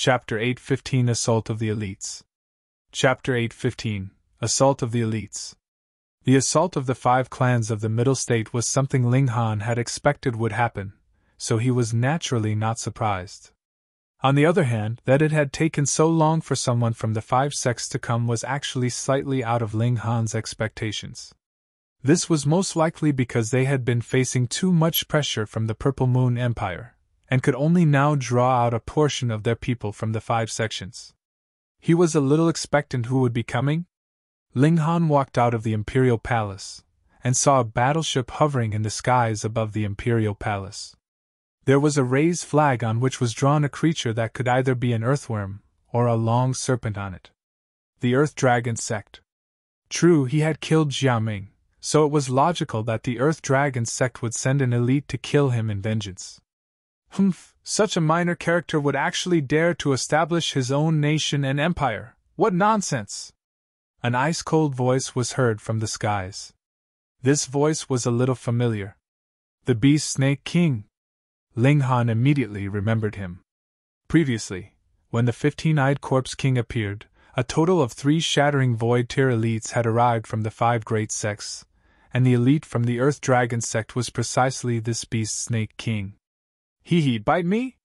Chapter 8:15 Assault of the Elites. Chapter 8:15 Assault of the Elites. The assault of the 5 clans of the Middle State was something Ling Han had expected would happen, so he was naturally not surprised. On the other hand, that it had taken so long for someone from the 5 sects to come was actually slightly out of Ling Han's expectations. This was most likely because they had been facing too much pressure from the Purple Moon Empire, and could only now draw out a portion of their people from the 5 sections. He was a little expectant who would be coming. Ling Han walked out of the Imperial Palace, and saw a battleship hovering in the skies above the Imperial Palace. There was a raised flag on which was drawn a creature that could either be an earthworm, or a long serpent on it. The Earth Dragon Sect. True, he had killed Jiaming, so it was logical that the Earth Dragon Sect would send an elite to kill him in vengeance. Such a minor character would actually dare to establish his own nation and empire. What nonsense! An ice-cold voice was heard from the skies. This voice was a little familiar. The Beast Snake King. Ling Han immediately remembered him. Previously, when the 15-eyed Corpse King appeared, a total of 3 shattering Void Tier elites had arrived from the 5 great sects, and the elite from the Earth Dragon Sect was precisely this Beast Snake King. He bite me?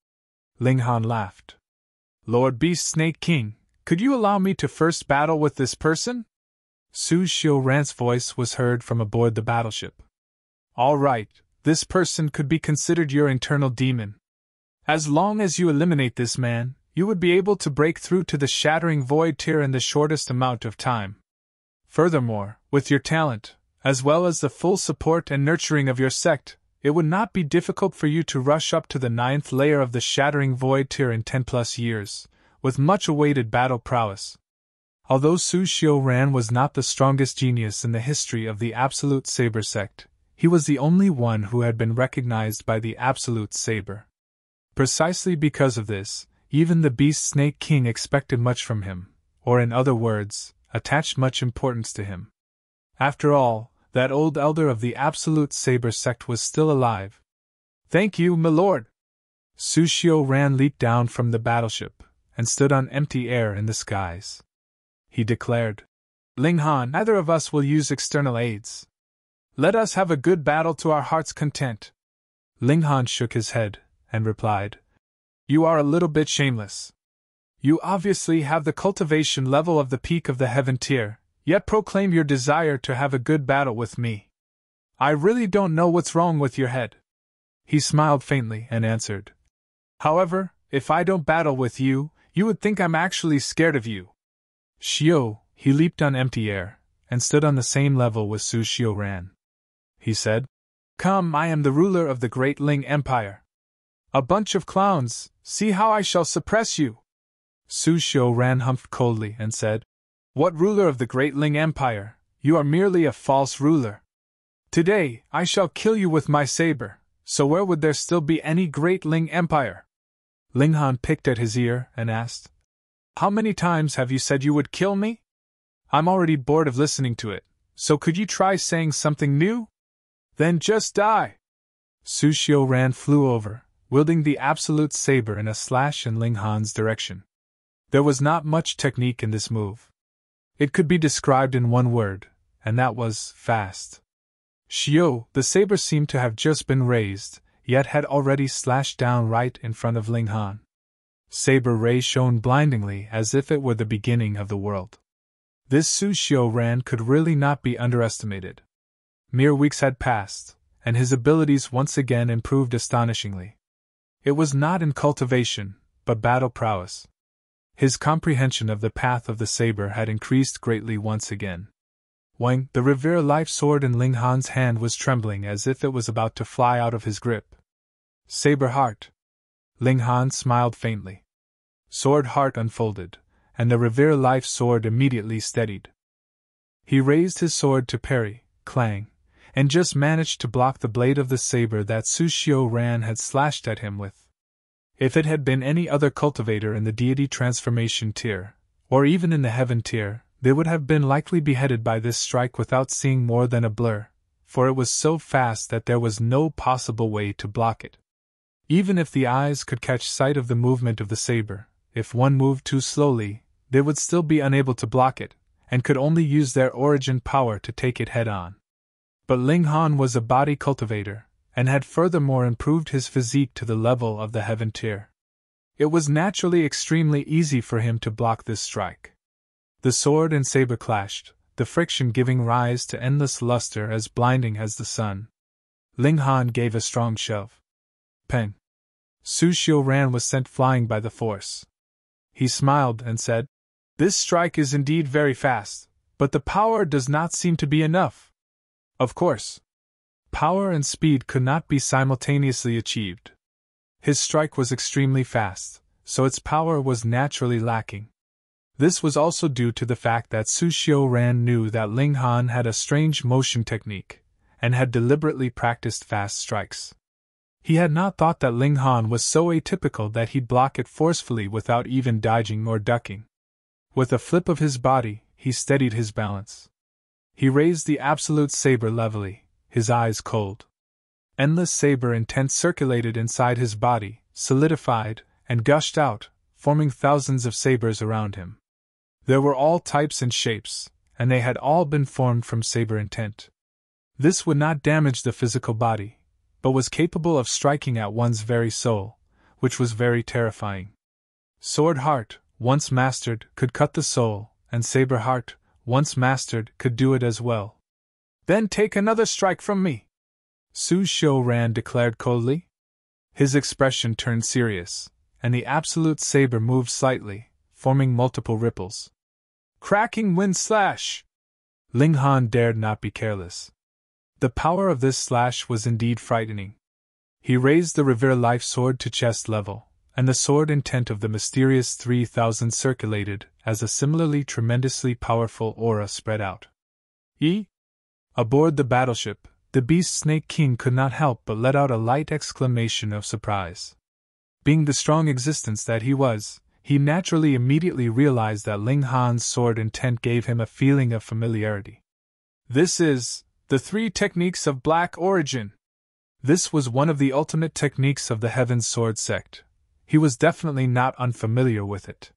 Ling Han laughed. Lord Beast Snake King, could you allow me to first battle with this person? Su Xiuran's voice was heard from aboard the battleship. All right, this person could be considered your internal demon. As long as you eliminate this man, you would be able to break through to the Shattering Void Tier in the shortest amount of time. Furthermore, with your talent, as well as the full support and nurturing of your sect, it would not be difficult for you to rush up to the 9th layer of the Shattering Void Tier in 10+ years, with much awaited battle prowess. Although Su Xiuran was not the strongest genius in the history of the Absolute Saber sect, he was the only one who had been recognized by the Absolute Saber. Precisely because of this, even the Beast Snake King expected much from him, or in other words, attached much importance to him. After all, that old elder of the Absolute Saber sect was still alive. Thank you, my lord! Su Xiuran leaped down from the battleship, and stood on empty air in the skies. He declared, Ling Han, neither of us will use external aids. Let us have a good battle to our heart's content. Ling Han shook his head, and replied, You are a little bit shameless. You obviously have the cultivation level of the peak of the Heaven Tier, yet proclaim your desire to have a good battle with me. I really don't know what's wrong with your head. He smiled faintly and answered, However, if I don't battle with you, you would think I'm actually scared of you. Xiu, he leaped on empty air, and stood on the same level with Su Xiuran. He said, Come, I am the ruler of the Great Ling Empire. A bunch of clowns, see how I shall suppress you. Su Xiuran humphed coldly and said, What ruler of the Great Ling Empire? You are merely a false ruler. Today, I shall kill you with my saber, so where would there still be any Great Ling Empire? Ling Han picked at his ear and asked, How many times have you said you would kill me? I'm already bored of listening to it, so could you try saying something new? Then just die! Su Xiuran flew over, wielding the Absolute Saber in a slash in Ling Han's direction. There was not much technique in this move. It could be described in one word, and that was fast. Xiu, the saber seemed to have just been raised, yet had already slashed down right in front of Ling Han. Saber ray shone blindingly as if it were the beginning of the world. This Su Xiuran could really not be underestimated. Mere weeks had passed, and his abilities once again improved astonishingly. It was not in cultivation, but battle prowess. His comprehension of the path of the saber had increased greatly once again. Wang, the Revere Life Sword in Ling Han's hand was trembling as if it was about to fly out of his grip. Saber Heart. Ling Han smiled faintly. Sword Heart unfolded, and the Revere Life Sword immediately steadied. He raised his sword to parry, clang, and just managed to block the blade of the saber that Su Xiuran had slashed at him with. If it had been any other cultivator in the deity transformation tier, or even in the heaven tier, they would have been likely beheaded by this strike without seeing more than a blur, for it was so fast that there was no possible way to block it. Even if the eyes could catch sight of the movement of the saber, if one moved too slowly, they would still be unable to block it, and could only use their origin power to take it head-on. But Ling Han was a body cultivator, and had furthermore improved his physique to the level of the heaven tier. It was naturally extremely easy for him to block this strike. The sword and saber clashed, the friction giving rise to endless luster as blinding as the sun. Ling Han gave a strong shove. Peng! Su Xiuran was sent flying by the force. He smiled and said, "This strike is indeed very fast, but the power does not seem to be enough." Of course, power and speed could not be simultaneously achieved. His strike was extremely fast, so its power was naturally lacking. This was also due to the fact that Su Xiuran knew that Ling Han had a strange motion technique, and had deliberately practiced fast strikes. He had not thought that Ling Han was so atypical that he'd block it forcefully without even dodging or ducking. With a flip of his body, he steadied his balance. He raised the absolute saber levelly, his eyes cold. Endless saber intent circulated inside his body, solidified, and gushed out, forming thousands of sabers around him. There were all types and shapes, and they had all been formed from saber intent. This would not damage the physical body, but was capable of striking at one's very soul, which was very terrifying. Sword Heart, once mastered, could cut the soul, and Saber Heart, once mastered, could do it as well. "Then take another strike from me," Su Xiuran declared coldly. His expression turned serious, and the absolute saber moved slightly, forming multiple ripples. "Cracking wind slash!" Ling Han dared not be careless. The power of this slash was indeed frightening. He raised the Revere Life Sword to chest level, and the sword intent of the mysterious 3000 circulated as a similarly tremendously powerful aura spread out. Aboard the battleship, the Beast Snake King could not help but let out a light exclamation of surprise. Being the strong existence that he was, he naturally immediately realized that Ling Han's sword intent gave him a feeling of familiarity. "This is the 3 techniques of black origin." This was one of the ultimate techniques of the Heaven's Sword Sect. He was definitely not unfamiliar with it.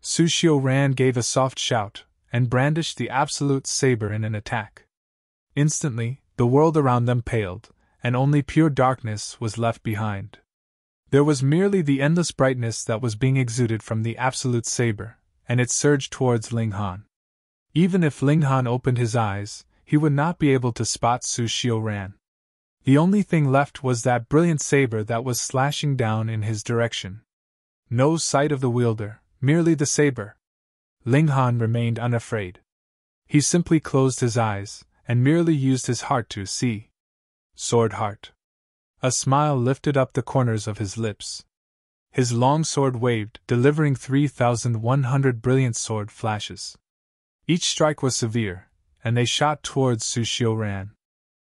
Su Xiuran gave a soft shout, and brandished the absolute saber in an attack. Instantly, the world around them paled, and only pure darkness was left behind. There was merely the endless brightness that was being exuded from the absolute saber, and it surged towards Ling Han. Even if Ling Han opened his eyes, he would not be able to spot Su Xiuran. The only thing left was that brilliant saber that was slashing down in his direction. No sight of the wielder, merely the saber. Ling Han remained unafraid. He simply closed his eyes, and merely used his heart to see. Sword Heart. A smile lifted up the corners of his lips. His long sword waved, delivering 3,100 brilliant sword flashes. Each strike was severe, and they shot towards Su Xiuran.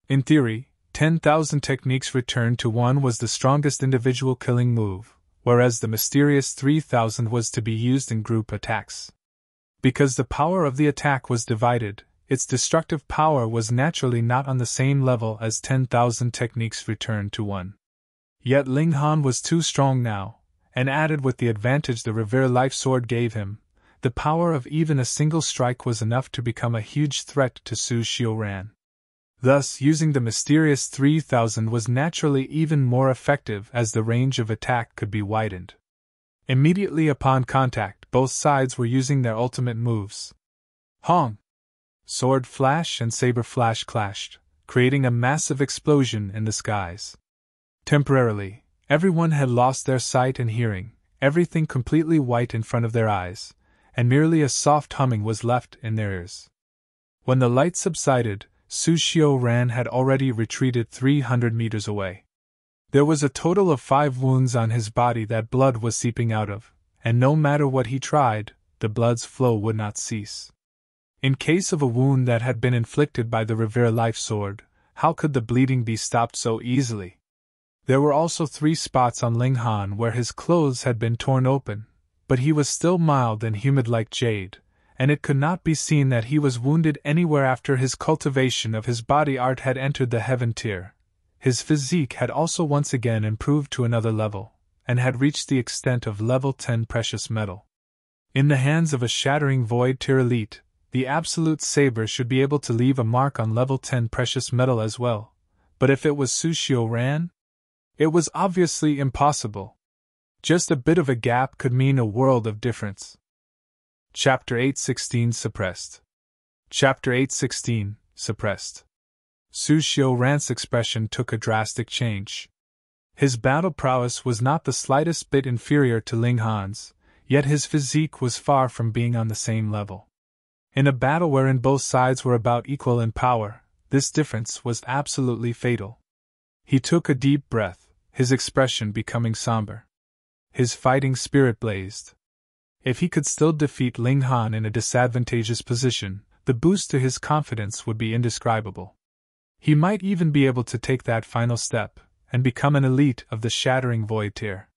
In theory, 10,000 techniques returned to 1 was the strongest individual killing move, whereas the mysterious 3,000 was to be used in group attacks. Because the power of the attack was divided, its destructive power was naturally not on the same level as 10,000 techniques returned to 1. Yet Ling Han was too strong now, and added with the advantage the Revere Life Sword gave him, the power of even a single strike was enough to become a huge threat to Su Xiuran. Thus, using the mysterious 3,000 was naturally even more effective as the range of attack could be widened. Immediately upon contact, both sides were using their ultimate moves. Hong! Sword flash and saber flash clashed, creating a massive explosion in the skies. Temporarily, everyone had lost their sight and hearing, everything completely white in front of their eyes, and merely a soft humming was left in their ears. When the light subsided, Su Xiuran had already retreated 300 meters away. There was a total of 5 wounds on his body that blood was seeping out of, and no matter what he tried, the blood's flow would not cease. In case of a wound that had been inflicted by the Revere Life Sword, how could the bleeding be stopped so easily? There were also 3 spots on Ling Han where his clothes had been torn open, but he was still mild and humid like jade, and it could not be seen that he was wounded anywhere after his cultivation of his body art had entered the heaven tier. His physique had also once again improved to another level, and had reached the extent of level 10 precious metal. In the hands of a shattering void tier elite, the absolute saber should be able to leave a mark on level 10 precious metal as well, but if it was Sushio Ran? It was obviously impossible. Just a bit of a gap could mean a world of difference. Chapter 816 Suppressed. Chapter 816 Suppressed. Sushio Ran's expression took a drastic change. His battle prowess was not the slightest bit inferior to Ling Han's, yet his physique was far from being on the same level. In a battle wherein both sides were about equal in power, this difference was absolutely fatal. He took a deep breath, his expression becoming somber. His fighting spirit blazed. If he could still defeat Ling Han in a disadvantageous position, the boost to his confidence would be indescribable. He might even be able to take that final step, and become an elite of the Shattering Void tier.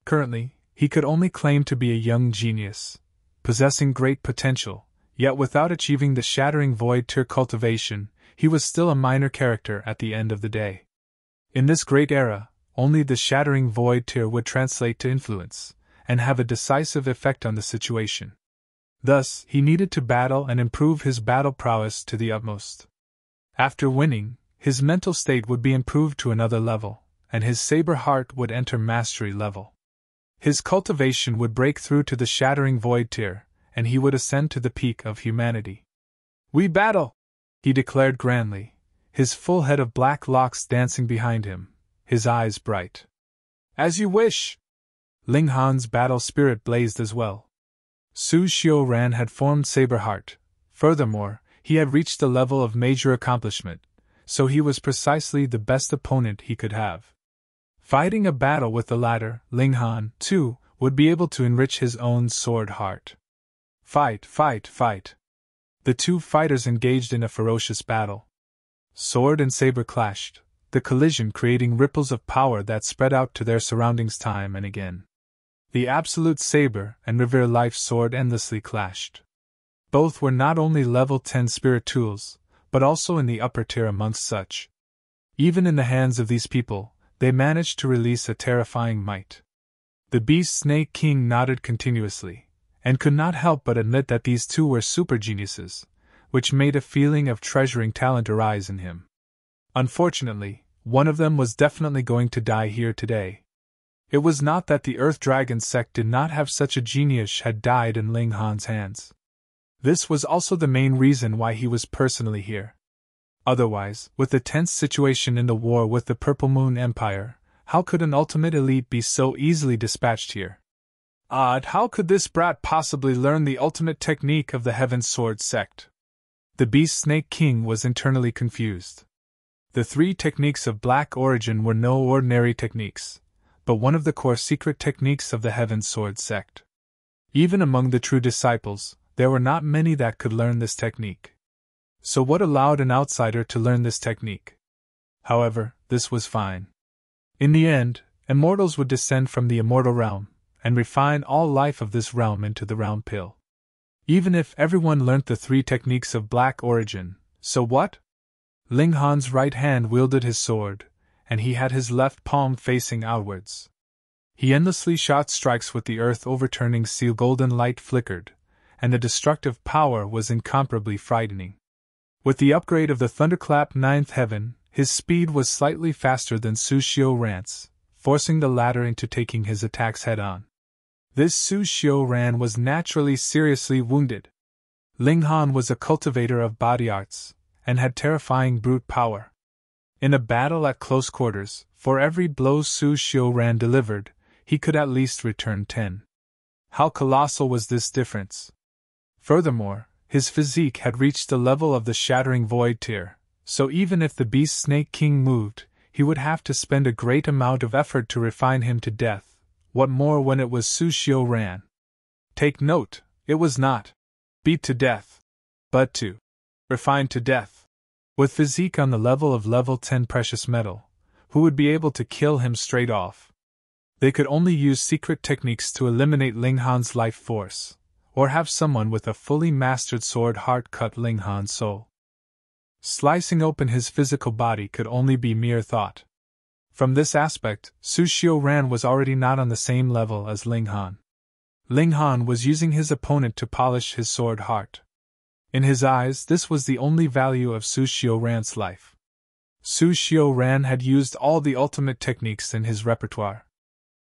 Currently, he could only claim to be a young genius, possessing great potential, yet without achieving the Shattering Void tier cultivation, he was still a minor character at the end of the day. In this great era, only the Shattering Void tier would translate to influence, and have a decisive effect on the situation. Thus, he needed to battle and improve his battle prowess to the utmost. After winning, his mental state would be improved to another level, and his saber heart would enter mastery level. His cultivation would break through to the Shattering Void tier, and he would ascend to the peak of humanity. "We battle!" he declared grandly, his full head of black locks dancing behind him, his eyes bright. "As you wish!" Ling Han's battle spirit blazed as well. Sushio Ran had formed Saber Heart. Furthermore, he had reached a level of major accomplishment, so he was precisely the best opponent he could have. Fighting a battle with the latter, Ling Han, too, would be able to enrich his own sword heart. Fight, fight, fight! The two fighters engaged in a ferocious battle. Sword and saber clashed, the collision creating ripples of power that spread out to their surroundings time and again. The Absolute Saber and Revere Life Sword endlessly clashed. Both were not only level 10 spirit tools, but also in the upper tier amongst such. Even in the hands of these people, they managed to release a terrifying might. The Beast Snake King nodded continuously, and could not help but admit that these two were super geniuses, which made a feeling of treasuring talent arise in him. Unfortunately, one of them was definitely going to die here today. It was not that the Earth Dragon Sect did not have such a genius had died in Ling Han's hands. This was also the main reason why he was personally here. Otherwise, with the tense situation in the war with the Purple Moon Empire, how could an ultimate elite be so easily dispatched here? Odd, how could this brat possibly learn the ultimate technique of the Heaven Sword Sect? The Beast Snake King was internally confused. The three techniques of black origin were no ordinary techniques, but one of the core secret techniques of the Heaven Sword Sect. Even among the true disciples, there were not many that could learn this technique. So what allowed an outsider to learn this technique? However, this was fine. In the end, immortals would descend from the immortal realm, and refine all life of this realm into the round pill. Even if everyone learnt the three techniques of black origin, so what? Ling Han's right hand wielded his sword, and he had his left palm facing outwards. He endlessly shot strikes with the earth overturning seal. Golden light flickered, and the destructive power was incomparably frightening. With the upgrade of the Thunderclap Ninth Heaven, his speed was slightly faster than Sushio Ran's, forcing the latter into taking his attacks head-on. This Sushio Ran was naturally seriously wounded. Ling Han was a cultivator of body arts, and had terrifying brute power. In a battle at close quarters, for every blow Sushio Ran delivered, he could at least return 10. How colossal was this difference? Furthermore, his physique had reached the level of the Shattering Void tier, so even if the Beast Snake King moved, he would have to spend a great amount of effort to refine him to death. What more when it was Sushio Ran? Take note, it was not beat to death, but to refine to death. With physique on the level of level 10 precious metal, who would be able to kill him straight off? They could only use secret techniques to eliminate Ling Han's life force, or have someone with a fully mastered sword heart cut Ling Han's soul. Slicing open his physical body could only be mere thought. From this aspect, Su Xiuran was already not on the same level as Ling Han. Ling Han was using his opponent to polish his sword heart. In his eyes, this was the only value of Su Xiuran's life. Su Xiuran had used all the ultimate techniques in his repertoire.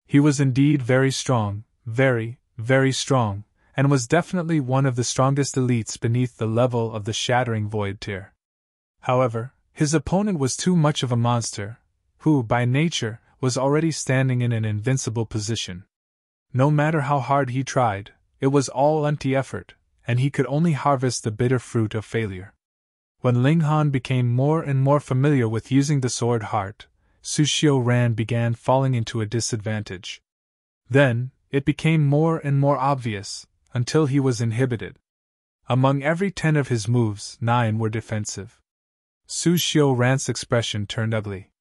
He was indeed very strong, very, very strong, and was definitely one of the strongest elites beneath the level of the Shattering Void tier. However, his opponent was too much of a monster, who, by nature, was already standing in an invincible position. No matter how hard he tried, it was all empty effort, and he could only harvest the bitter fruit of failure. When Ling Han became more and more familiar with using the sword heart, Su Xiuran began falling into a disadvantage. Then, it became more and more obvious, until he was inhibited. Among every 10 of his moves, 9 were defensive. Su Xiuran's expression turned ugly.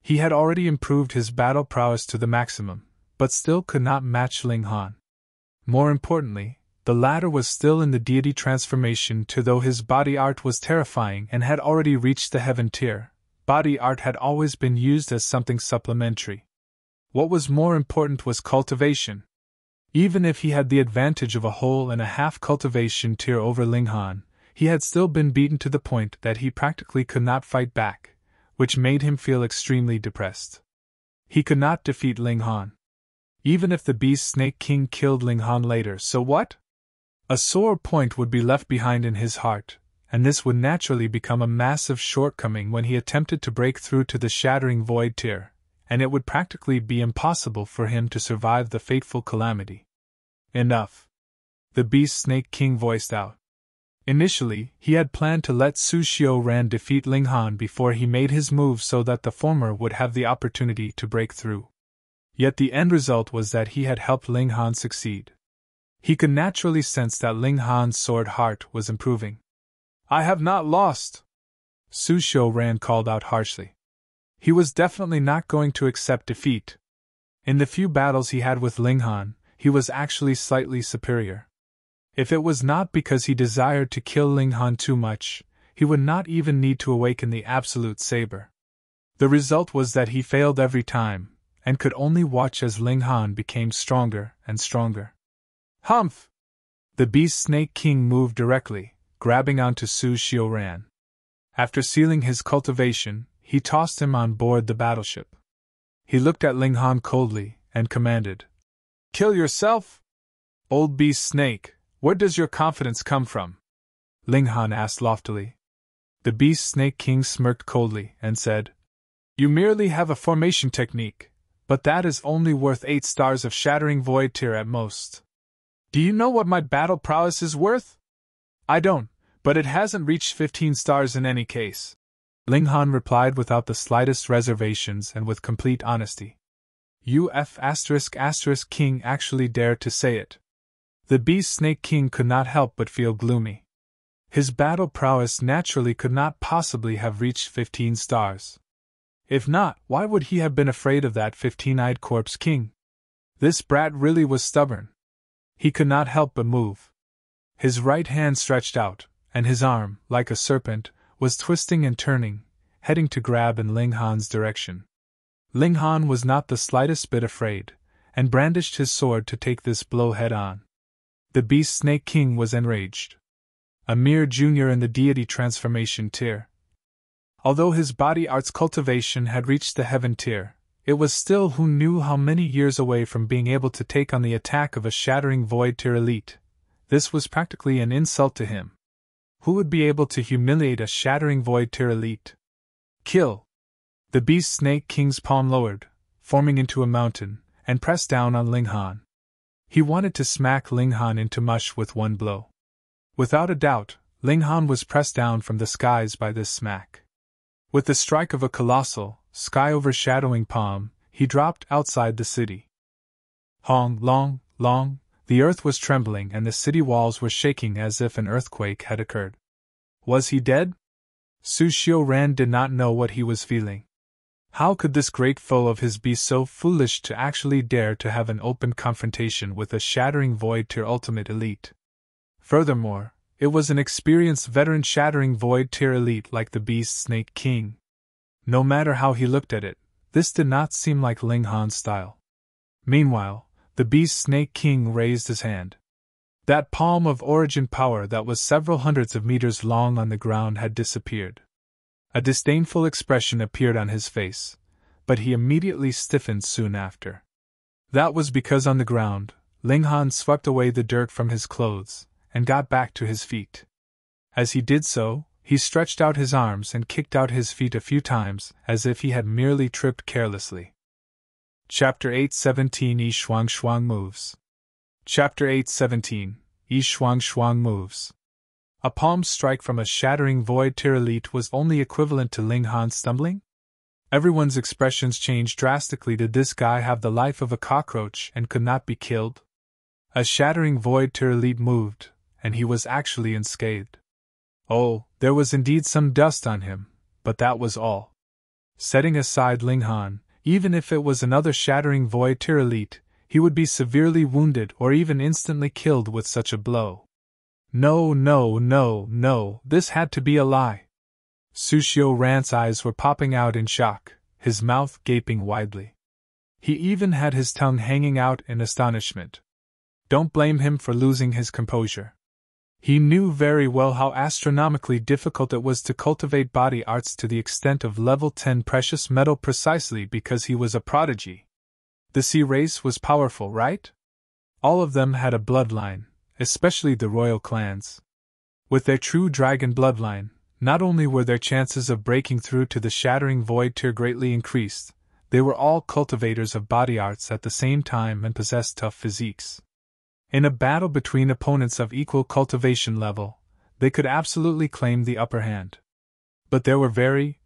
He had already improved his battle prowess to the maximum, but still could not match Ling Han. More importantly, the latter was still in the deity transformation too, though his body art was terrifying and had already reached the heaven tier. Body art had always been used as something supplementary. What was more important was cultivation. Even if he had the advantage of a whole and a half cultivation tier over Ling Han, he had still been beaten to the point that he practically could not fight back, which made him feel extremely depressed. He could not defeat Ling Han. Even if the Beast Snake King killed Ling Han later, so what? A sore point would be left behind in his heart, and this would naturally become a massive shortcoming when he attempted to break through to the Shattering Void tier, and it would practically be impossible for him to survive the fateful calamity. Enough! The Beast Snake King voiced out. Initially, he had planned to let Su Xiuran defeat Ling Han before he made his move so that the former would have the opportunity to break through. Yet the end result was that he had helped Ling Han succeed. He could naturally sense that Ling Han's sword heart was improving. "I have not lost!" Su Xiuran called out harshly. He was definitely not going to accept defeat. In the few battles he had with Ling Han, he was actually slightly superior. If it was not because he desired to kill Ling Han too much, he would not even need to awaken the Absolute Saber. The result was that he failed every time, and could only watch as Ling Han became stronger and stronger. Humph! The Beast Snake King moved directly, grabbing onto Su Xiuran. After sealing his cultivation, he tossed him on board the battleship. He looked at Ling Han coldly, and commanded, "Kill yourself?" "Old Beast Snake, where does your confidence come from?" Ling Han asked loftily. The Beast Snake King smirked coldly, and said, "You merely have a formation technique, but that is only worth 8 stars of Shattering Void tier at most. Do you know what my battle prowess is worth? I don't, but it hasn't reached 15 stars in any case." Ling Han replied without the slightest reservations and with complete honesty. King actually dared to say it. The Beast Snake King could not help but feel gloomy. His battle prowess naturally could not possibly have reached 15 stars. If not, why would he have been afraid of that 15-eyed corpse king? This brat really was stubborn. He could not help but move. His right hand stretched out, and his arm, like a serpent, was twisting and turning, heading to grab in Ling Han's direction. Ling Han was not the slightest bit afraid, and brandished his sword to take this blow head-on. The Beast Snake King was enraged. A mere junior in the deity transformation tier. Although his body arts cultivation had reached the heaven tier, it was still who knew how many years away from being able to take on the attack of a Shattering Void tier elite. This was practically an insult to him. Who would be able to humiliate a Shattering Void tier elite? Kill! The Beast Snake King's palm lowered, forming into a mountain, and pressed down on Ling Han. He wanted to smack Ling Han into mush with one blow. Without a doubt, Ling Han was pressed down from the skies by this smack. With the strike of a colossal, sky-overshadowing palm, he dropped outside the city. Hong, long, long, the earth was trembling and the city walls were shaking as if an earthquake had occurred. Was he dead? Su Xiuran did not know what he was feeling. How could this great foe of his be so foolish to actually dare to have an open confrontation with a Shattering Void tier ultimate elite? Furthermore, it was an experienced veteran Shattering Void tier elite like the Beast Snake King. No matter how he looked at it, this did not seem like Ling Han's style. Meanwhile, the Beast Snake King raised his hand. That palm of origin power that was several hundreds of meters long on the ground had disappeared. A disdainful expression appeared on his face, but he immediately stiffened soon after. That was because on the ground, Ling Han swept away the dirt from his clothes and got back to his feet. As he did so, he stretched out his arms and kicked out his feet a few times as if he had merely tripped carelessly. Chapter 8:17 Yi Shuang Shuang Moves. Chapter 8:17 Yi Shuang Shuang Moves. A palm strike from a shattering void tier elite was only equivalent to Ling Han stumbling? Everyone's expressions changed drastically. Did this guy have the life of a cockroach and could not be killed? A shattering void tier elite moved, and he was actually unscathed. Oh, there was indeed some dust on him, but that was all. Setting aside Ling Han, even if it was another shattering void tier elite, he would be severely wounded or even instantly killed with such a blow. No, this had to be a lie. Sushio Ran's eyes were popping out in shock, his mouth gaping widely. He even had his tongue hanging out in astonishment. Don't blame him for losing his composure. He knew very well how astronomically difficult it was to cultivate body arts to the extent of level 10 precious metal precisely because he was a prodigy. The sea race was powerful, right? All of them had a bloodline, especially the royal clans. With their true dragon bloodline, not only were their chances of breaking through to the shattering void tier greatly increased, they were all cultivators of body arts at the same time and possessed tough physiques. In a battle between opponents of equal cultivation level, they could absolutely claim the upper hand. But there were very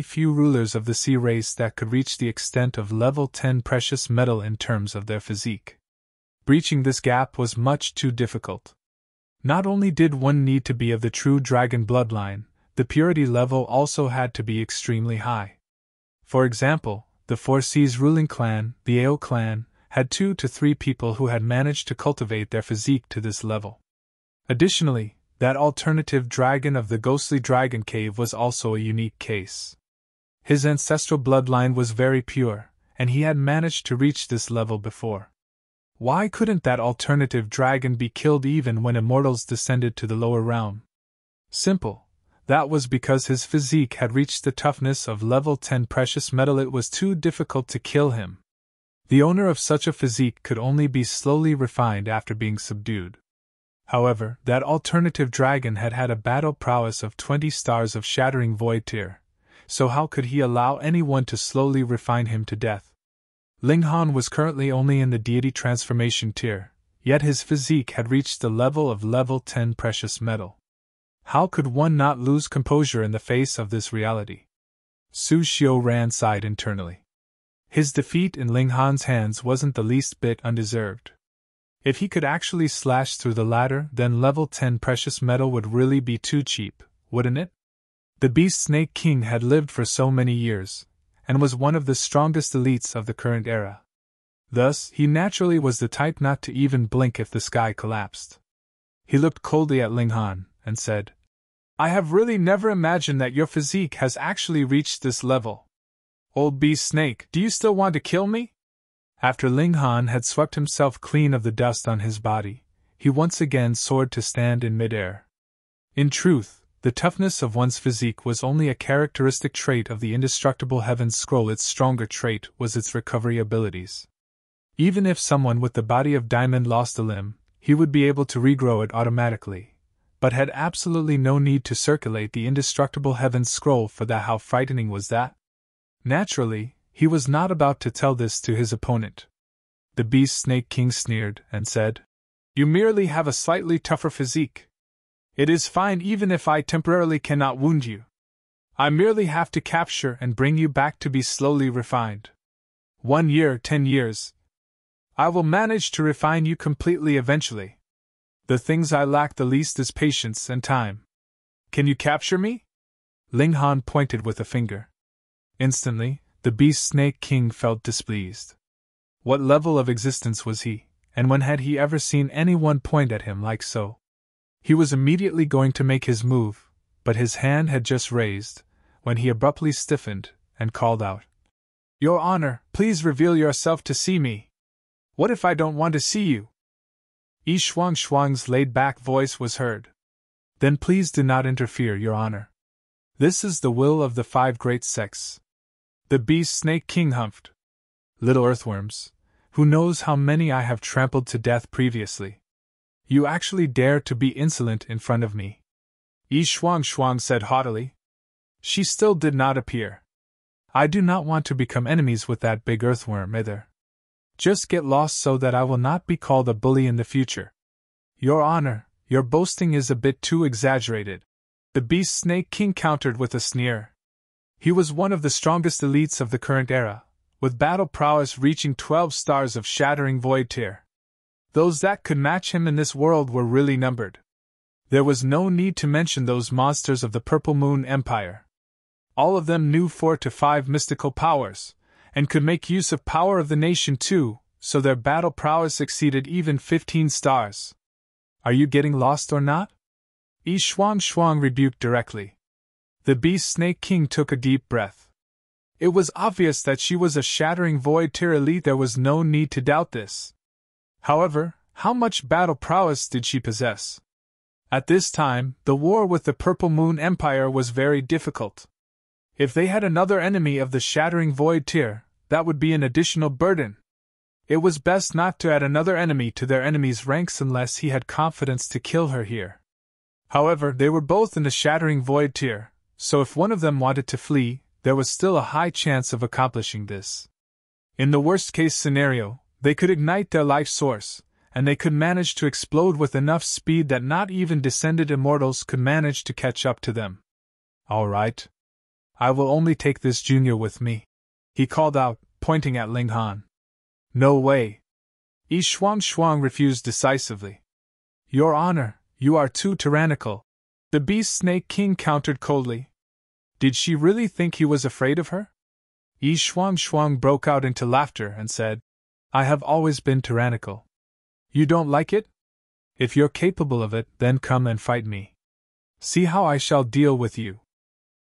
few rulers of the sea race that could reach the extent of level 10 precious metal in terms of their physique. Breaching this gap was much too difficult. Not only did one need to be of the true dragon bloodline, the purity level also had to be extremely high. For example, the Four Seas ruling clan, the Ao clan, had 2 to 3 people who had managed to cultivate their physique to this level. Additionally, that alternative dragon of the ghostly dragon cave was also a unique case. His ancestral bloodline was very pure, and he had managed to reach this level before. Why couldn't that alternative dragon be killed even when immortals descended to the lower realm? Simple. That was because his physique had reached the toughness of level 10 precious metal. It was too difficult to kill him. The owner of such a physique could only be slowly refined after being subdued. However, that alternative dragon had had a battle prowess of 20 stars of shattering void tier, so how could he allow anyone to slowly refine him to death? Ling Han was currently only in the deity transformation tier, yet his physique had reached the level of level 10 precious metal. How could one not lose composure in the face of this reality? Su Ran sighed internally. His defeat in Ling Han's hands wasn't the least bit undeserved. If he could actually slash through the ladder, then level 10 precious metal would really be too cheap, wouldn't it? The Beast Snake King had lived for so many years, and was one of the strongest elites of the current era. Thus, he naturally was the type not to even blink if the sky collapsed. He looked coldly at Ling Han, and said, "I have really never imagined that your physique has actually reached this level. Old Beast Snake, do you still want to kill me?" After Ling Han had swept himself clean of the dust on his body, he once again soared to stand in midair. In truth, the toughness of one's physique was only a characteristic trait of the indestructible Heaven's Scroll. Its stronger trait was its recovery abilities. Even if someone with the body of diamond lost a limb, he would be able to regrow it automatically, but had absolutely no need to circulate the indestructible Heaven's Scroll for that. How frightening was that? Naturally, he was not about to tell this to his opponent. The Beast Snake King sneered and said, "You merely have a slightly tougher physique. It is fine even if I temporarily cannot wound you. I merely have to capture and bring you back to be slowly refined. 1 year, 10 years. I will manage to refine you completely eventually. The things I lack the least is patience and time. Can you capture me?" Ling Han pointed with a finger. Instantly, the Beast Snake King felt displeased. What level of existence was he, and when had he ever seen anyone point at him like so? He was immediately going to make his move, but his hand had just raised, when he abruptly stiffened, and called out, Your Honor, please reveal yourself to see me. What if I don't want to see you? Shuang's laid-back voice was heard. Then please do not interfere, Your Honor. This is the will of the 5 great sects. The Beast Snake King humphed. Little earthworms, who knows how many I have trampled to death previously? You actually dare to be insolent in front of me? Shuang said haughtily. She still did not appear. I do not want to become enemies with that big earthworm either. Just get lost so that I will not be called a bully in the future. Your Honor, your boasting is a bit too exaggerated. The Beast Snake King countered with a sneer. He was one of the strongest elites of the current era, with battle prowess reaching 12 stars of shattering void tier. Those that could match him in this world were really numbered. There was no need to mention those monsters of the Purple Moon Empire. All of them knew 4 to 5 mystical powers, and could make use of power of the nation too, so their battle prowess exceeded even 15 stars. Are you getting lost or not? Shuang rebuked directly. The Beast Snake King took a deep breath. It was obvious that she was a shattering void tier elite. There was no need to doubt this. However, how much battle prowess did she possess? At this time, the war with the Purple Moon Empire was very difficult. If they had another enemy of the shattering void tier, that would be an additional burden. It was best not to add another enemy to their enemy's ranks unless he had confidence to kill her here. However, they were both in the shattering void tier, so if one of them wanted to flee, there was still a high chance of accomplishing this. In the worst-case scenario, they could ignite their life source, and they could manage to explode with enough speed that not even descended immortals could manage to catch up to them. All right. I will only take this junior with me, he called out, pointing at Ling Han. No way. Shuang refused decisively. Your Honor, you are too tyrannical, the Beast Snake King countered coldly. Did she really think he was afraid of her? Shuang broke out into laughter and said, I have always been tyrannical. You don't like it? If you're capable of it, then come and fight me. See how I shall deal with you.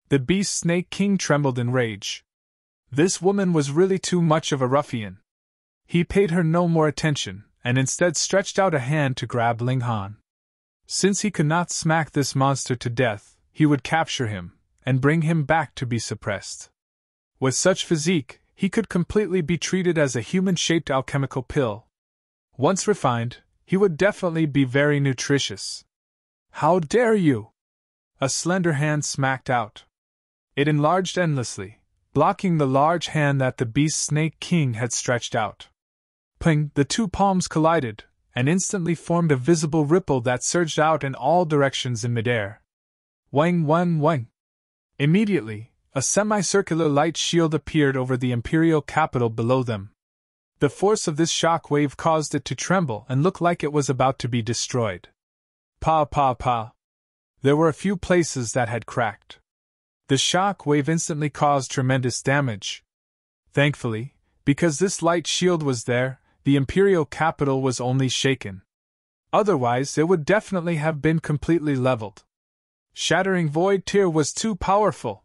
The Beast Snake King trembled in rage. This woman was really too much of a ruffian. He paid her no more attention, and instead stretched out a hand to grab Ling Han. Since he could not smack this monster to death, he would capture him, and bring him back to be suppressed. With such physique, he could completely be treated as a human-shaped alchemical pill. Once refined, he would definitely be very nutritious. How dare you! A slender hand smacked out. It enlarged endlessly, blocking the large hand that the Beast Snake King had stretched out. Ping! The two palms collided, and instantly formed a visible ripple that surged out in all directions in midair. Wang wang wang! Immediately, a semicircular light shield appeared over the imperial capital below them. The force of this shock wave caused it to tremble and look like it was about to be destroyed. Pa pa pa! There were a few places that had cracked. The shock wave instantly caused tremendous damage. Thankfully, because this light shield was there, the imperial capital was only shaken. Otherwise, it would definitely have been completely leveled. Shattering void tier was too powerful.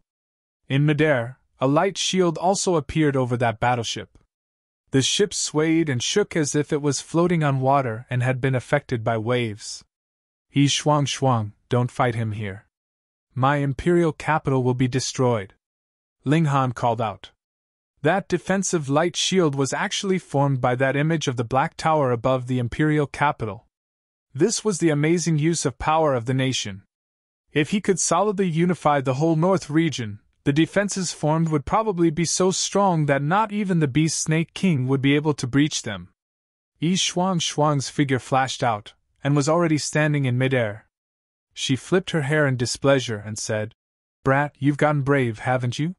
In midair, a light shield also appeared over that battleship. The ship swayed and shook as if it was floating on water and had been affected by waves. Shuang, don't fight him here. My imperial capital will be destroyed, Ling Han called out. That defensive light shield was actually formed by that image of the Black Tower above the imperial capital. This was the amazing use of power of the nation. If he could solidly unify the whole north region, the defenses formed would probably be so strong that not even the Beast Snake King would be able to breach them. Shuang's figure flashed out, and was already standing in midair. She flipped her hair in displeasure and said, Brat, you've gotten brave, haven't you?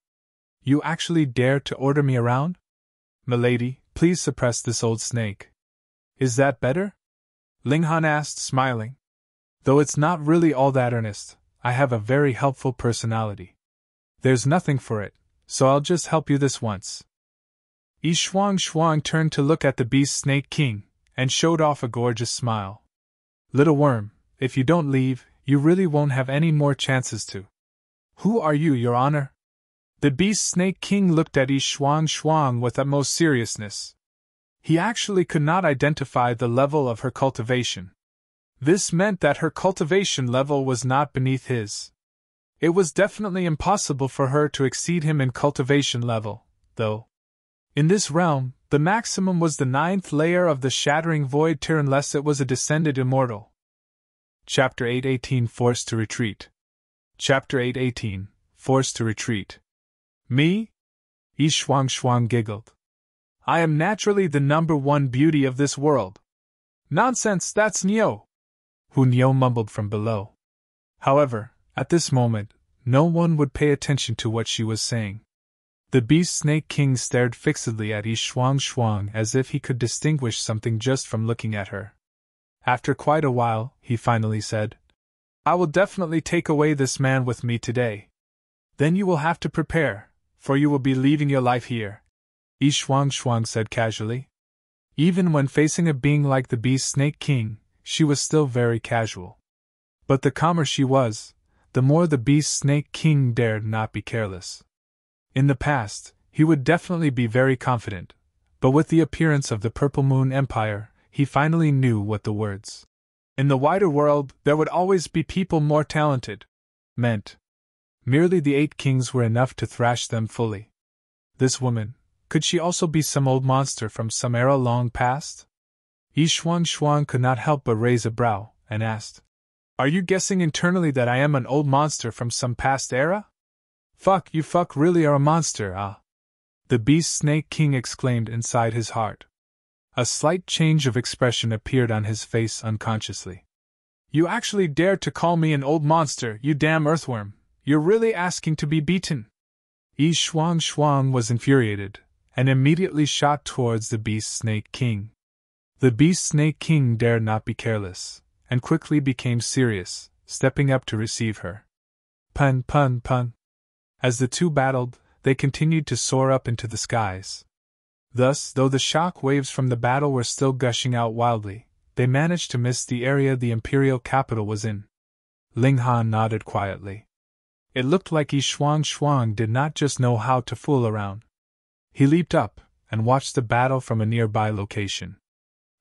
You actually dare to order me around? Milady, please suppress this old snake. Is that better? Ling Han asked, smiling. Though it's not really all that earnest, I have a very helpful personality. There's nothing for it, so I'll just help you this once. Shuang turned to look at the Beast Snake King, and showed off a gorgeous smile. Little worm, if you don't leave, you really won't have any more chances to. Who are you, Your Honor? The Beast Snake King looked at Shuang with utmost seriousness. He actually could not identify the level of her cultivation. This meant that her cultivation level was not beneath his. It was definitely impossible for her to exceed him in cultivation level, though. In this realm, the maximum was the 9th layer of the Shattering Void Tier unless it was a descended immortal. Chapter 8:18 Forced to Retreat. Chapter 8:18 Forced to Retreat. Me? Shuang giggled. I am naturally the #1 beauty of this world. Nonsense, that's Nyo. Nyo mumbled from below. However, at this moment, no one would pay attention to what she was saying. The Beast Snake King stared fixedly at Shuang as if he could distinguish something just from looking at her. After quite a while, he finally said, I will definitely take away this man with me today. Then you will have to prepare, for you will be leaving your life here. Shuang said casually. Even when facing a being like the Beast Snake King, she was still very casual. But the calmer she was, the more the Beast Snake King dared not be careless. In the past, he would definitely be very confident, but with the appearance of the Purple Moon Empire, he finally knew what the words, in the wider world, there would always be people more talented, meant. Merely the 8 kings were enough to thrash them fully. This woman, could she also be some old monster from some era long past? Shuang could not help but raise a brow, and asked, Are you guessing internally that I am an old monster from some past era? You really are a monster, ah? The Beast Snake King exclaimed inside his heart. A slight change of expression appeared on his face unconsciously. You actually dare to call me an old monster, you damn earthworm! You're really asking to be beaten? Shuang was infuriated, and immediately shot towards the Beast Snake King. The Beast Snake King dared not be careless, and quickly became serious, stepping up to receive her. Pun. As the two battled, they continued to soar up into the skies. Thus, though the shock waves from the battle were still gushing out wildly, they managed to miss the area the imperial capital was in. Ling Han nodded quietly. It looked like Shuang did not just know how to fool around. He leaped up, and watched the battle from a nearby location.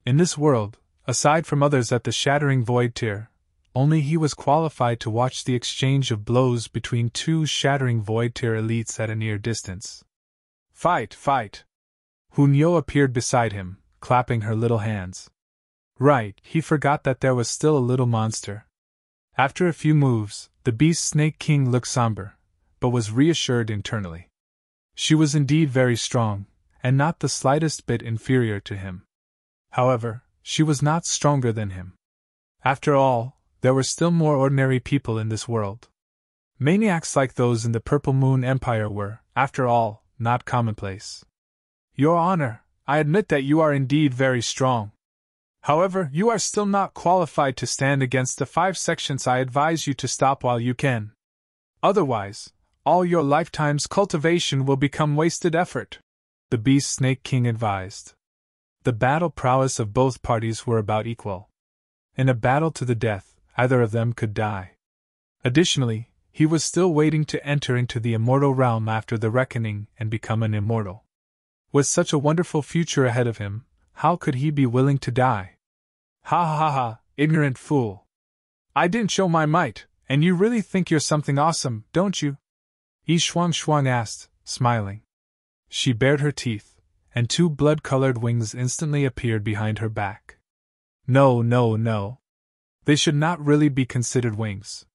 In this world, aside from others at the Shattering Void Tier, only he was qualified to watch the exchange of blows between 2 Shattering Void Tier elites at a near distance. Fight! Nyo appeared beside him, clapping her little hands. Right, he forgot that there was still a little monster. After a few moves, the Beast Snake King looked somber, but was reassured internally. She was indeed very strong, and not the slightest bit inferior to him. However, she was not stronger than him. After all, there were still more ordinary people in this world. Maniacs like those in the Purple Moon Empire were, after all, not commonplace. Your Honor, I admit that you are indeed very strong. However, you are still not qualified to stand against the 5 sections. I advise you to stop while you can. Otherwise, all your lifetime's cultivation will become wasted effort, the Beast Snake King advised. The battle prowess of both parties were about equal. In a battle to the death, either of them could die. Additionally, he was still waiting to enter into the immortal realm after the reckoning and become an immortal. With such a wonderful future ahead of him, how could he be willing to die? Ha, ignorant fool. I didn't show my might, and you really think you're something awesome, don't you? Shuang asked, smiling. She bared her teeth, and 2 blood-colored wings instantly appeared behind her back. No. They should not really be considered wings.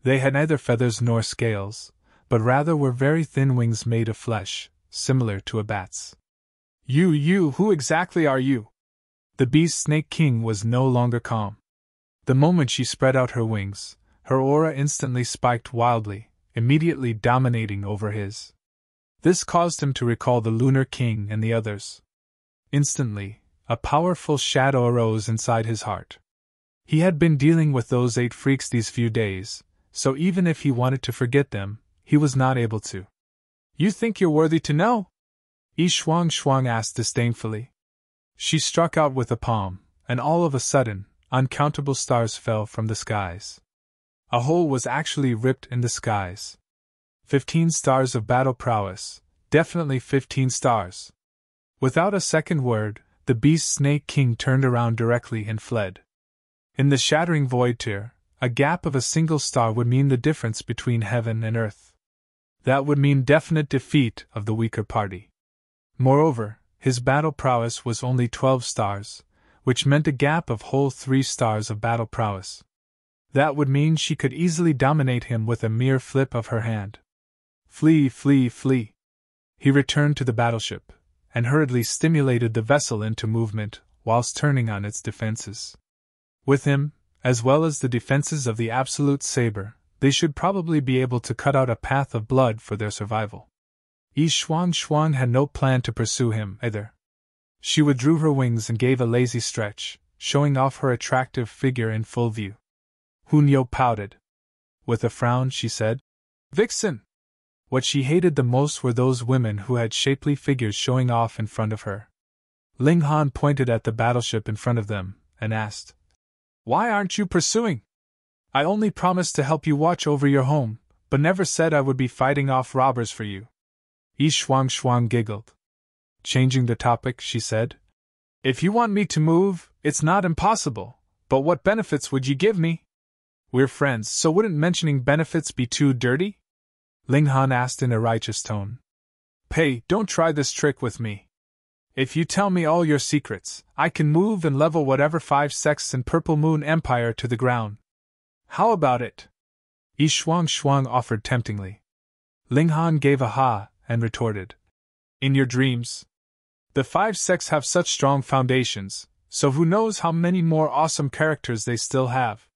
They had neither feathers nor scales, but rather were very thin wings made of flesh, similar to a bat's. You, who exactly are you? The Beast Snake King was no longer calm. The moment she spread out her wings, her aura instantly spiked wildly, immediately dominating over his. This caused him to recall the Lunar King and the others. Instantly, a powerful shadow arose inside his heart. He had been dealing with those 8 freaks these few days, so even if he wanted to forget them, he was not able to. You think you're worthy to know? Shuang asked disdainfully. She struck out with a palm, and all of a sudden, uncountable stars fell from the skies. A hole was actually ripped in the skies. 15 stars of battle prowess, definitely 15 stars. Without a second word, the beast Snake King turned around directly and fled. In the shattering void tier, a gap of a single star would mean the difference between heaven and earth. That would mean definite defeat of the weaker party. Moreover, his battle prowess was only 12 stars, which meant a gap of whole 3 stars of battle prowess. That would mean she could easily dominate him with a mere flip of her hand. Flee, flee, flee. He returned to the battleship, and hurriedly stimulated the vessel into movement, whilst turning on its defenses. With him, as well as the defenses of the Absolute Saber, they should probably be able to cut out a path of blood for their survival. Shuang had no plan to pursue him, either. She withdrew her wings and gave a lazy stretch, showing off her attractive figure in full view. Hunyo pouted. With a frown, she said, "Vixen!" What she hated the most were those women who had shapely figures showing off in front of her. Ling Han pointed at the battleship in front of them, and asked, "Why aren't you pursuing? I only promised to help you watch over your home, but never said I would be fighting off robbers for you." Shuang giggled. Changing the topic, she said, "If you want me to move, it's not impossible, but what benefits would you give me? We're friends, so wouldn't mentioning benefits be too dirty?" Ling Han asked in a righteous tone. "Pay, don't try this trick with me. If you tell me all your secrets, I can move and level whatever 5 sects in Purple Moon Empire to the ground. How about it?" Shuang offered temptingly. Ling Han gave a ha and retorted, "In your dreams. The 5 sects have such strong foundations, so who knows how many more awesome characters they still have.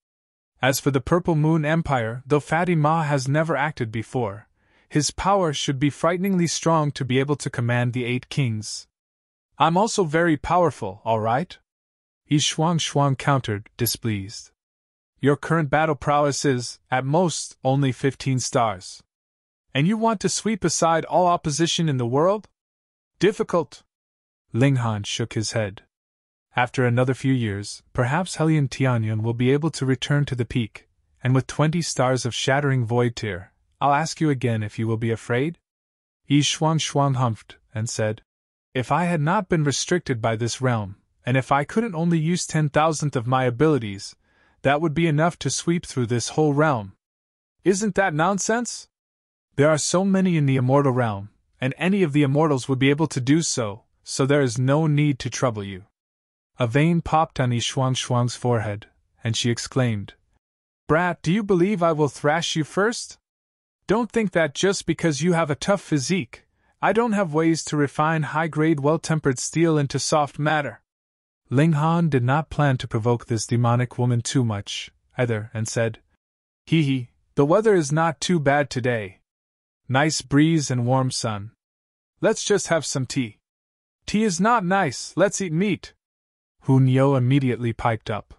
As for the Purple Moon Empire, though Fatty Ma has never acted before, his power should be frighteningly strong to be able to command the 8 kings. I'm also very powerful, all right?" Shuang countered, displeased. "Your current battle prowess is, at most, only 15 stars. And you want to sweep aside all opposition in the world? Difficult." Ling Han shook his head. "After another few years, perhaps Helion Tianyun will be able to return to the peak, and with 20 stars of shattering void tier, I'll ask you again if you will be afraid?" Shuang humphed, and said, "If I had not been restricted by this realm, and if I couldn't only use 10,000th of my abilities, that would be enough to sweep through this whole realm. Isn't that nonsense? There are so many in the immortal realm, and any of the immortals would be able to do so, so there is no need to trouble you." A vein popped on Shuang's forehead, and she exclaimed, "Brat, do you believe I will thrash you first? Don't think that just because you have a tough physique, I don't have ways to refine high-grade well-tempered steel into soft matter." Ling Han did not plan to provoke this demonic woman too much, either, and said, "Hee, the weather is not too bad today. Nice breeze and warm sun. Let's just have some tea." "Tea is not nice, let's eat meat." Hunyo immediately piped up.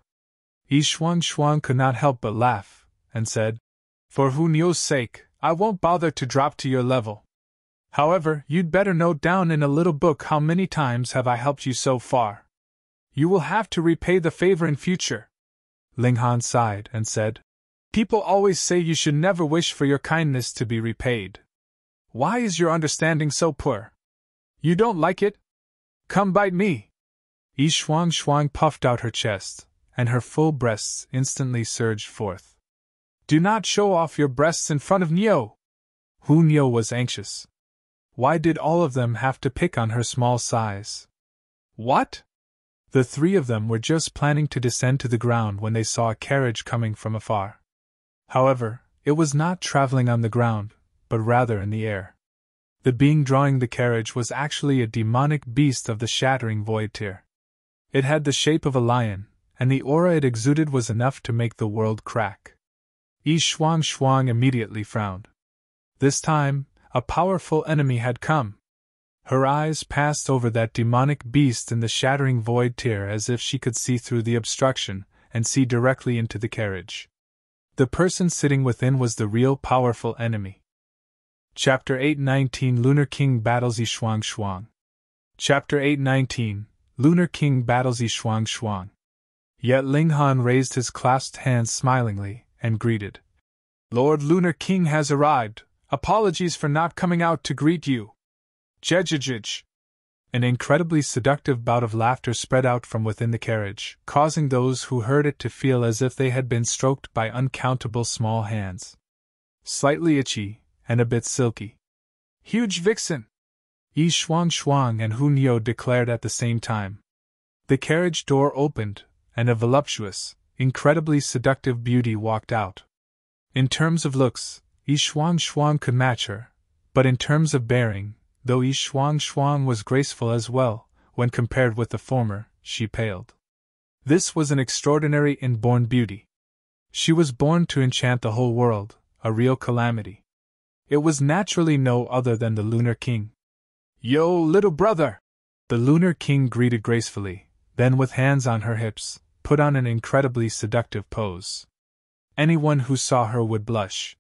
Shuang could not help but laugh, and said, "For Hunyo's sake, I won't bother to drop to your level. However, you'd better note down in a little book how many times have I helped you so far. You will have to repay the favor in future." Ling Han sighed and said, "People always say you should never wish for your kindness to be repaid. Why is your understanding so poor? You don't like it? Come bite me." Shuang puffed out her chest, and her full breasts instantly surged forth. "Do not show off your breasts in front of Nyo." Hunyo was anxious. Why did all of them have to pick on her small size? What? The 3 of them were just planning to descend to the ground when they saw a carriage coming from afar. However, it was not traveling on the ground, but rather in the air. The being drawing the carriage was actually a demonic beast of the shattering void tier. It had the shape of a lion, and the aura it exuded was enough to make the world crack. Shuang immediately frowned. This time, a powerful enemy had come. Her eyes passed over that demonic beast in the shattering void tier as if she could see through the obstruction and see directly into the carriage. The person sitting within was the real powerful enemy. Chapter 819 Lunar King battles Shuang. Chapter 819 Lunar King battles Shuang. Yet Ling Han raised his clasped hands smilingly and greeted. "Lord Lunar King has arrived. Apologies for not coming out to greet you. Jejejej. An incredibly seductive bout of laughter spread out from within the carriage, causing those who heard it to feel as if they had been stroked by uncountable small hands. Slightly itchy, and a bit silky. Huge vixen! Shuang and Hunyo declared at the same time. The carriage door opened, and a voluptuous, incredibly seductive beauty walked out. In terms of looks, Shuang could match her, but in terms of bearing, though Shuang was graceful as well, when compared with the former, she paled. This was an extraordinary inborn beauty. She was born to enchant the whole world, a real calamity. It was naturally no other than the Lunar King. Yo, little brother! The Lunar King greeted gracefully, then with hands on her hips, put on an incredibly seductive pose. Anyone who saw her would blush.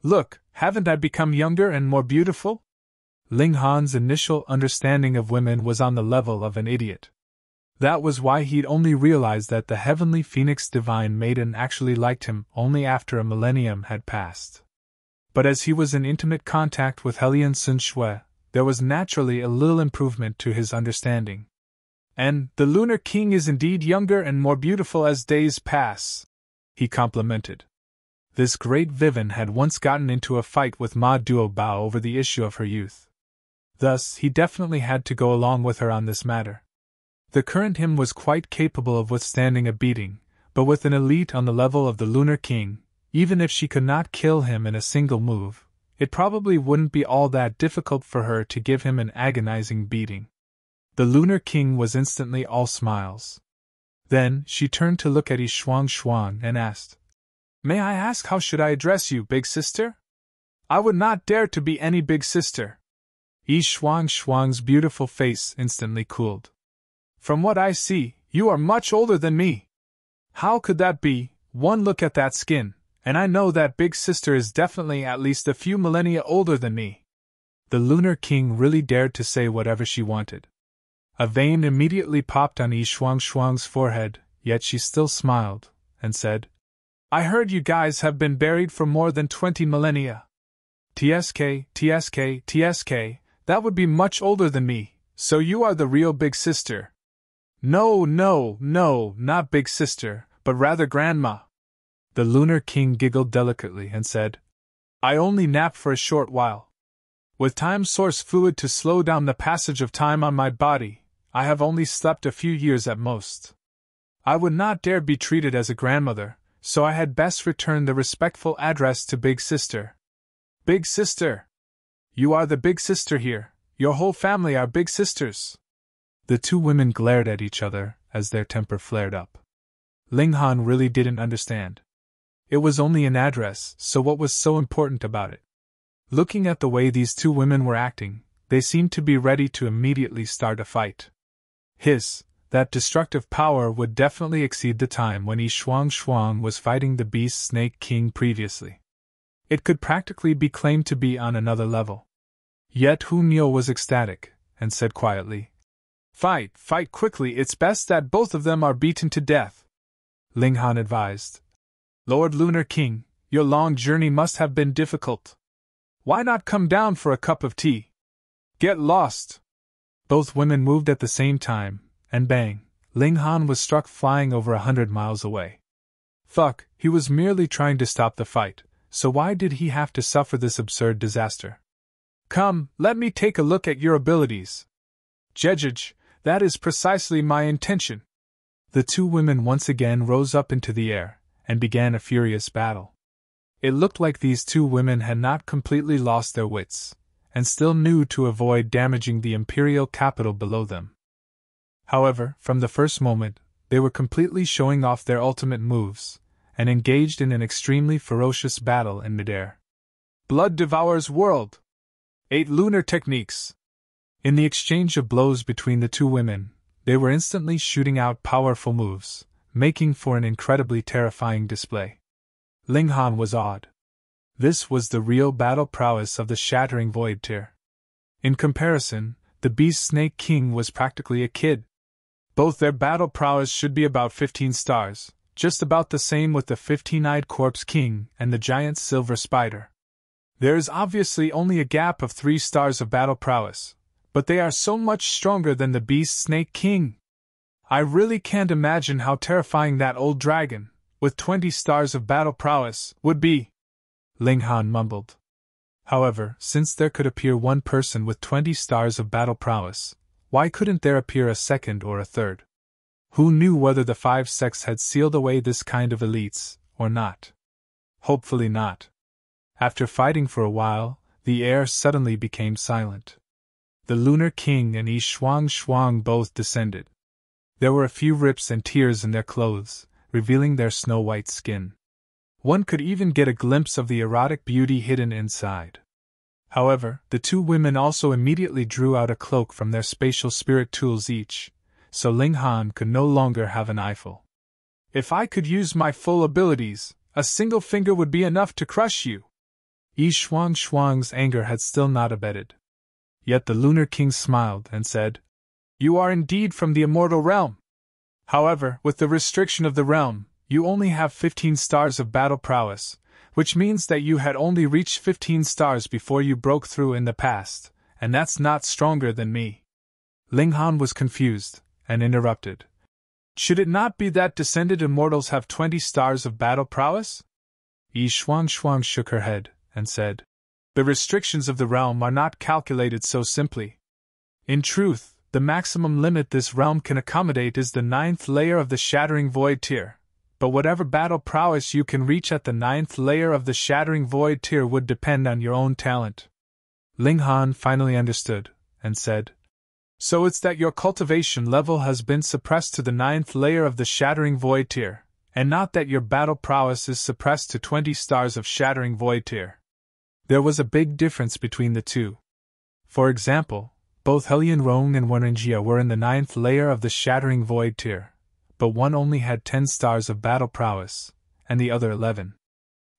Look, haven't I become younger and more beautiful? Ling Han's initial understanding of women was on the level of an idiot. That was why he'd only realized that the heavenly Phoenix Divine Maiden actually liked him only after a millennium had passed. But as he was in intimate contact with Hellion Sun Shui, there was naturally a little improvement to his understanding. And the Lunar King is indeed younger and more beautiful as days pass, he complimented. This great Vivin had once gotten into a fight with Ma Duo Bao over the issue of her youth. Thus, he definitely had to go along with her on this matter. The current him was quite capable of withstanding a beating, but with an elite on the level of the Lunar King, even if she could not kill him in a single move, it probably wouldn't be all that difficult for her to give him an agonizing beating. The Lunar King was instantly all smiles. Then, she turned to look at Shuang and asked, "May I ask how should I address you, big sister?" "I would not dare to be any big sister." Shuang's beautiful face instantly cooled. "From what I see, you are much older than me." "How could that be? One look at that skin, and I know that big sister is definitely at least a few millennia older than me." The Lunar King really dared to say whatever she wanted. A vein immediately popped on Shuang's forehead, yet she still smiled, and said, "I heard you guys have been buried for more than 20 millennia. TSK, that would be much older than me, so you are the real big sister." No, not big sister, but rather grandma." The Lunar King giggled delicately and said, "I only nap for a short while. With time source fluid to slow down the passage of time on my body, I have only slept a few years at most. I would not dare be treated as a grandmother, so I had best return the respectful address to big sister." "Big sister! You are the big sister here, your whole family are big sisters." The two women glared at each other as their temper flared up. Ling Han really didn't understand. It was only an address, so what was so important about it? Looking at the way these two women were acting, they seemed to be ready to immediately start a fight. That destructive power would definitely exceed the time when Shuang was fighting the Beast Snake King previously. It could practically be claimed to be on another level. Yet Hunyo was ecstatic, and said quietly, Fight quickly, it's best that both of them are beaten to death." Ling Han advised, "Lord Lunar King, your long journey must have been difficult. Why not come down for a cup of tea? Get lost." Both women moved at the same time, and bang, Ling Han was struck flying over 100 miles away. Fuck, he was merely trying to stop the fight, so why did he have to suffer this absurd disaster? "Come, let me take a look at your abilities." "Jejej, that is precisely my intention." The two women once again rose up into the air, and began a furious battle. It looked like these two women had not completely lost their wits, and still knew to avoid damaging the imperial capital below them. However, from the first moment, they were completely showing off their ultimate moves, and engaged in an extremely ferocious battle in midair. Blood devours world! 8 lunar techniques! In the exchange of blows between the two women, they were instantly shooting out powerful moves, making for an incredibly terrifying display. Ling Han was awed. This was the real battle prowess of the shattering void tier. In comparison, the Beast Snake King was practically a kid. Both their battle prowess should be about 15 stars, just about the same with the 15-eyed Corpse King and the giant Silver Spider. There is obviously only a gap of 3 stars of battle prowess, but they are so much stronger than the Beast Snake King. I really can't imagine how terrifying that old dragon, with 20 stars of battle prowess, would be, Ling Han mumbled. However, since there could appear one person with 20 stars of battle prowess, why couldn't there appear a second or a third? Who knew whether the 5 sects had sealed away this kind of elites, or not? Hopefully not. After fighting for a while, the air suddenly became silent. The Lunar King and Shuang both descended. There were a few rips and tears in their clothes, revealing their snow-white skin. One could even get a glimpse of the erotic beauty hidden inside. However, the 2 women also immediately drew out a cloak from their spatial spirit tools each, so Ling Han could no longer have an eyeful. If I could use my full abilities, a single finger would be enough to crush you. Shuang's anger had still not abated. Yet the Lunar King smiled and said, You are indeed from the immortal realm. However, with the restriction of the realm, you only have 15 stars of battle prowess, which means that you had only reached 15 stars before you broke through in the past, and that's not stronger than me. Ling Han was confused, and interrupted. Should it not be that descended immortals have 20 stars of battle prowess? Shuang shook her head, and said, The restrictions of the realm are not calculated so simply. In truth, the maximum limit this realm can accommodate is the 9th layer of the Shattering Void tier. But whatever battle prowess you can reach at the 9th layer of the Shattering Void tier would depend on your own talent. Ling Han finally understood, and said, So it's that your cultivation level has been suppressed to the 9th layer of the Shattering Void tier, and not that your battle prowess is suppressed to 20 stars of Shattering Void tier. There was a big difference between the two. For example, both Helion Rong and Wenjia were in the 9th layer of the Shattering Void tier, but one only had 10 stars of battle prowess, and the other 11.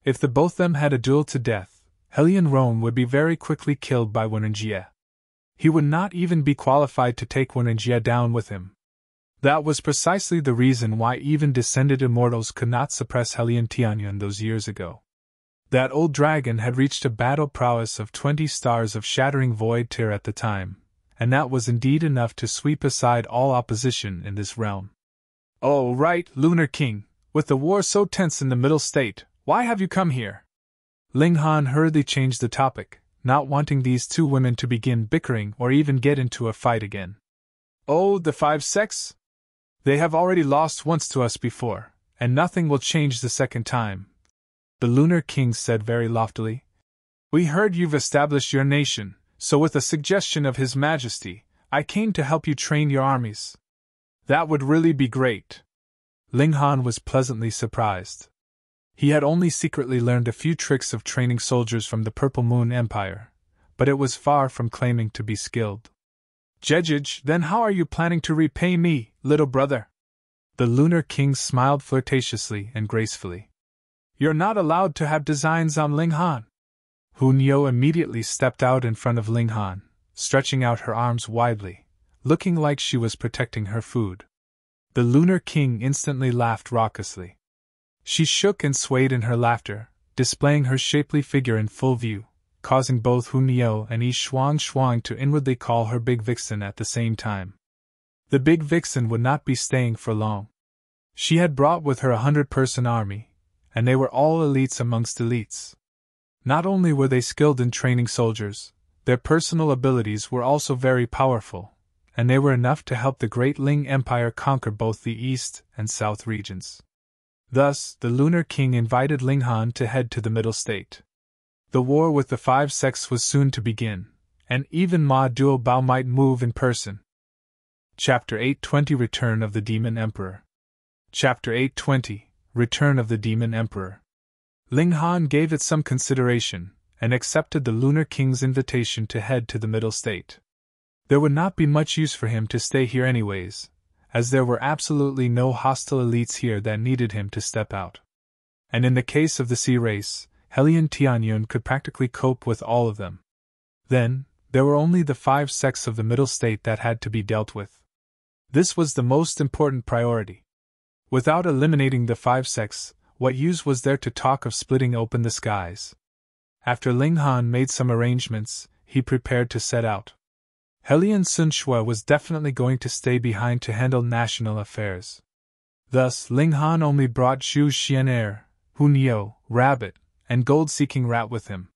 If the both them had a duel to death, Helion Rong would be very quickly killed by Wenjia. He would not even be qualified to take Wenjia down with him. That was precisely the reason why even descended immortals could not suppress Helion Tianyun those years ago. That old dragon had reached a battle prowess of 20 stars of Shattering Void tier at the time, and that was indeed enough to sweep aside all opposition in this realm. Oh, right, Lunar King, with the war so tense in the Middle State, why have you come here? Ling Han hurriedly changed the topic, not wanting these 2 women to begin bickering or even get into a fight again. Oh, the 5 sects? They have already lost once to us before, and nothing will change the second time, the Lunar King said very loftily. We heard you've established your nation, so with a suggestion of His Majesty, I came to help you train your armies. That would really be great. Ling Han was pleasantly surprised. He had only secretly learned a few tricks of training soldiers from the Purple Moon Empire, but it was far from claiming to be skilled. Jejij, then how are you planning to repay me, little brother? The Lunar King smiled flirtatiously and gracefully. You're not allowed to have designs on Ling Han. Hunyo immediately stepped out in front of Ling Han, stretching out her arms widely, looking like she was protecting her food. The Lunar King instantly laughed raucously. She shook and swayed in her laughter, displaying her shapely figure in full view, causing both Hunyo and Shuang to inwardly call her Big Vixen at the same time. The Big Vixen would not be staying for long. She had brought with her 100-person army, and they were all elites amongst elites. Not only were they skilled in training soldiers, their personal abilities were also very powerful, and they were enough to help the Great Ling Empire conquer both the East and South regions. Thus, the Lunar King invited Ling Han to head to the Middle State. The war with the 5 sects was soon to begin, and even Ma Duo Bao might move in person. Chapter 820 Return of the Demon Emperor. Chapter 820 Return of the Demon Emperor. Ling Han gave it some consideration, and accepted the Lunar King's invitation to head to the Middle State. There would not be much use for him to stay here anyways, as there were absolutely no hostile elites here that needed him to step out. And in the case of the Sea race, Helion Tianyun could practically cope with all of them. Then, there were only the 5 sects of the Middle State that had to be dealt with. This was the most important priority. Without eliminating the 5 sects, what use was there to talk of splitting open the skies? After Ling Han made some arrangements, he prepared to set out. Helian Sun Shui was definitely going to stay behind to handle national affairs. Thus, Ling Han only brought Zhu Xian'er, Hunyo, Rabbit, and Gold-Seeking Rat with him.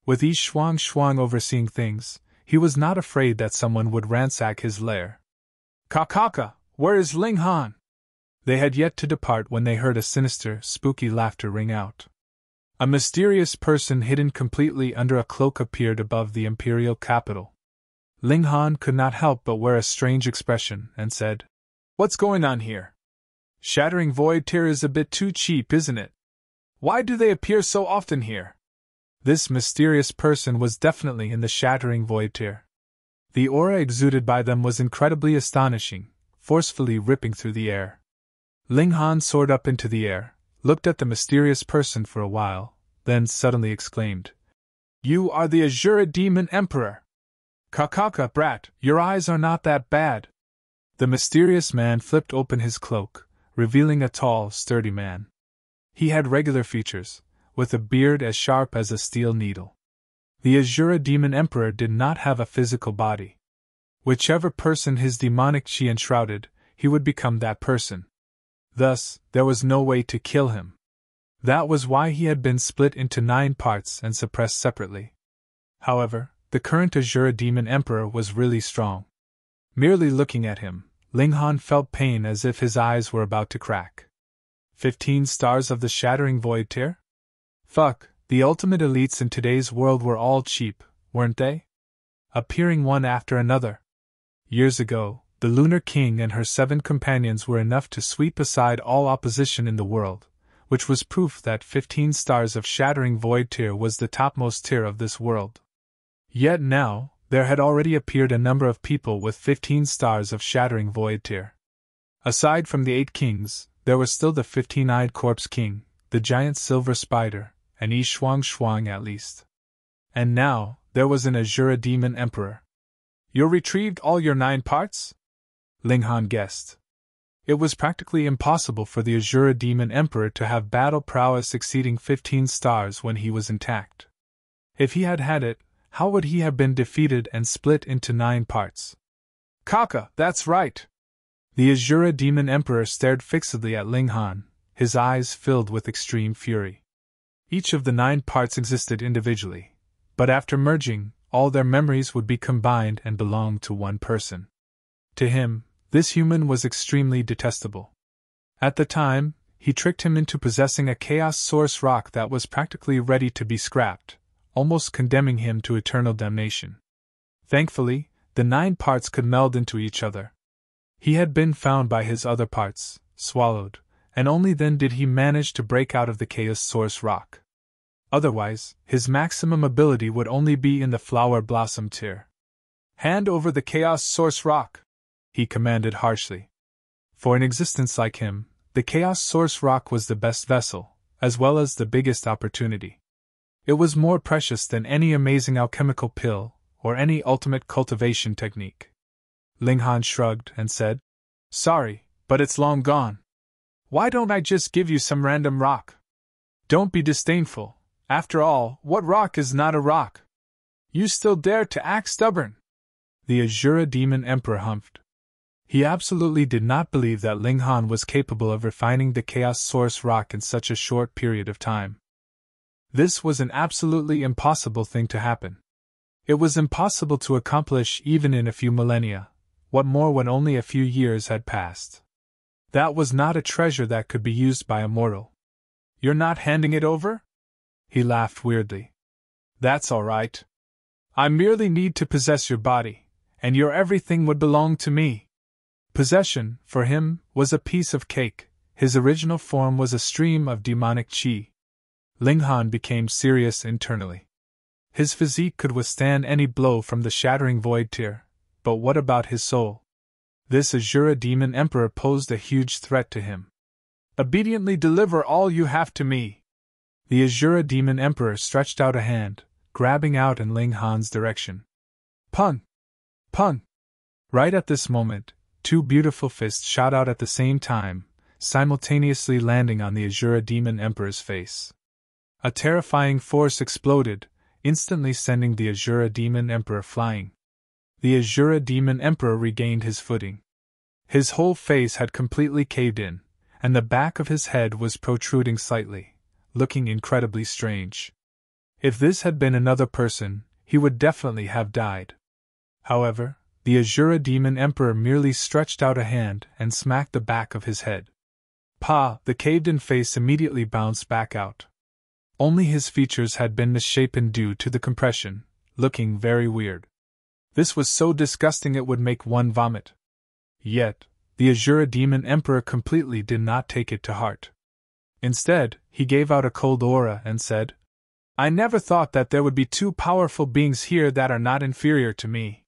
With each Shuang overseeing things, he was not afraid that someone would ransack his lair. "Kakaka, where is Ling Han?" They had yet to depart when they heard a sinister, spooky laughter ring out. A mysterious person hidden completely under a cloak appeared above the imperial capital. Ling Han could not help but wear a strange expression and said, "What's going on here? Shattering Void Tear is a bit too cheap, isn't it? Why do they appear so often here?" This mysterious person was definitely in the Shattering Void Tear. The aura exuded by them was incredibly astonishing, forcefully ripping through the air. Ling Han soared up into the air, looked at the mysterious person for a while, then suddenly exclaimed, "You are the Azure Demon Emperor! Kakaka, brat, your eyes are not that bad." The mysterious man flipped open his cloak, revealing a tall, sturdy man. He had regular features, with a beard as sharp as a steel needle. The Azure Demon Emperor did not have a physical body. Whichever person his demonic chi enshrouded, he would become that person. Thus, there was no way to kill him. That was why he had been split into 9 parts and suppressed separately. However, the current Azure Demon Emperor was really strong. Merely looking at him, Ling Han felt pain as if his eyes were about to crack. 15 stars of the Shattering Void Tear? Fuck, the ultimate elites in today's world were all cheap, weren't they? Appearing one after another. Years ago, the Lunar King and her 7 companions were enough to sweep aside all opposition in the world, which was proof that 15 stars of Shattering Void Tear was the topmost tier of this world. Yet now, there had already appeared a number of people with 15 stars of Shattering Void Tear. Aside from the 8 kings, there was still the 15-eyed Corpse King, the giant silver spider, and Shuang at least. And now, there was an Azure Demon Emperor. "You retrieved all your 9 parts?" Ling Han guessed. It was practically impossible for the Azure Demon Emperor to have battle prowess exceeding 15 stars when he was intact. If he had had it, how would he have been defeated and split into 9 parts? "Kaka, that's right!" The Azure Demon Emperor stared fixedly at Ling Han, his eyes filled with extreme fury. Each of the 9 parts existed individually, but after merging, all their memories would be combined and belong to one person. To him, this human was extremely detestable. At the time, he tricked him into possessing a Chaos Source rock that was practically ready to be scrapped, almost condemning him to eternal damnation. Thankfully, the 9 parts could meld into each other. He had been found by his other parts, swallowed, and only then did he manage to break out of the Chaos Source rock. Otherwise, his maximum ability would only be in the Flower Blossom tier. "Hand over the Chaos Source rock," he commanded harshly. For an existence like him, the Chaos Source rock was the best vessel, as well as the biggest opportunity. It was more precious than any amazing alchemical pill, or any ultimate cultivation technique. Ling Han shrugged and said, "Sorry, but it's long gone. Why don't I just give you some random rock? Don't be disdainful. After all, what rock is not a rock? You still dare to act stubborn?" The Azure Demon Emperor humphed. He absolutely did not believe that Ling Han was capable of refining the Chaos Source rock in such a short period of time. This was an absolutely impossible thing to happen. It was impossible to accomplish even in a few millennia, what more when only a few years had passed. That was not a treasure that could be used by a mortal. "You're not handing it over?" He laughed weirdly. "That's all right. I merely need to possess your body, and your everything would belong to me." Possession, for him, was a piece of cake. His original form was a stream of demonic chi. Ling Han became serious internally. His physique could withstand any blow from the Shattering Void Tear, but what about his soul? This Azure Demon Emperor posed a huge threat to him. "Obediently deliver all you have to me." The Azure Demon Emperor stretched out a hand, grabbing out in Ling Han's direction. Pun! Pun! Right at this moment, 2 beautiful fists shot out at the same time, simultaneously landing on the Azure Demon Emperor's face. A terrifying force exploded, instantly sending the Azura Demon Emperor flying. The Azura Demon Emperor regained his footing. His whole face had completely caved in, and the back of his head was protruding slightly, looking incredibly strange. If this had been another person, he would definitely have died. However, the Azura Demon Emperor merely stretched out a hand and smacked the back of his head. Pa! The caved-in face immediately bounced back out. Only his features had been misshapen due to the compression, looking very weird. This was so disgusting it would make one vomit. Yet, the Azura Demon Emperor completely did not take it to heart. Instead, he gave out a cold aura and said, "I never thought that there would be two powerful beings here that are not inferior to me.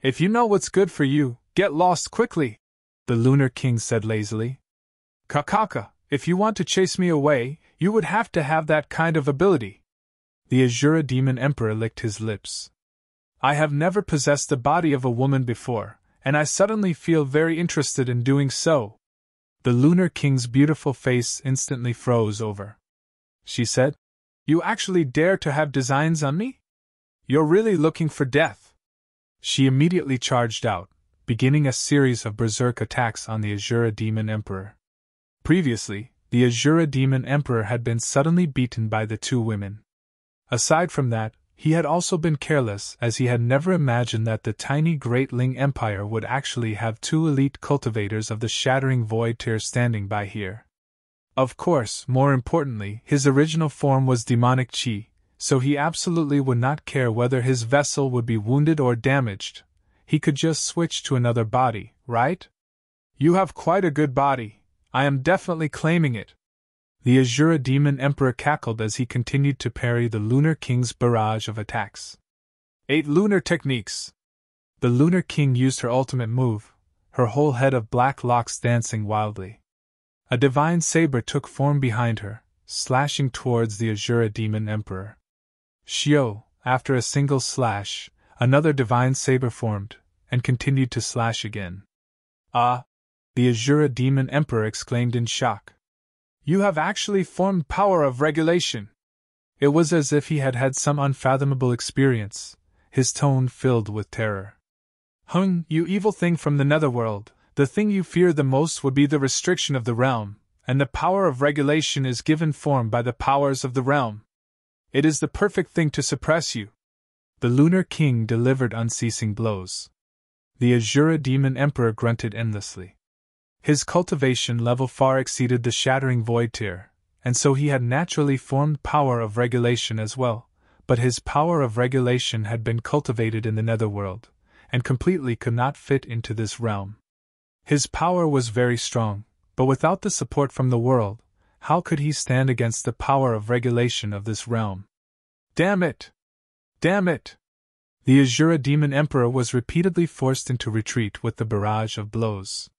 If you know what's good for you, get lost quickly," the Lunar King said lazily. "Kakaka, if you want to chase me away, you would have to have that kind of ability." The Azura Demon Emperor licked his lips. "I have never possessed the body of a woman before, and I suddenly feel very interested in doing so." The Lunar King's beautiful face instantly froze over. She said, "You actually dare to have designs on me? You're really looking for death." She immediately charged out, beginning a series of berserk attacks on the Azura Demon Emperor. Previously, the Azura Demon Emperor had been suddenly beaten by the two women. Aside from that, he had also been careless, as he had never imagined that the tiny Great Ling Empire would actually have two elite cultivators of the Shattering Void tier standing by here. Of course, more importantly, his original form was demonic chi, so he absolutely would not care whether his vessel would be wounded or damaged. He could just switch to another body, right? "You have quite a good body. I am definitely claiming it." The Azura Demon Emperor cackled as he continued to parry the Lunar King's barrage of attacks. 8 lunar techniques. The Lunar King used her ultimate move, her whole head of black locks dancing wildly. A divine saber took form behind her, slashing towards the Azura Demon Emperor. Shio, after a single slash, another divine saber formed, and continued to slash again. "Ah!" the Azura Demon Emperor exclaimed in shock. "You have actually formed power of regulation." It was as if he had had some unfathomable experience, his tone filled with terror. You evil thing from the netherworld, the thing you fear the most would be the restriction of the realm, and the power of regulation is given form by the powers of the realm. It is the perfect thing to suppress you." The Lunar King delivered unceasing blows. The Azura Demon Emperor grunted endlessly. His cultivation level far exceeded the Shattering Void tier, and so he had naturally formed power of regulation as well, but his power of regulation had been cultivated in the netherworld, and completely could not fit into this realm. His power was very strong, but without the support from the world, how could he stand against the power of regulation of this realm? "Damn it! Damn it!" The Azura Demon Emperor was repeatedly forced into retreat with the barrage of blows.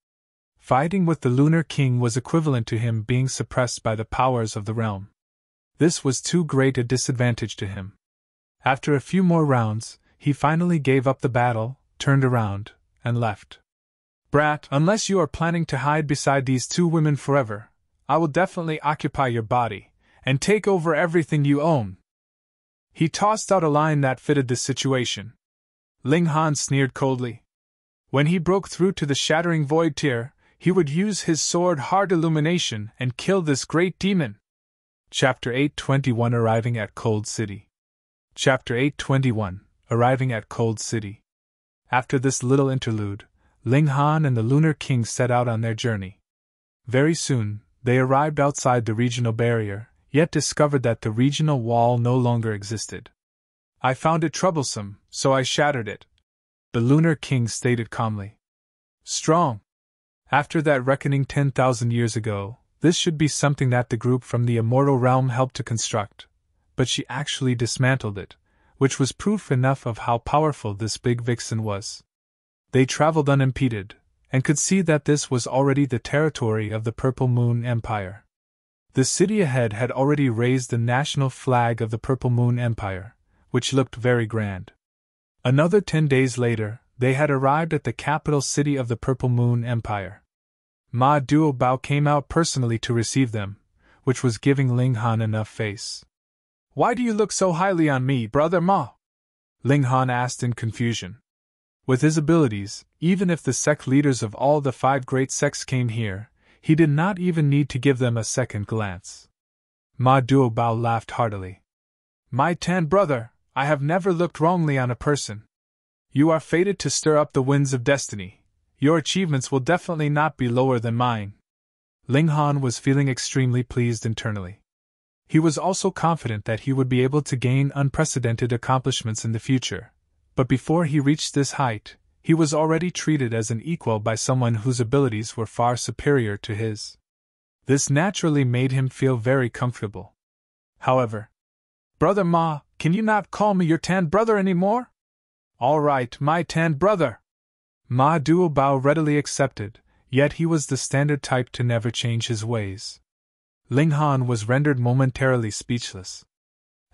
Fighting with the Lunar King was equivalent to him being suppressed by the powers of the realm. This was too great a disadvantage to him. After a few more rounds, he finally gave up the battle, turned around, and left. "Brat, unless you are planning to hide beside these two women forever, I will definitely occupy your body, and take over everything you own." He tossed out a line that fitted the situation. Ling Han sneered coldly. When he broke through to the Shattering Void tier, he would use his sword Hard Illumination and kill this great demon. Chapter 821 Arriving at Cold City. Chapter 821 Arriving at Cold City. After this little interlude, Ling Han and the Lunar King set out on their journey. Very soon, they arrived outside the regional barrier, yet discovered that the regional wall no longer existed. "I found it troublesome, so I shattered it," the Lunar King stated calmly. "Strong. After that reckoning 10,000 years ago, this should be something that the group from the immortal realm helped to construct, but she actually dismantled it, which was proof enough of how powerful this big vixen was." They traveled unimpeded, and could see that this was already the territory of the Purple Moon Empire. The city ahead had already raised the national flag of the Purple Moon Empire, which looked very grand. Another 10 days later, they had arrived at the capital city of the Purple Moon Empire. Ma Duo Bao came out personally to receive them, which was giving Ling Han enough face. Why do you look so highly on me, Brother Ma? Ling Han asked in confusion. With his abilities, even if the sect leaders of all the 5 great sects came here, he did not even need to give them a second glance. Ma Duobao laughed heartily. My Tan brother, I have never looked wrongly on a person. You are fated to stir up the winds of destiny. Your achievements will definitely not be lower than mine. Ling Han was feeling extremely pleased internally. He was also confident that he would be able to gain unprecedented accomplishments in the future, but before he reached this height, he was already treated as an equal by someone whose abilities were far superior to his. This naturally made him feel very comfortable. However, Brother Ma, can you not call me your Tan brother anymore? All right, my Tan brother. Ma Duobao readily accepted, yet he was the standard type to never change his ways. Ling Han was rendered momentarily speechless.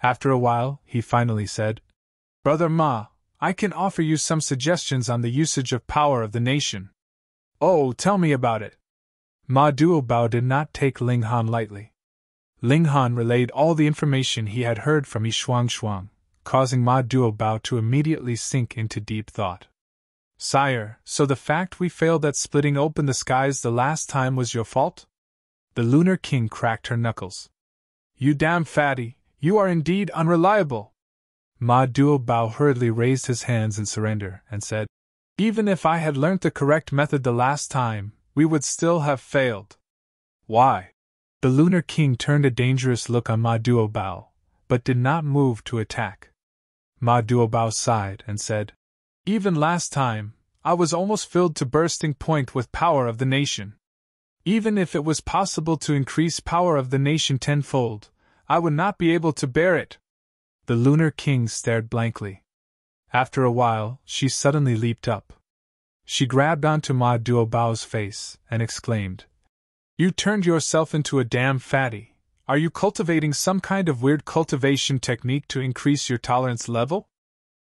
After a while, he finally said, Brother Ma, I can offer you some suggestions on the usage of power of the nation. Oh, tell me about it. Ma Duobao did not take Ling Han lightly. Ling Han relayed all the information he had heard from Shuang, causing Ma Duobao to immediately sink into deep thought. Sire, so the fact we failed at splitting open the skies the last time was your fault? The Lunar King cracked her knuckles. You damn fatty, you are indeed unreliable. Ma Duobao hurriedly raised his hands in surrender and said, Even if I had learnt the correct method the last time, we would still have failed. Why? The Lunar King turned a dangerous look on Ma Duobao, but did not move to attack. Ma Duobao sighed and said, Even last time, I was almost filled to bursting point with power of the nation. Even if it was possible to increase power of the nation tenfold, I would not be able to bear it. The Lunar King stared blankly. After a while, she suddenly leaped up. She grabbed onto Ma Duobao's face and exclaimed, You turned yourself into a damn fatty. Are you cultivating some kind of weird cultivation technique to increase your tolerance level?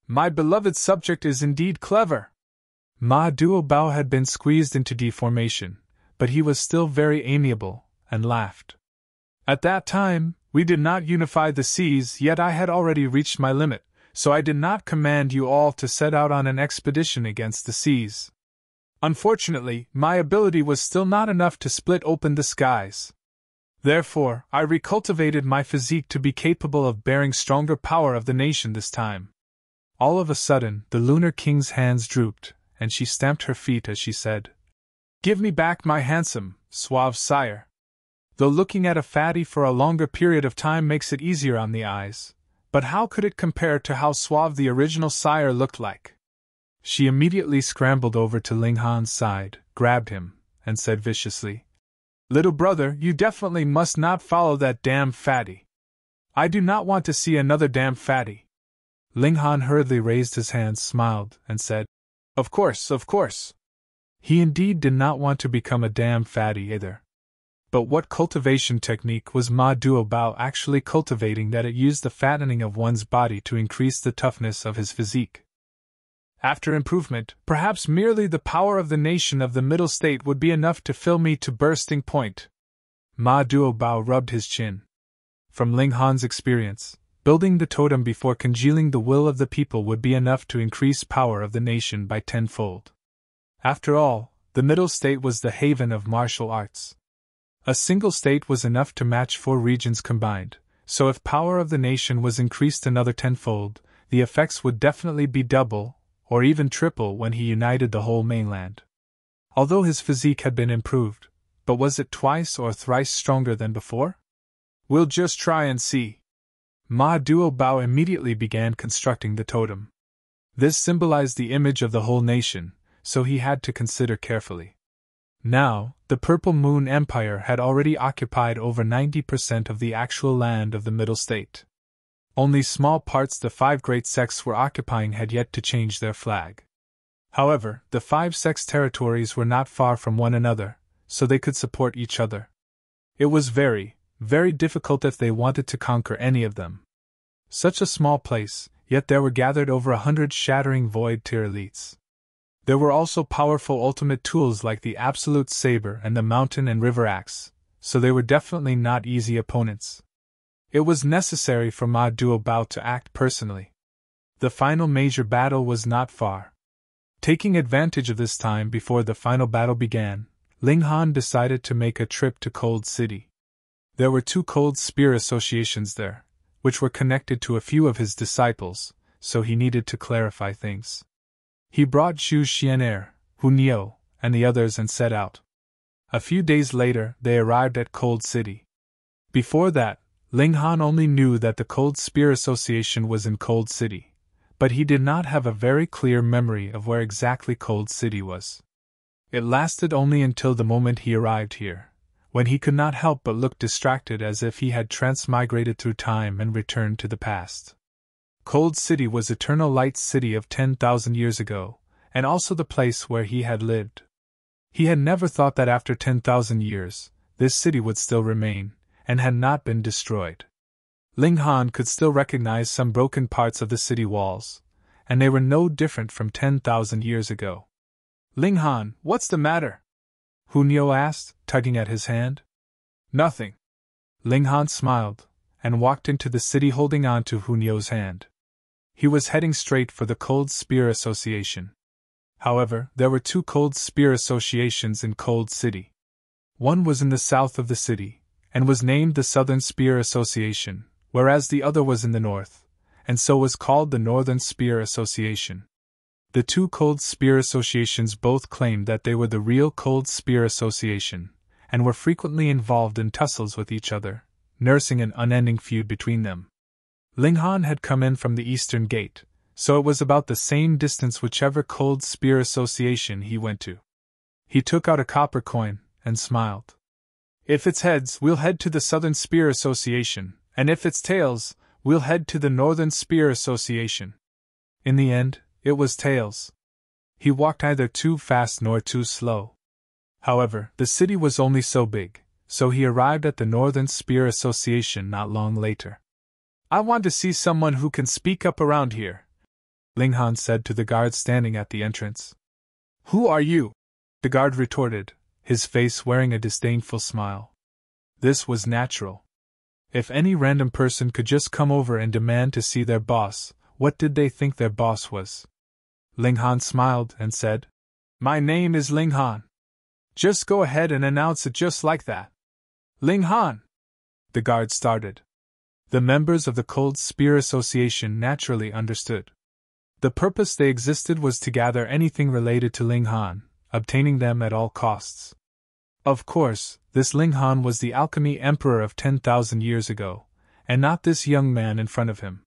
My beloved subject is indeed clever. Ma Duobao had been squeezed into deformation, but he was still very amiable, and laughed. At that time, we did not unify the seas, yet I had already reached my limit, so I did not command you all to set out on an expedition against the seas. Unfortunately, my ability was still not enough to split open the skies. Therefore, I recultivated my physique to be capable of bearing stronger power of the nation this time. All of a sudden, the Lunar King's hands drooped, and she stamped her feet as she said, Give me back my handsome, suave sire. Though looking at a fatty for a longer period of time makes it easier on the eyes, but how could it compare to how suave the original sire looked like? She immediately scrambled over to Ling Han's side, grabbed him, and said viciously, Little brother, you definitely must not follow that damn fatty. I do not want to see another damn fatty. Ling Han hurriedly raised his hands, smiled, and said, Of course, of course. He indeed did not want to become a damn fatty either. But what cultivation technique was Ma Duobao actually cultivating that it used the fattening of one's body to increase the toughness of his physique? After improvement, perhaps merely the power of the nation of the middle state would be enough to fill me to bursting point. Ma Duobao rubbed his chin. From Ling Han's experience, building the totem before congealing the will of the people would be enough to increase power of the nation by tenfold. After all, the middle state was the haven of martial arts. A single state was enough to match 4 regions combined, so if power of the nation was increased another tenfold, the effects would definitely be double, or even triple when he united the whole mainland. Although his physique had been improved, but was it twice or thrice stronger than before? We'll just try and see. Ma Duobao immediately began constructing the totem. This symbolized the image of the whole nation, so he had to consider carefully. Now, the Purple Moon Empire had already occupied over 90% of the actual land of the Middle State. Only small parts the 5 great sects were occupying had yet to change their flag. However, the 5 sects' territories were not far from one another, so they could support each other. It was very, very difficult if they wanted to conquer any of them. Such a small place, yet there were gathered over 100 shattering void-tier elites. There were also powerful ultimate tools like the Absolute Saber and the Mountain and River Axe, so they were definitely not easy opponents. It was necessary for Ma Duobao to act personally. The final major battle was not far. Taking advantage of this time before the final battle began, Ling Han decided to make a trip to Cold City. There were 2 cold spear associations there, which were connected to a few of his disciples, so he needed to clarify things. He brought Zhu Xian'er, Hu Niu, and the others and set out. A few days later, they arrived at Cold City. Before that, Ling Han only knew that the Cold Spear Association was in Cold City, but he did not have a very clear memory of where exactly Cold City was. It lasted only until the moment he arrived here, when he could not help but look distracted as if he had transmigrated through time and returned to the past. Cold City was Eternal Light's city of 10,000 years ago, and also the place where he had lived. He had never thought that after 10,000 years, this city would still remain, and had not been destroyed. Ling Han could still recognize some broken parts of the city walls, and they were no different from 10,000 years ago. Ling Han, what's the matter? Hu Niu asked, tugging at his hand. Nothing. Ling Han smiled, and walked into the city holding on to Hu Niu's hand. He was heading straight for the Cold Spear Association. However, there were 2 Cold Spear Associations in Cold City. One was in the south of the city, and was named the Southern Spear Association, whereas the other was in the north, and so was called the Northern Spear Association. The 2 Cold Spear Associations both claimed that they were the real Cold Spear Association, and were frequently involved in tussles with each other, nursing an unending feud between them. Ling Han had come in from the Eastern Gate, so it was about the same distance whichever Cold Spear Association he went to. He took out a copper coin, and smiled. If it's heads, we'll head to the Southern Spear Association, and if it's tails, we'll head to the Northern Spear Association. In the end, it was tails. He walked neither too fast nor too slow. However, the city was only so big, so he arrived at the Northern Spear Association not long later. I want to see someone who can speak up around here, Ling Han said to the guard standing at the entrance. Who are you? The guard retorted, his face wearing a disdainful smile. This was natural. If any random person could just come over and demand to see their boss, what did they think their boss was? Ling Han smiled and said, My name is Ling Han. Just go ahead and announce it just like that. Ling Han! The guard started. The members of the Cold Spear Association naturally understood. The purpose they existed was to gather anything related to Ling Han, obtaining them at all costs. Of course, this Ling Han was the Alchemy Emperor of 10,000 years ago, and not this young man in front of him.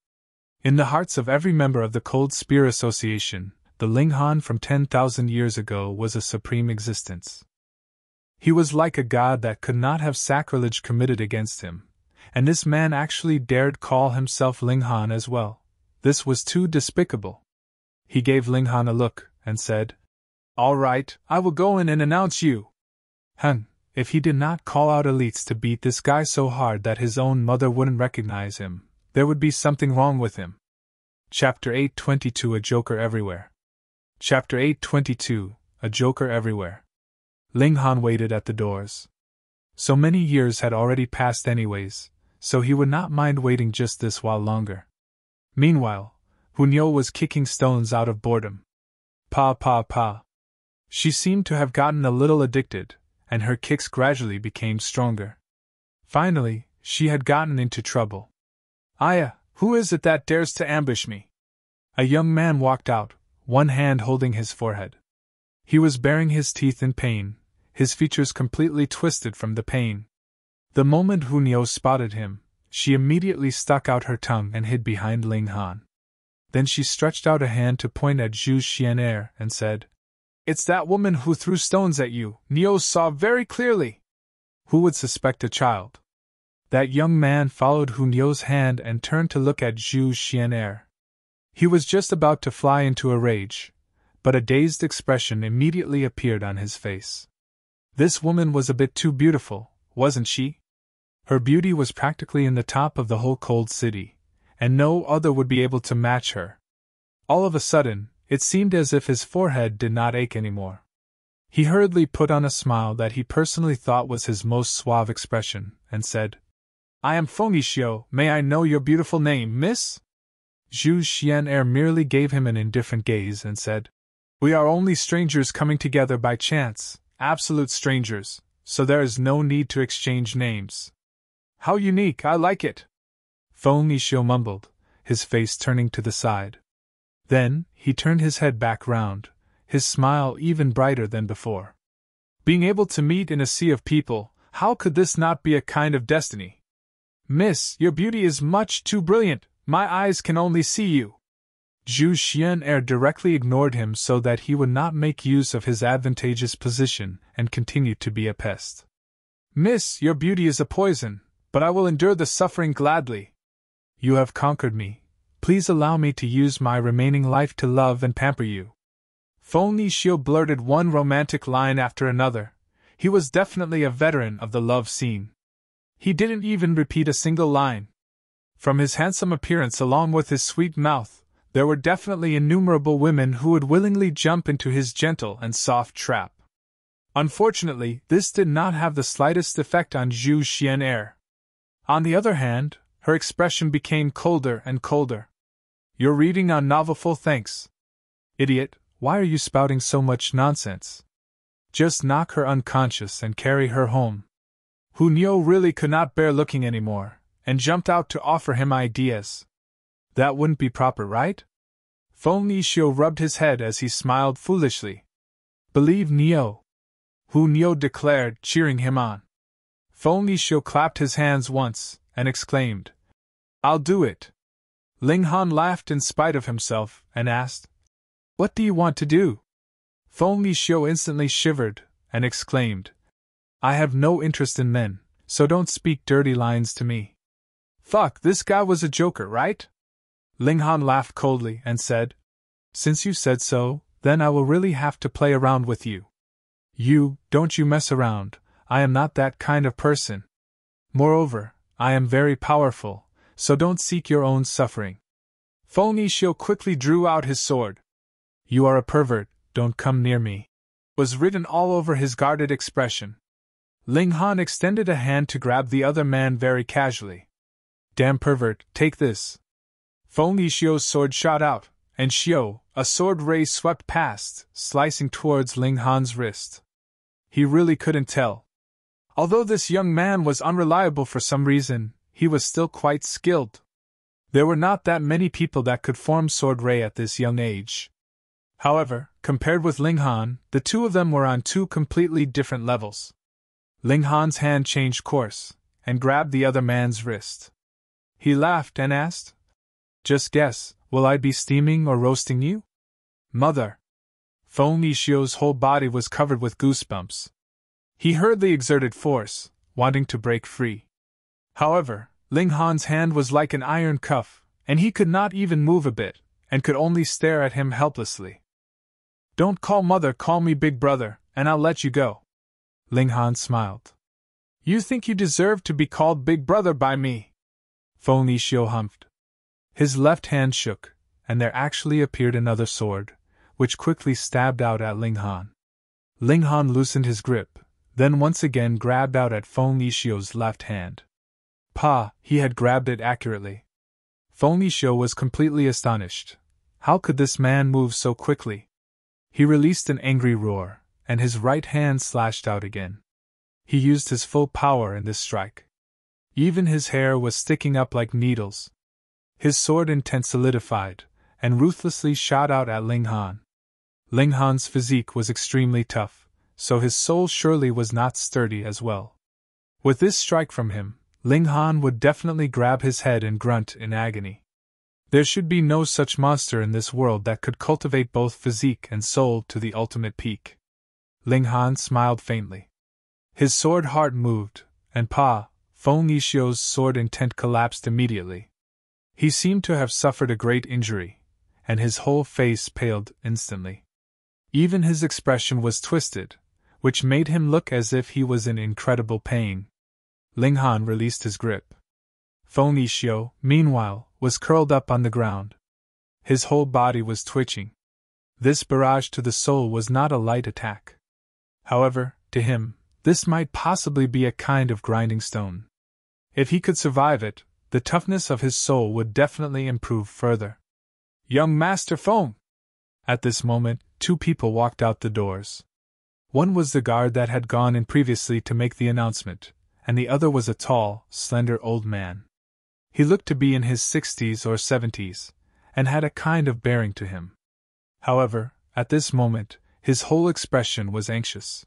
In the hearts of every member of the Cold Spear Association, the Ling Han from 10,000 years ago was a supreme existence. He was like a god that could not have sacrilege committed against him, and this man actually dared call himself Ling Han as well. This was too despicable. He gave Ling Han a look, and said, All right, I will go in and announce you. If he did not call out elites to beat this guy so hard that his own mother wouldn't recognize him, there would be something wrong with him. Chapter 822 A Joker Everywhere. Chapter 822 A Joker Everywhere. Ling Han waited at the doors. So many years had already passed anyways, so he would not mind waiting just this while longer. Meanwhile, Hu Niu was kicking stones out of boredom. Pa pa pa. She seemed to have gotten a little addicted, and her kicks gradually became stronger. Finally, she had gotten into trouble. Aya, who is it that dares to ambush me? A young man walked out, one hand holding his forehead. He was baring his teeth in pain, his features completely twisted from the pain. The moment Hu Niu spotted him, she immediately stuck out her tongue and hid behind Ling Han. Then she stretched out a hand to point at Zhu Xian'er and said, It's that woman who threw stones at you, Niu saw very clearly. Who would suspect a child? That young man followed Hu Niu's hand and turned to look at Zhu Xian'er. He was just about to fly into a rage, but a dazed expression immediately appeared on his face. This woman was a bit too beautiful, wasn't she? Her beauty was practically in the top of the whole Cold City, and no other would be able to match her. All of a sudden, it seemed as if his forehead did not ache anymore. He hurriedly put on a smile that he personally thought was his most suave expression, and said, I am Fengxiu, may I know your beautiful name, miss? Zhu Xian'er merely gave him an indifferent gaze and said, We are only strangers coming together by chance, absolute strangers, so there is no need to exchange names. How unique, I like it. Fengxiu mumbled, his face turning to the side. Then, he turned his head back round, his smile even brighter than before. Being able to meet in a sea of people, how could this not be a kind of destiny? Miss, your beauty is much too brilliant, my eyes can only see you. Zhu Xian'er directly ignored him so that he would not make use of his advantageous position and continued to be a pest. Miss, your beauty is a poison, but I will endure the suffering gladly. You have conquered me. Please allow me to use my remaining life to love and pamper you. Fengxiu blurted one romantic line after another. He was definitely a veteran of the love scene. He didn't even repeat a single line. From his handsome appearance along with his sweet mouth, there were definitely innumerable women who would willingly jump into his gentle and soft trap. Unfortunately, this did not have the slightest effect on Zhu Xian'er. On the other hand, her expression became colder and colder. You're reading on novel full thanks. Idiot, why are you spouting so much nonsense? Just knock her unconscious and carry her home. Hu Niu really could not bear looking anymore, and jumped out to offer him ideas. That wouldn't be proper, right? Fengxiu rubbed his head as he smiled foolishly. Believe Niu, Hu Niu declared, cheering him on. Fengxiu clapped his hands once, and exclaimed, I'll do it. Ling Han laughed in spite of himself, and asked, What do you want to do? Fengxiu instantly shivered, and exclaimed, I have no interest in men, so don't speak dirty lines to me. Fuck, this guy was a joker, right? Ling Han laughed coldly and said, Since you said so, then I will really have to play around with you. Don't you mess around, I am not that kind of person. Moreover, I am very powerful, so don't seek your own suffering. Fengxiu quickly drew out his sword. You are a pervert, don't come near me, was written all over his guarded expression. Ling Han extended a hand to grab the other man very casually. Damn pervert, take this. Fengxiu's sword shot out, and a sword ray swept past, slicing towards Ling Han's wrist. He really couldn't tell. Although this young man was unreliable for some reason, he was still quite skilled. There were not that many people that could form sword ray at this young age. However, compared with Ling Han, the two of them were on two completely different levels. Ling Han's hand changed course, and grabbed the other man's wrist. He laughed and asked, Just guess, will I be steaming or roasting you? Mother! Fengxiu's whole body was covered with goosebumps. He heard the exerted force, wanting to break free. However, Ling Han's hand was like an iron cuff, and he could not even move a bit, and could only stare at him helplessly. Don't call mother, call me big brother, and I'll let you go. Ling Han smiled. You think you deserve to be called big brother by me? Fengxiu humphed. His left hand shook, and there actually appeared another sword, which quickly stabbed out at Ling Han. Ling Han loosened his grip, then once again grabbed out at Fengxiu's left hand. Pa, he had grabbed it accurately. Fengxiu was completely astonished. How could this man move so quickly? He released an angry roar, and his right hand slashed out again. He used his full power in this strike. Even his hair was sticking up like needles. His sword intent solidified, and ruthlessly shot out at Ling Han. Ling Han's physique was extremely tough, so his soul surely was not sturdy as well. With this strike from him, Ling Han would definitely grab his head and grunt in agony. There should be no such monster in this world that could cultivate both physique and soul to the ultimate peak. Ling Han smiled faintly. His sword heart moved, and Fengxiu's sword intent collapsed immediately. He seemed to have suffered a great injury, and his whole face paled instantly. Even his expression was twisted, which made him look as if he was in incredible pain. Ling Han released his grip. Fengxiu, meanwhile, was curled up on the ground. His whole body was twitching. This barrage to the soul was not a light attack. However, to him, this might possibly be a kind of grinding stone. If he could survive it, the toughness of his soul would definitely improve further. Young Master Feng! At this moment, two people walked out the doors. One was the guard that had gone in previously to make the announcement, and the other was a tall, slender old man. He looked to be in his 60s or 70s, and had a kind of bearing to him. However, at this moment, his whole expression was anxious.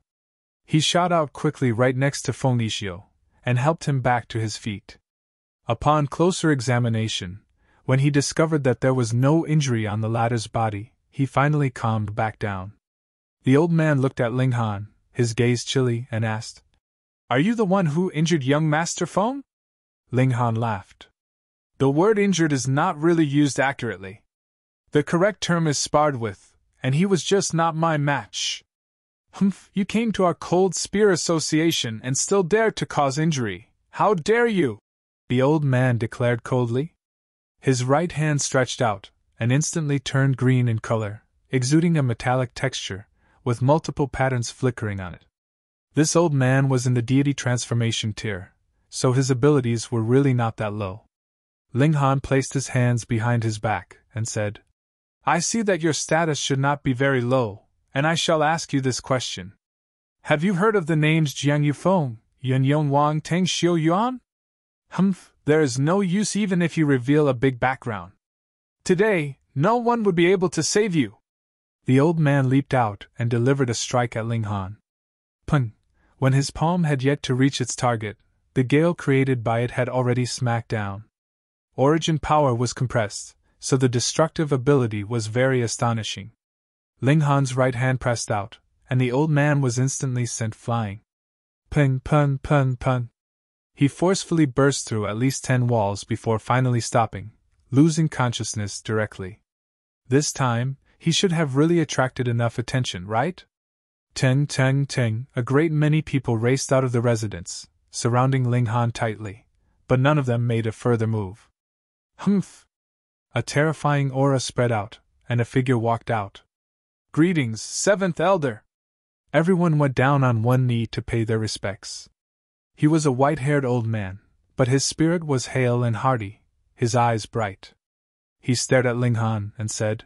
He shot out quickly right next to Feng Nishio, and helped him back to his feet. Upon closer examination, when he discovered that there was no injury on the latter's body, he finally calmed back down. The old man looked at Ling Han, his gaze chilly, and asked, "Are you the one who injured young Master Feng?" Ling Han laughed. "The word injured is not really used accurately. The correct term is sparred with, and he was just not my match." "Humph, you came to our Cold Spear Association and still dared to cause injury. How dare you?" the old man declared coldly. His right hand stretched out, and instantly turned green in color, exuding a metallic texture, with multiple patterns flickering on it. This old man was in the deity transformation tier, so his abilities were really not that low. Ling Han placed his hands behind his back, and said, "I see that your status should not be very low, and I shall ask you this question. Have you heard of the names Jiang Yufeng, Yun Yong Wang Teng Xiu Yuan?" "Humph, there is no use even if you reveal a big background. Today, no one would be able to save you." The old man leaped out and delivered a strike at Ling Han. Pun! When his palm had yet to reach its target, the gale created by it had already smacked down. Origin power was compressed, so the destructive ability was very astonishing. Ling Han's right hand pressed out, and the old man was instantly sent flying. Pun pun pun pun. He forcefully burst through at least 10 walls before finally stopping, losing consciousness directly. This time, he should have really attracted enough attention, right? Teng teng teng, a great many people raced out of the residence, surrounding Ling Han tightly, but none of them made a further move. Humph! A terrifying aura spread out, and a figure walked out. "Greetings, Seventh Elder!" Everyone went down on one knee to pay their respects. He was a white-haired old man, but his spirit was hale and hearty, his eyes bright. He stared at Ling Han and said,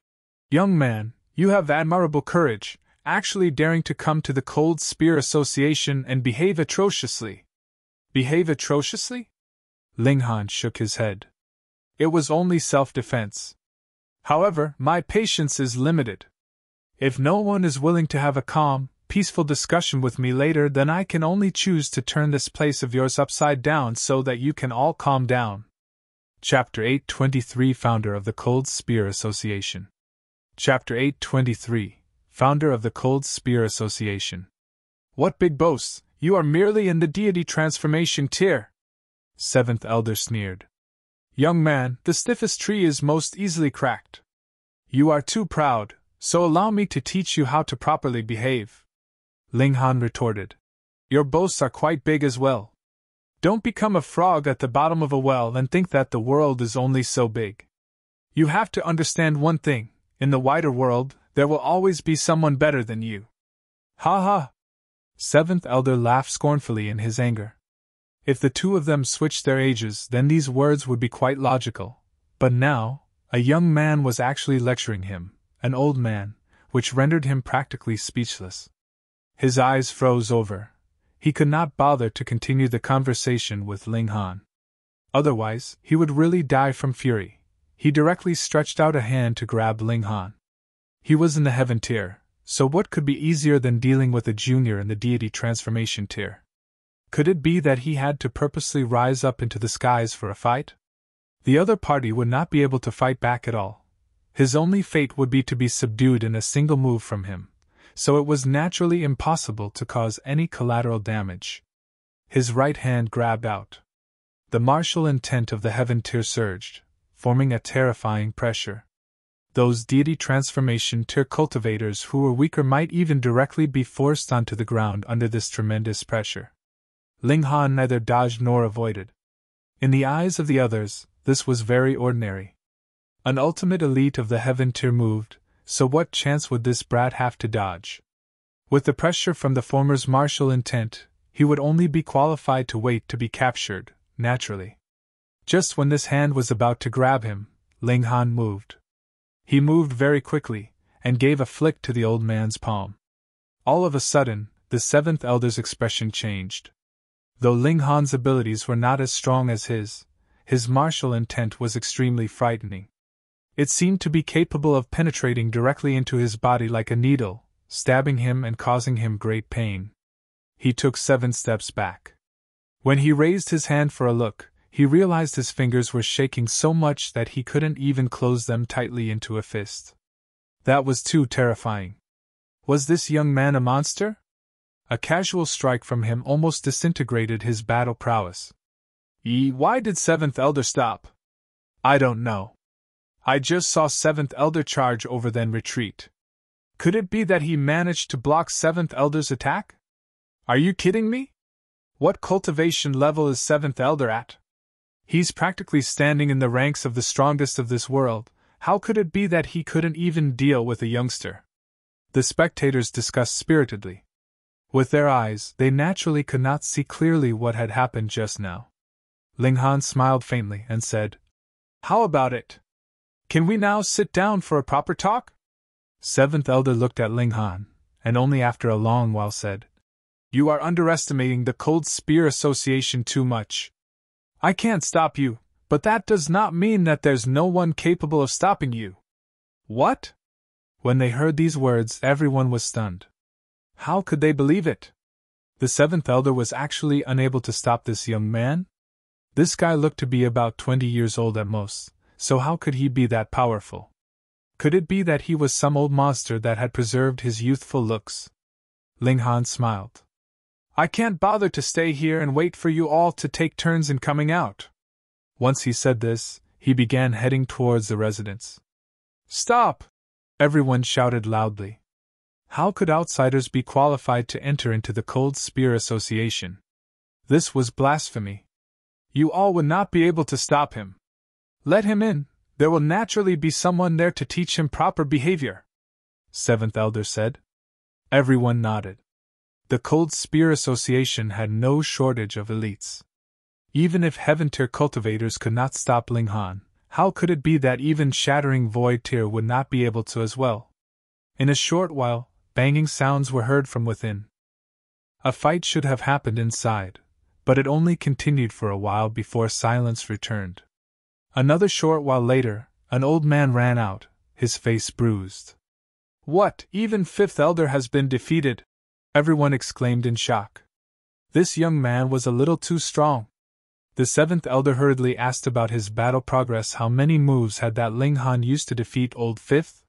"Young man, you have admirable courage, actually daring to come to the Cold Spear Association and behave atrociously." "Behave atrociously?" Ling Han shook his head. "It was only self-defense. However, my patience is limited. If no one is willing to have a calm, peaceful discussion with me later, then I can only choose to turn this place of yours upside down so that you can all calm down." Chapter 823 Founder of the Cold Spear Association. Chapter 823 Founder of the Cold Spear Association. "What big boasts, you are merely in the deity transformation tier," Seventh Elder sneered. "Young man, the stiffest tree is most easily cracked. You are too proud, so allow me to teach you how to properly behave," Ling Han retorted. "Your boasts are quite big as well. Don't become a frog at the bottom of a well and think that the world is only so big. You have to understand one thing, in the wider world, there will always be someone better than you." "Ha ha!" Seventh Elder laughed scornfully in his anger. If the two of them switched their ages, then these words would be quite logical. But now, a young man was actually lecturing him, an old man, which rendered him practically speechless. His eyes froze over. He could not bother to continue the conversation with Ling Han. Otherwise, he would really die from fury. He directly stretched out a hand to grab Ling Han. He was in the heaven tier, so what could be easier than dealing with a junior in the deity transformation tier? Could it be that he had to purposely rise up into the skies for a fight? The other party would not be able to fight back at all. His only fate would be to be subdued in a single move from him, so it was naturally impossible to cause any collateral damage. His right hand grabbed out. The martial intent of the heaven tier surged, forming a terrifying pressure. Those deity transformation tier cultivators who were weaker might even directly be forced onto the ground under this tremendous pressure. Ling Han neither dodged nor avoided. In the eyes of the others, this was very ordinary. An ultimate elite of the heaven tier moved, so what chance would this brat have to dodge? With the pressure from the former's martial intent, he would only be qualified to wait to be captured, naturally. Just when this hand was about to grab him, Ling Han moved. He moved very quickly, and gave a flick to the old man's palm. All of a sudden, the seventh elder's expression changed. Though Ling Han's abilities were not as strong as his martial intent was extremely frightening. It seemed to be capable of penetrating directly into his body like a needle, stabbing him and causing him great pain. He took 7 steps back. When he raised his hand for a look, he realized his fingers were shaking so much that he couldn't even close them tightly into a fist. That was too terrifying. Was this young man a monster? A casual strike from him almost disintegrated his battle prowess. Why did 7th Elder stop? I don't know. I just saw 7th Elder charge over then retreat. Could it be that he managed to block 7th Elder's attack? Are you kidding me? What cultivation level is 7th Elder at? He's practically standing in the ranks of the strongest of this world. How could it be that he couldn't even deal with a youngster? The spectators discussed spiritedly. With their eyes, they naturally could not see clearly what had happened just now. Ling Han smiled faintly and said, "How about it? Can we now sit down for a proper talk?" 7th Elder looked at Ling Han, and only after a long while said, "You are underestimating the Cold Spear Association too much. I can't stop you, but that does not mean that there's no one capable of stopping you." What? When they heard these words, everyone was stunned. How could they believe it? The 7th Elder was actually unable to stop this young man? This guy looked to be about 20 years old at most, so how could he be that powerful? Could it be that he was some old monster that had preserved his youthful looks? Ling Han smiled. "I can't bother to stay here and wait for you all to take turns in coming out." Once he said this, he began heading towards the residence. "Stop!" everyone shouted loudly. How could outsiders be qualified to enter into the Cold Spear Association? This was blasphemy. You all would not be able to stop him. Let him in, there will naturally be someone there to teach him proper behavior," 7th Elder said. Everyone nodded. The Cold Spear Association had no shortage of elites. Even if Heaven Tier cultivators could not stop Ling Han, how could it be that even Shattering Void Tier would not be able to as well? In a short while, banging sounds were heard from within. A fight should have happened inside, but it only continued for a while before silence returned. Another short while later, an old man ran out, his face bruised. "What, even 5th Elder has been defeated?" everyone exclaimed in shock. This young man was a little too strong. The 7th Elder hurriedly asked about his battle progress. How many moves had that Ling Han used to defeat old 5th?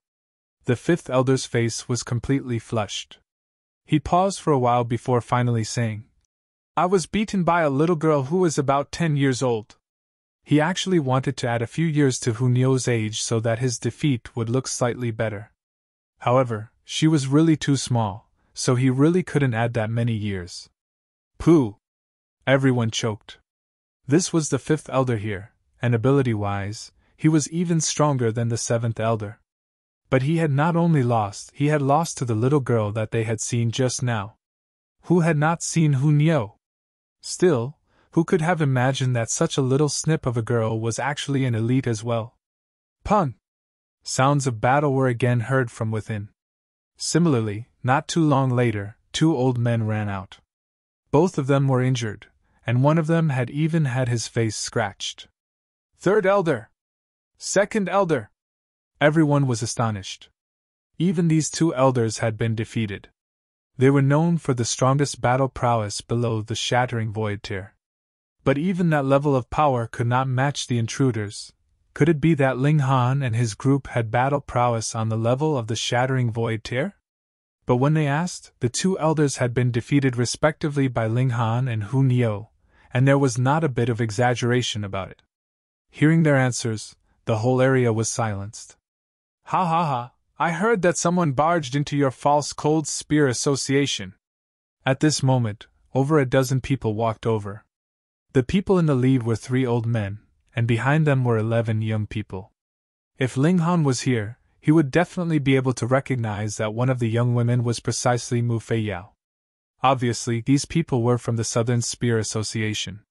The 5th Elder's face was completely flushed. He paused for a while before finally saying, "I was beaten by a little girl who was about 10 years old." He actually wanted to add a few years to Hu Nio's age so that his defeat would look slightly better. However, she was really too small, so he really couldn't add that many years. Pooh! Everyone choked. This was the 5th Elder here, and ability-wise, he was even stronger than the 7th Elder. But he had not only lost, he had lost to the little girl that they had seen just now. Who had not seen Hu Nio? Still, who could have imagined that such a little snip of a girl was actually an elite as well? Pun! Sounds of battle were again heard from within. Similarly, not too long later, 2 old men ran out. Both of them were injured, and one of them had even had his face scratched. "3rd Elder! 2nd Elder!" Everyone was astonished. Even these 2 elders had been defeated. They were known for the strongest battle prowess below the Shattering Void Tier. But even that level of power could not match the intruders. Could it be that Ling Han and his group had battle prowess on the level of the Shattering Void Tier? But when they asked, the 2 elders had been defeated respectively by Ling Han and Hu Nio, and there was not a bit of exaggeration about it. Hearing their answers, the whole area was silenced. "Ha ha ha, I heard that someone barged into your false Cold Spear Association." At this moment, over a dozen people walked over. The people in the lead were 3 old men, and behind them were 11 young people. If Ling Han was here, he would definitely be able to recognize that one of the young women was precisely Mu Fei Yao. Obviously, these people were from the Southern Spear Association.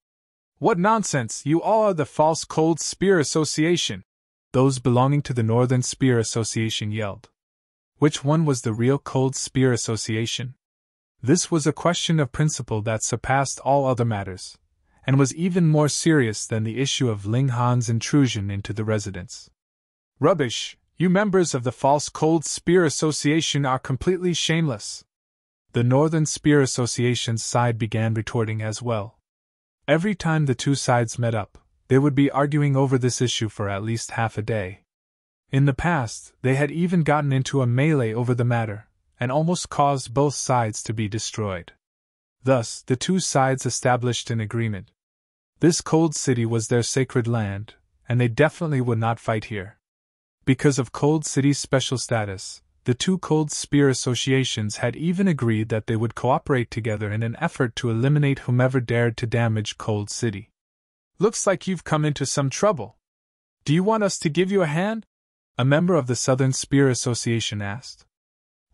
What nonsense! You all are the false Cold Spear Association! Those belonging to the Northern Spear Association yelled. Which one was the real Cold Spear Association? This was a question of principle that surpassed all other matters, and was even more serious than the issue of Ling Han's intrusion into the residence. Rubbish! You members of the false Cold Spear Association are completely shameless! The Northern Spear Association's side began retorting as well. Every time the two sides met up, they would be arguing over this issue for at least half a day. In the past, they had even gotten into a melee over the matter, and almost caused both sides to be destroyed. Thus, the two sides established an agreement. This cold city was their sacred land, and they definitely would not fight here. Because of Cold City's special status, the two Cold Spear Associations had even agreed that they would cooperate together in an effort to eliminate whomever dared to damage Cold City. Looks like you've come into some trouble. Do you want us to give you a hand? A member of the Southern Spear Association asked.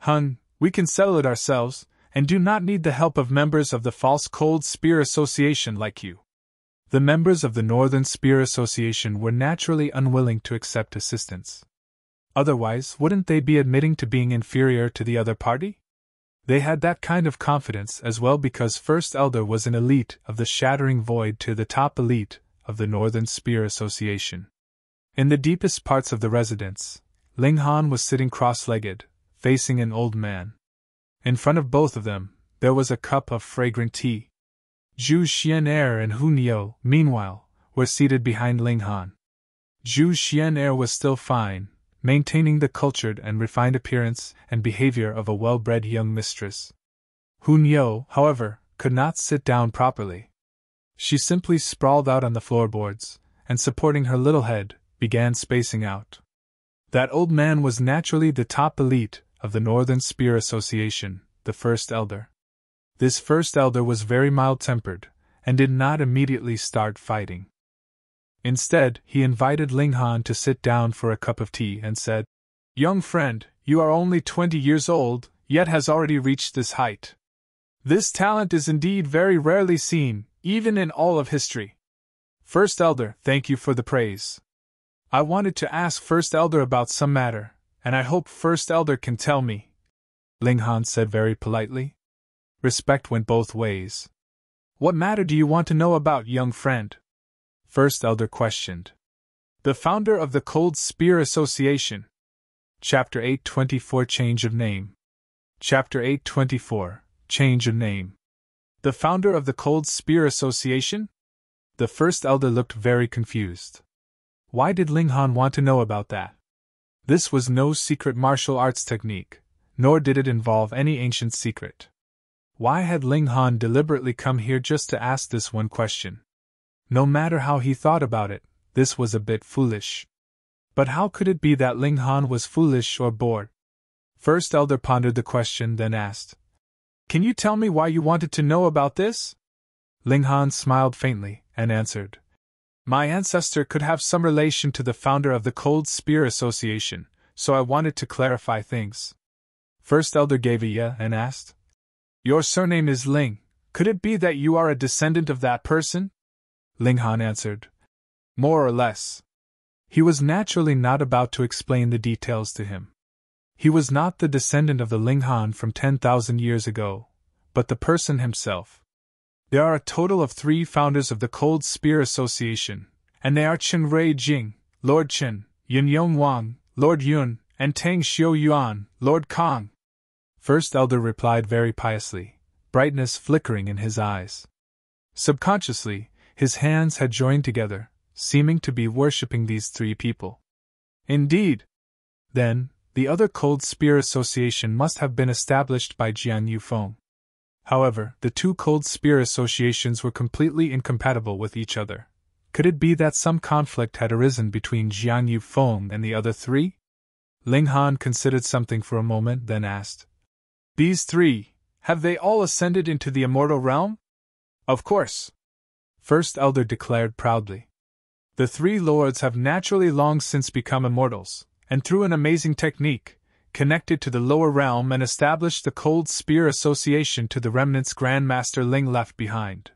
Hun, we can settle it ourselves, and do not need the help of members of the false Cold Spear Association like you. The members of the Northern Spear Association were naturally unwilling to accept assistance. Otherwise, wouldn't they be admitting to being inferior to the other party? They had that kind of confidence as well because First Elder was an elite of the Shattering Void to the top elite of the Northern Spear Association. In the deepest parts of the residence, Ling Han was sitting cross-legged, facing an old man. In front of both of them, there was a cup of fragrant tea. Zhu Xian'er and Hu Niu, meanwhile, were seated behind Ling Han. Zhu Xian'er was still fine, maintaining the cultured and refined appearance and behavior of a well-bred young mistress. Hu Niu, however, could not sit down properly. She simply sprawled out on the floorboards, and supporting her little head, began spacing out. That old man was naturally the top elite of the Northern Spear Association, the First Elder. This First Elder was very mild-tempered, and did not immediately start fighting. Instead, he invited Ling Han to sit down for a cup of tea and said, Young friend, you are only 20 years old, yet has already reached this height. This talent is indeed very rarely seen, even in all of history. First Elder, thank you for the praise. I wanted to ask First Elder about some matter, and I hope First Elder can tell me, Ling Han said very politely. Respect went both ways. What matter do you want to know about, young friend? First Elder questioned. The founder of the Cold Spear Association. Chapter 824 Change of Name. Chapter 824 Change of Name. The founder of the Cold Spear Association? The First Elder looked very confused. Why did Ling Han want to know about that? This was no secret martial arts technique, nor did it involve any ancient secret. Why had Ling Han deliberately come here just to ask this one question? No matter how he thought about it, this was a bit foolish. But how could it be that Ling Han was foolish or bored? First Elder pondered the question, then asked, Can you tell me why you wanted to know about this? Ling Han smiled faintly, and answered, My ancestor could have some relation to the founder of the Cold Spear Association, so I wanted to clarify things. First Elder gave a yeah and asked, Your surname is Ling. Could it be that you are a descendant of that person? Ling Han answered, More or less. He was naturally not about to explain the details to him. He was not the descendant of the Ling Han from 10,000 years ago, but the person himself. There are a total of 3 founders of the Cold Spear Association, and they are Chen Rui Jing, Lord Chen, Yun Yong Wang, Lord Yun, and Tang Xiu Yuan, Lord Kong. First Elder replied very piously, brightness flickering in his eyes. Subconsciously, his hands had joined together, seeming to be worshipping these 3 people. Indeed! Then, the other Cold Spear Association must have been established by Jian Yufeng. However, the 2 Cold Spear Associations were completely incompatible with each other. Could it be that some conflict had arisen between Jian Yufeng and the other 3? Ling Han considered something for a moment, then asked, These 3, have they all ascended into the immortal realm? Of course. First Elder declared proudly. The 3 lords have naturally long since become immortals, and through an amazing technique, connected to the lower realm and established the Cold Spear Association to the remnants Grand Master Ling left behind.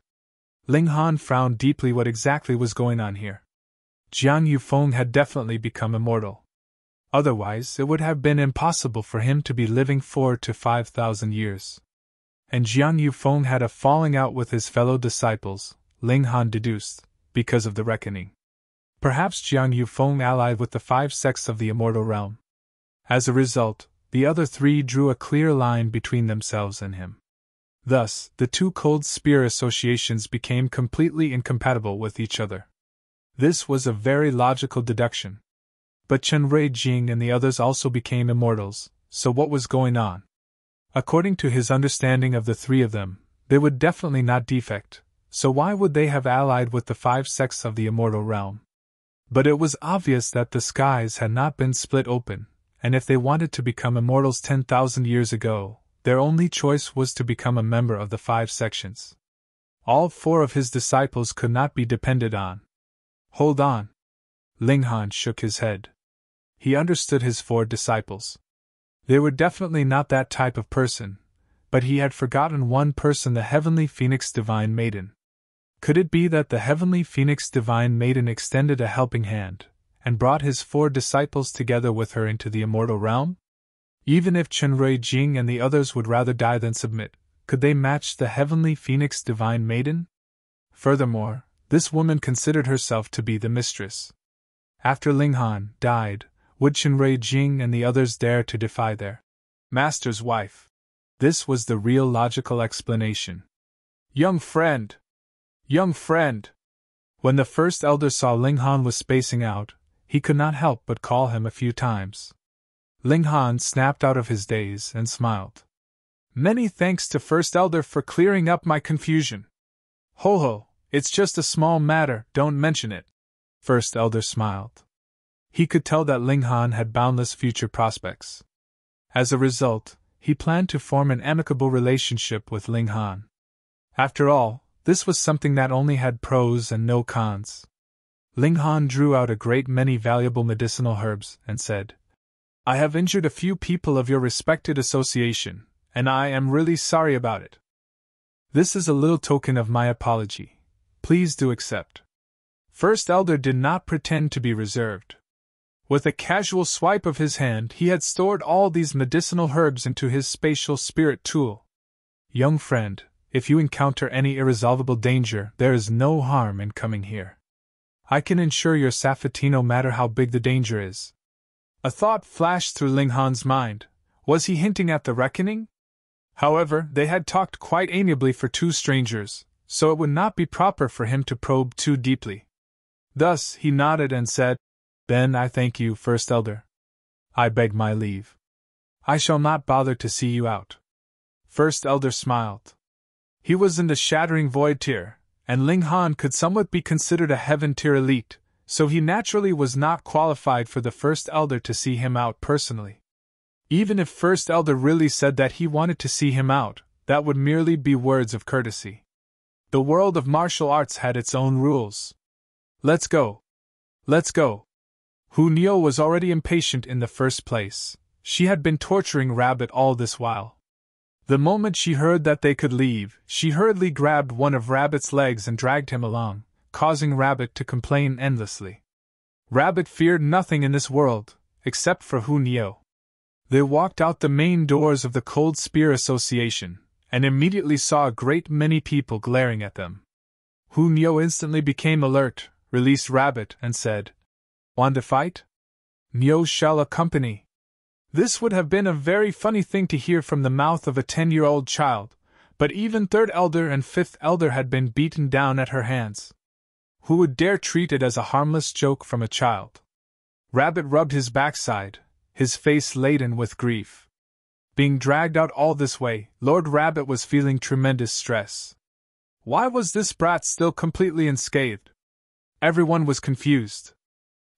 Ling Han frowned deeply. What exactly was going on here? Jiang Yufeng had definitely become immortal. Otherwise, it would have been impossible for him to be living 4,000 to 5,000 years. And Jiang Yufeng had a falling out with his fellow disciples, Ling Han deduced, because of the reckoning. Perhaps Jiang Yufeng allied with the 5 sects of the immortal realm. As a result, the other 3 drew a clear line between themselves and him. Thus, the 2 cold spear associations became completely incompatible with each other. This was a very logical deduction. But Chenrui Jing and the others also became immortals, so what was going on? According to his understanding of the 3 of them, they would definitely not defect, so why would they have allied with the 5 sects of the immortal realm? But it was obvious that the skies had not been split open, and if they wanted to become immortals 10,000 years ago, their only choice was to become a member of the 5 sections. All 4 of his disciples could not be depended on. Hold on. Ling Han shook his head. He understood his 4 disciples. They were definitely not that type of person, but he had forgotten one person, the Heavenly Phoenix Divine Maiden. Could it be that the Heavenly Phoenix Divine Maiden extended a helping hand, and brought his 4 disciples together with her into the immortal realm? Even if Chenrui Jing and the others would rather die than submit, could they match the Heavenly Phoenix Divine Maiden? Furthermore, this woman considered herself to be the mistress. After Ling Han died, would Chenrui Jing and the others dare to defy their master's wife? This was the real logical explanation. Young friend! Young friend! When the first elder saw Ling Han was spacing out, he could not help but call him a few times. Ling Han snapped out of his daze and smiled. Many thanks to First Elder for clearing up my confusion. Ho ho, it's just a small matter, don't mention it. First Elder smiled. He could tell that Ling Han had boundless future prospects. As a result, he planned to form an amicable relationship with Ling Han. After all, this was something that only had pros and no cons. Ling Han drew out a great many valuable medicinal herbs and said, I have injured a few people of your respected association, and I am really sorry about it. This is a little token of my apology. Please do accept. First Elder did not pretend to be reserved. With a casual swipe of his hand, he had stored all these medicinal herbs into his spatial spirit tool. Young friend, if you encounter any irresolvable danger, there is no harm in coming here. I can ensure your safety no matter how big the danger is. A thought flashed through Ling Han's mind. Was he hinting at the reckoning? However, they had talked quite amiably for 2 strangers, so it would not be proper for him to probe too deeply. Thus, he nodded and said, Then I thank you, First Elder. I beg my leave. I shall not bother to see you out. First Elder smiled. He was in the Shattering Void tier, and Ling Han could somewhat be considered a Heaven tier elite, so he naturally was not qualified for the First Elder to see him out personally. Even if First Elder really said that he wanted to see him out, that would merely be words of courtesy. The world of martial arts had its own rules. Let's go. Let's go. Hu Nio was already impatient in the first place. She had been torturing Rabbit all this while. The moment she heard that they could leave, she hurriedly grabbed one of Rabbit's legs and dragged him along, causing Rabbit to complain endlessly. Rabbit feared nothing in this world, except for Hu Nio. They walked out the main doors of the Cold Spear Association, and immediately saw a great many people glaring at them. Hu Nio instantly became alert, released Rabbit, and said, Want to fight? Nio shall accompany. This would have been a very funny thing to hear from the mouth of a 10-year-old child, but even Third Elder and Fifth Elder had been beaten down at her hands. Who would dare treat it as a harmless joke from a child? Rabbit rubbed his backside, his face laden with grief. Being dragged out all this way, Lord Rabbit was feeling tremendous stress. Why was this brat still completely unscathed? Everyone was confused.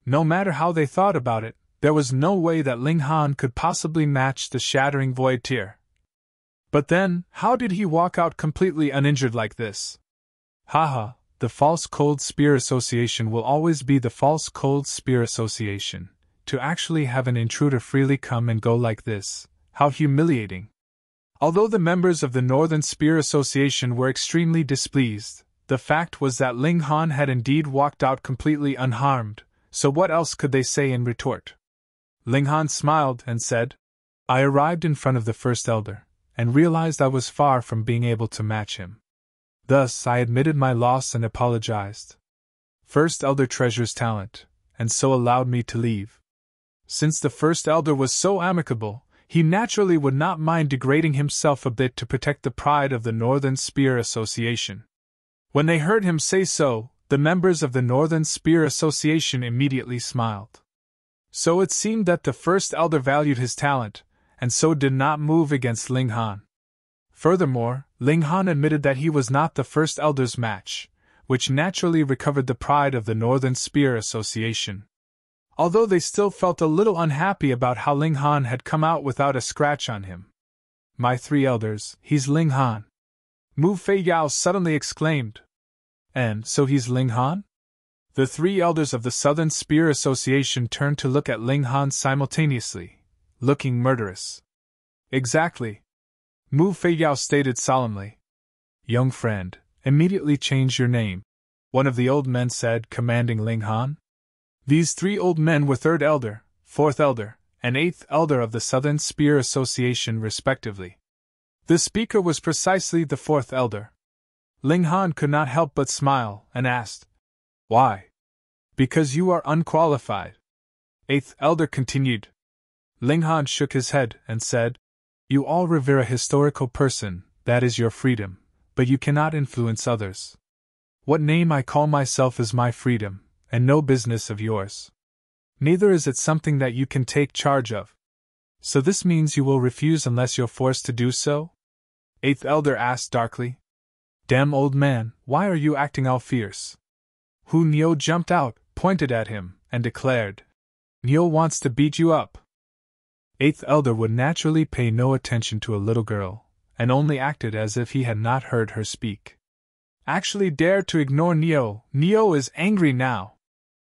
No matter how they thought about it, there was no way that Ling Han could possibly match the Shattering Void tier. But then, how did he walk out completely uninjured like this? Haha, the False Cold Spear Association will always be the False Cold Spear Association. To actually have an intruder freely come and go like this, how humiliating. Although the members of the Northern Spear Association were extremely displeased, The fact was that Ling Han had indeed walked out completely unharmed, so what else could they say in retort? Ling Han smiled and said, I arrived in front of the First Elder, and realized I was far from being able to match him. Thus, I admitted my loss and apologized. First Elder treasures talent, and so allowed me to leave. Since the First Elder was so amicable, he naturally would not mind degrading himself a bit to protect the pride of the Northern Spear Association. When they heard him say so, the members of the Northern Spear Association immediately smiled. So it seemed that the First Elder valued his talent, and so did not move against Ling Han. Furthermore, Ling Han admitted that he was not the First Elder's match, which naturally recovered the pride of the Northern Spear Association. Although they still felt a little unhappy about how Ling Han had come out without a scratch on him. My 3 elders, he's Ling Han. Mu Fei Yao suddenly exclaimed. And so he's Ling Han? The 3 elders of the Southern Spear Association turned to look at Ling Han simultaneously, looking murderous. Exactly. Mu Fei Yao stated solemnly. Young friend, immediately change your name, one of the old men said, commanding Ling Han. These 3 old men were 3rd Elder, 4th Elder, and 8th Elder of the Southern Spear Association respectively. The speaker was precisely the 4th Elder. Ling Han could not help but smile, and asked, Why? Because you are unqualified. 8th Elder continued. Ling Han shook his head and said, You all revere a historical person, that is your freedom, but you cannot influence others. What name I call myself is my freedom, and no business of yours. Neither is it something that you can take charge of. So this means you will refuse unless you're forced to do so? 8th Elder asked darkly. Damn old man, why are you acting all fierce? Hu Niu jumped out, pointed at him, and declared, Niu wants to beat you up. 8th Elder would naturally pay no attention to a little girl, and only acted as if he had not heard her speak. Actually dared to ignore Niu. Niu is angry now.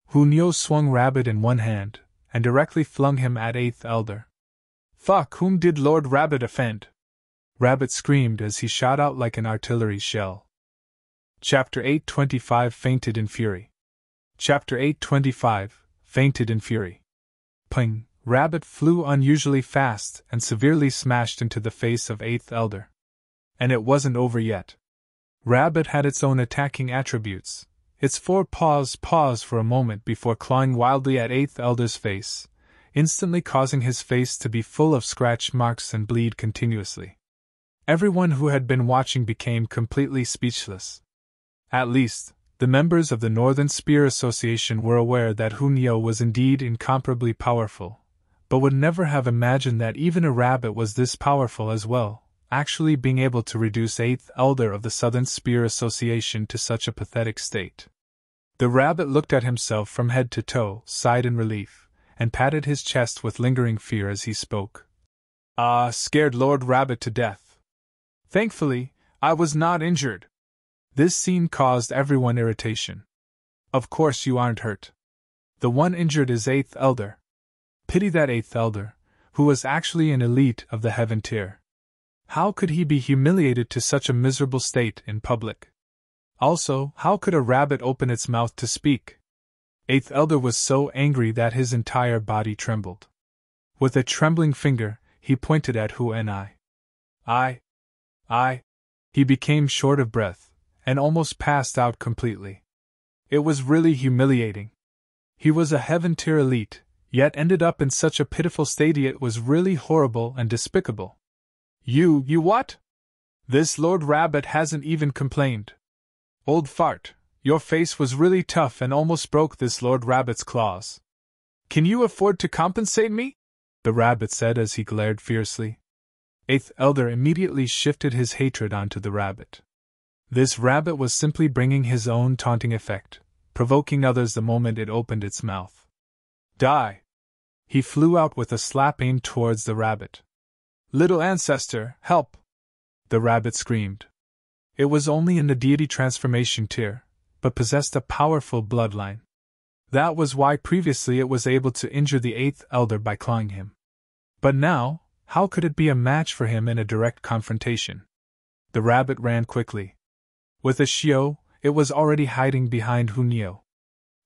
Hu Niu swung Rabbit in one hand, and directly flung him at 8th Elder. Fuck, whom did Lord Rabbit offend? Rabbit screamed as he shot out like an artillery shell. Chapter 825 Fainted in Fury. Chapter 825 Fainted in Fury. Ping! Rabbit flew unusually fast and severely smashed into the face of 8th Elder. And it wasn't over yet. Rabbit had its own attacking attributes. Its 4 paws paused for a moment before clawing wildly at 8th Elder's face, instantly causing his face to be full of scratch marks and bleed continuously. Everyone who had been watching became completely speechless. At least, the members of the Northern Spear Association were aware that Hu Niu was indeed incomparably powerful, but would never have imagined that even a rabbit was this powerful as well, actually being able to reduce 8th Elder of the Southern Spear Association to such a pathetic state. The rabbit looked at himself from head to toe, sighed in relief, and patted his chest with lingering fear as he spoke. Scared Lord Rabbit to death. Thankfully, I was not injured. This scene caused everyone irritation. Of course you aren't hurt. The one injured is 8th Elder. Pity that 8th Elder, who was actually an elite of the Heaven tier. How could he be humiliated to such a miserable state in public? Also, how could a rabbit open its mouth to speak? 8th Elder was so angry that his entire body trembled. With a trembling finger, he pointed at Hu and I. He became short of breath, and almost passed out completely. It was really humiliating. He was a Heaven tier elite, yet ended up in such a pitiful state. It was really horrible and despicable. You what? This Lord Rabbit hasn't even complained. Old fart, your face was really tough and almost broke this Lord Rabbit's claws. Can you afford to compensate me? The rabbit said as he glared fiercely. 8th Elder immediately shifted his hatred onto the rabbit. This rabbit was simply bringing his own taunting effect, provoking others the moment it opened its mouth. Die! He flew out with a slap aimed towards the rabbit. Little ancestor, help! The rabbit screamed. It was only in the deity transformation tier, but possessed a powerful bloodline. That was why previously it was able to injure the 8th Elder by clawing him. But now, how could it be a match for him in a direct confrontation? The rabbit ran quickly. With a shio, it was already hiding behind Hunyo.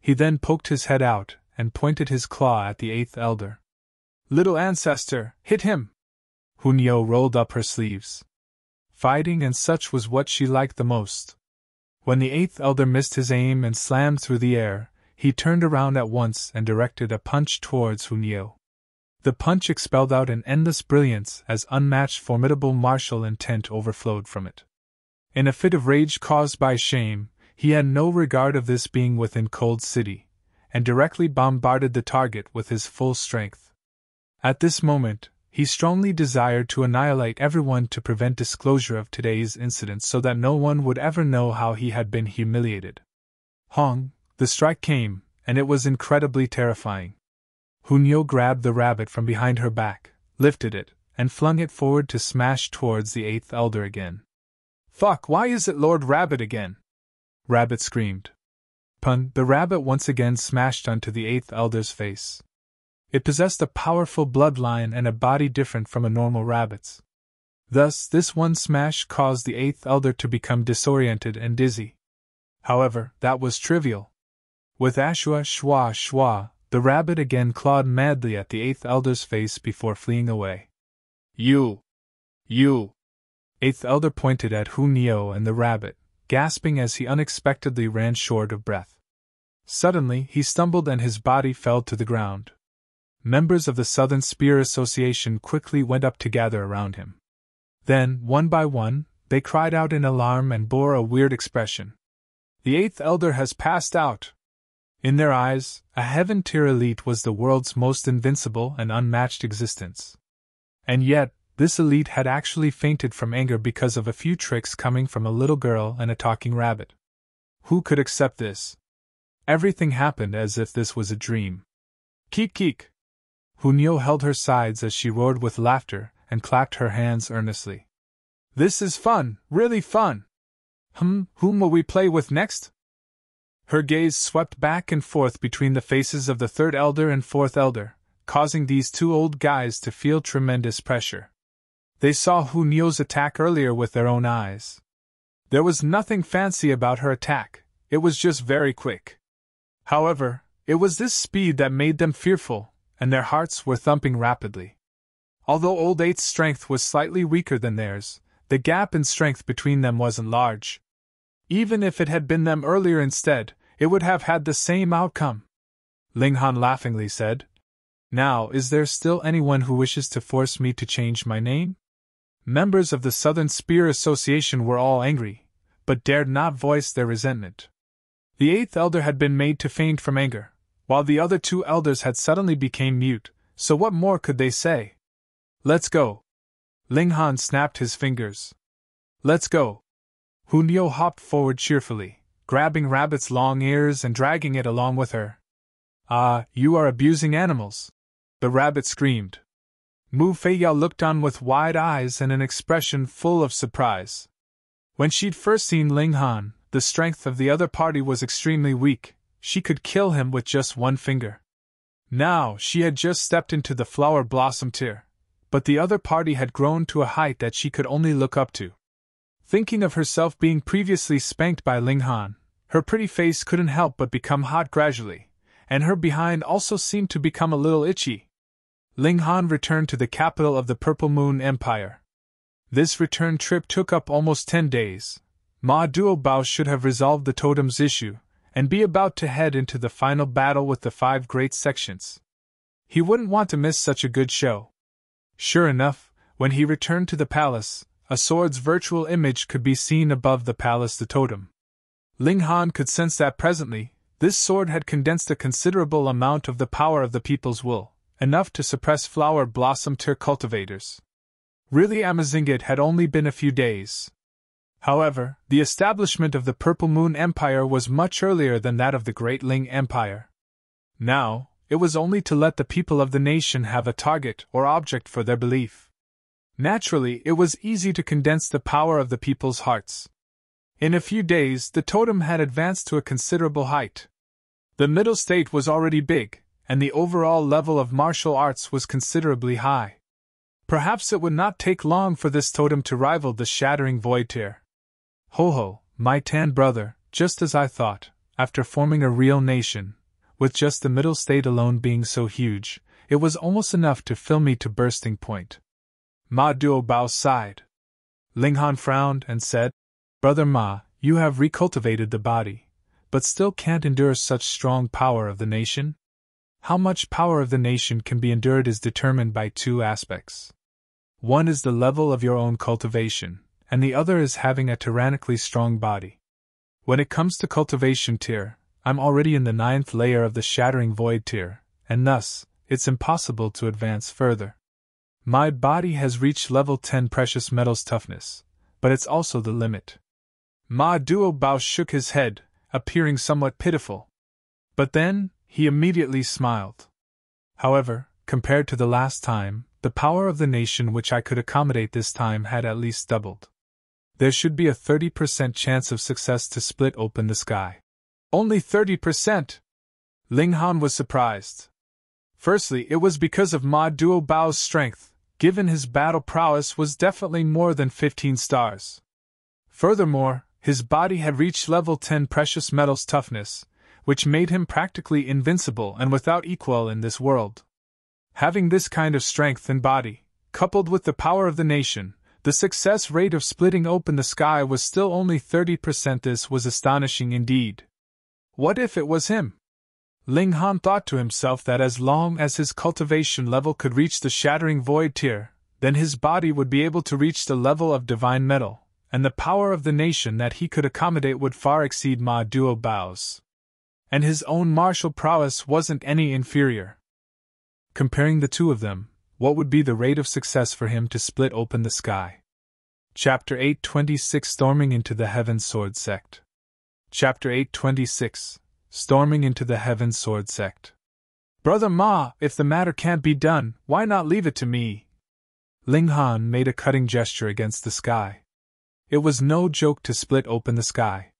He then poked his head out and pointed his claw at the 8th elder. "Little ancestor, hit him!" Hunyo rolled up her sleeves. Fighting and such was what she liked the most. When the 8th elder missed his aim and slammed through the air, he turned around at once and directed a punch towards Hunyo. The punch expelled out an endless brilliance as unmatched formidable martial intent overflowed from it. In a fit of rage caused by shame, he had no regard of this being within Cold City, and directly bombarded the target with his full strength. At this moment, he strongly desired to annihilate everyone to prevent disclosure of today's incident so that no one would ever know how he had been humiliated. Hong, the strike came, and it was incredibly terrifying. Hunyo grabbed the rabbit from behind her back, lifted it, and flung it forward to smash towards the 8th elder again. "Fuck, why is it Lord Rabbit again?" Rabbit screamed. Pun, the rabbit once again smashed onto the 8th elder's face. It possessed a powerful bloodline and a body different from a normal rabbit's. Thus, this one smash caused the 8th elder to become disoriented and dizzy. However, that was trivial. With Ashua shwa shwa, the rabbit again clawed madly at the 8th elder's face before fleeing away. You! 8th elder pointed at Hunyo and the rabbit, gasping as he unexpectedly ran short of breath. Suddenly, he stumbled and his body fell to the ground. Members of the Southern Spear Association quickly went up to gather around him. Then, one by one, they cried out in alarm and bore a weird expression. "The 8th elder has passed out!" In their eyes, a heaven-tier elite was the world's most invincible and unmatched existence. And yet, this elite had actually fainted from anger because of a few tricks coming from a little girl and a talking rabbit. Who could accept this? Everything happened as if this was a dream. "Keek keek!" Hunyo held her sides as she roared with laughter and clapped her hands earnestly. "This is fun, really fun! Whom will we play with next?" Her gaze swept back and forth between the faces of the 3rd elder and 4th elder, causing these two old guys to feel tremendous pressure. They saw Hunyo's attack earlier with their own eyes. There was nothing fancy about her attack, it was just very quick. However, it was this speed that made them fearful, and their hearts were thumping rapidly. Although Old 8's strength was slightly weaker than theirs, the gap in strength between them wasn't large. Even if it had been them earlier instead, it would have had the same outcome. Ling Han laughingly said, "Now, is there still anyone who wishes to force me to change my name?" Members of the Southern Spear Association were all angry, but dared not voice their resentment. The 8th elder had been made to faint from anger, while the other 2 elders had suddenly become mute, so what more could they say? "Let's go!" Ling Han snapped his fingers. "Let's go!" Hunyo hopped forward cheerfully, grabbing Rabbit's long ears and dragging it along with her. "Ah, you are abusing animals!" the rabbit screamed. Mu Feiyao looked on with wide eyes and an expression full of surprise. When she'd first seen Ling Han, the strength of the other party was extremely weak, she could kill him with just one finger. Now, she had just stepped into the flower blossom tier, but the other party had grown to a height that she could only look up to. Thinking of herself being previously spanked by Ling Han, her pretty face couldn't help but become hot gradually, and her behind also seemed to become a little itchy. Ling Han returned to the capital of the Purple Moon Empire. This return trip took up almost 10 days. Ma Duobao should have resolved the totem's issue, and be about to head into the final battle with the 5 great sections. He wouldn't want to miss such a good show. Sure enough, when he returned to the palace, a sword's virtual image could be seen above the palace the totem. Ling Han could sense that presently, this sword had condensed a considerable amount of the power of the people's will, enough to suppress flower blossom tier cultivators. Really, amazing, it had only been a few days. However, the establishment of the Purple Moon Empire was much earlier than that of the Great Ling Empire. Now, it was only to let the people of the nation have a target or object for their belief. Naturally, it was easy to condense the power of the people's hearts. In a few days, the totem had advanced to a considerable height. The middle state was already big, and the overall level of martial arts was considerably high. Perhaps it would not take long for this totem to rival the shattering void tier. Ho ho, my tan brother, just as I thought, after forming a real nation, with just the middle state alone being so huge, it was almost enough to fill me to bursting point. Ma Duobao sighed. Ling Han frowned and said, Brother Ma, you have recultivated the body, but still can't endure such strong power of the nation? How much power of the nation can be endured is determined by two aspects. One is the level of your own cultivation, and the other is having a tyrannically strong body. When it comes to cultivation tier, I'm already in the 9th layer of the Shattering Void tier, and thus, it's impossible to advance further. My body has reached level 10 precious metals toughness, but it's also the limit. Ma Duobao shook his head, appearing somewhat pitiful. But then, he immediately smiled. However, compared to the last time, the power of the nation which I could accommodate this time had at least doubled. There should be a 30% chance of success to split open the sky. Only 30%! Ling Han was surprised. Firstly, it was because of Ma Duobao's strength, given his battle prowess was definitely more than 15 stars. Furthermore, his body had reached level 10 precious metals toughness, which made him practically invincible and without equal in this world. Having this kind of strength and body, coupled with the power of the nation, the success rate of splitting open the sky was still only 30%. This was astonishing indeed. What if it was him? Ling Han thought to himself that as long as his cultivation level could reach the Shattering Void tier, then his body would be able to reach the level of divine metal, and the power of the nation that he could accommodate would far exceed Ma Duobao's. And his own martial prowess wasn't any inferior. Comparing the two of them, what would be the rate of success for him to split open the sky? Chapter 826 Storming into the Heaven Sword Sect. Chapter 826 Storming into the Heaven Sword Sect. Brother Ma, if the matter can't be done, why not leave it to me? Ling Han made a cutting gesture against the sky. It was no joke to split open the sky.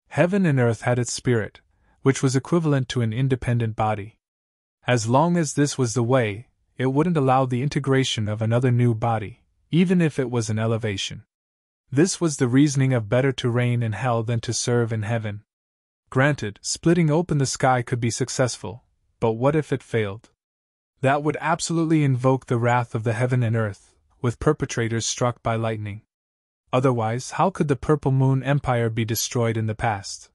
Heaven and earth had its spirit, which was equivalent to an independent body. As long as this was the way, it wouldn't allow the integration of another new body, even if it was an elevation. This was the reasoning of better to reign in hell than to serve in heaven. Granted, splitting open the sky could be successful, but what if it failed? That would absolutely invoke the wrath of the heaven and earth, with perpetrators struck by lightning. Otherwise, how could the Purple Moon Empire be destroyed in the past?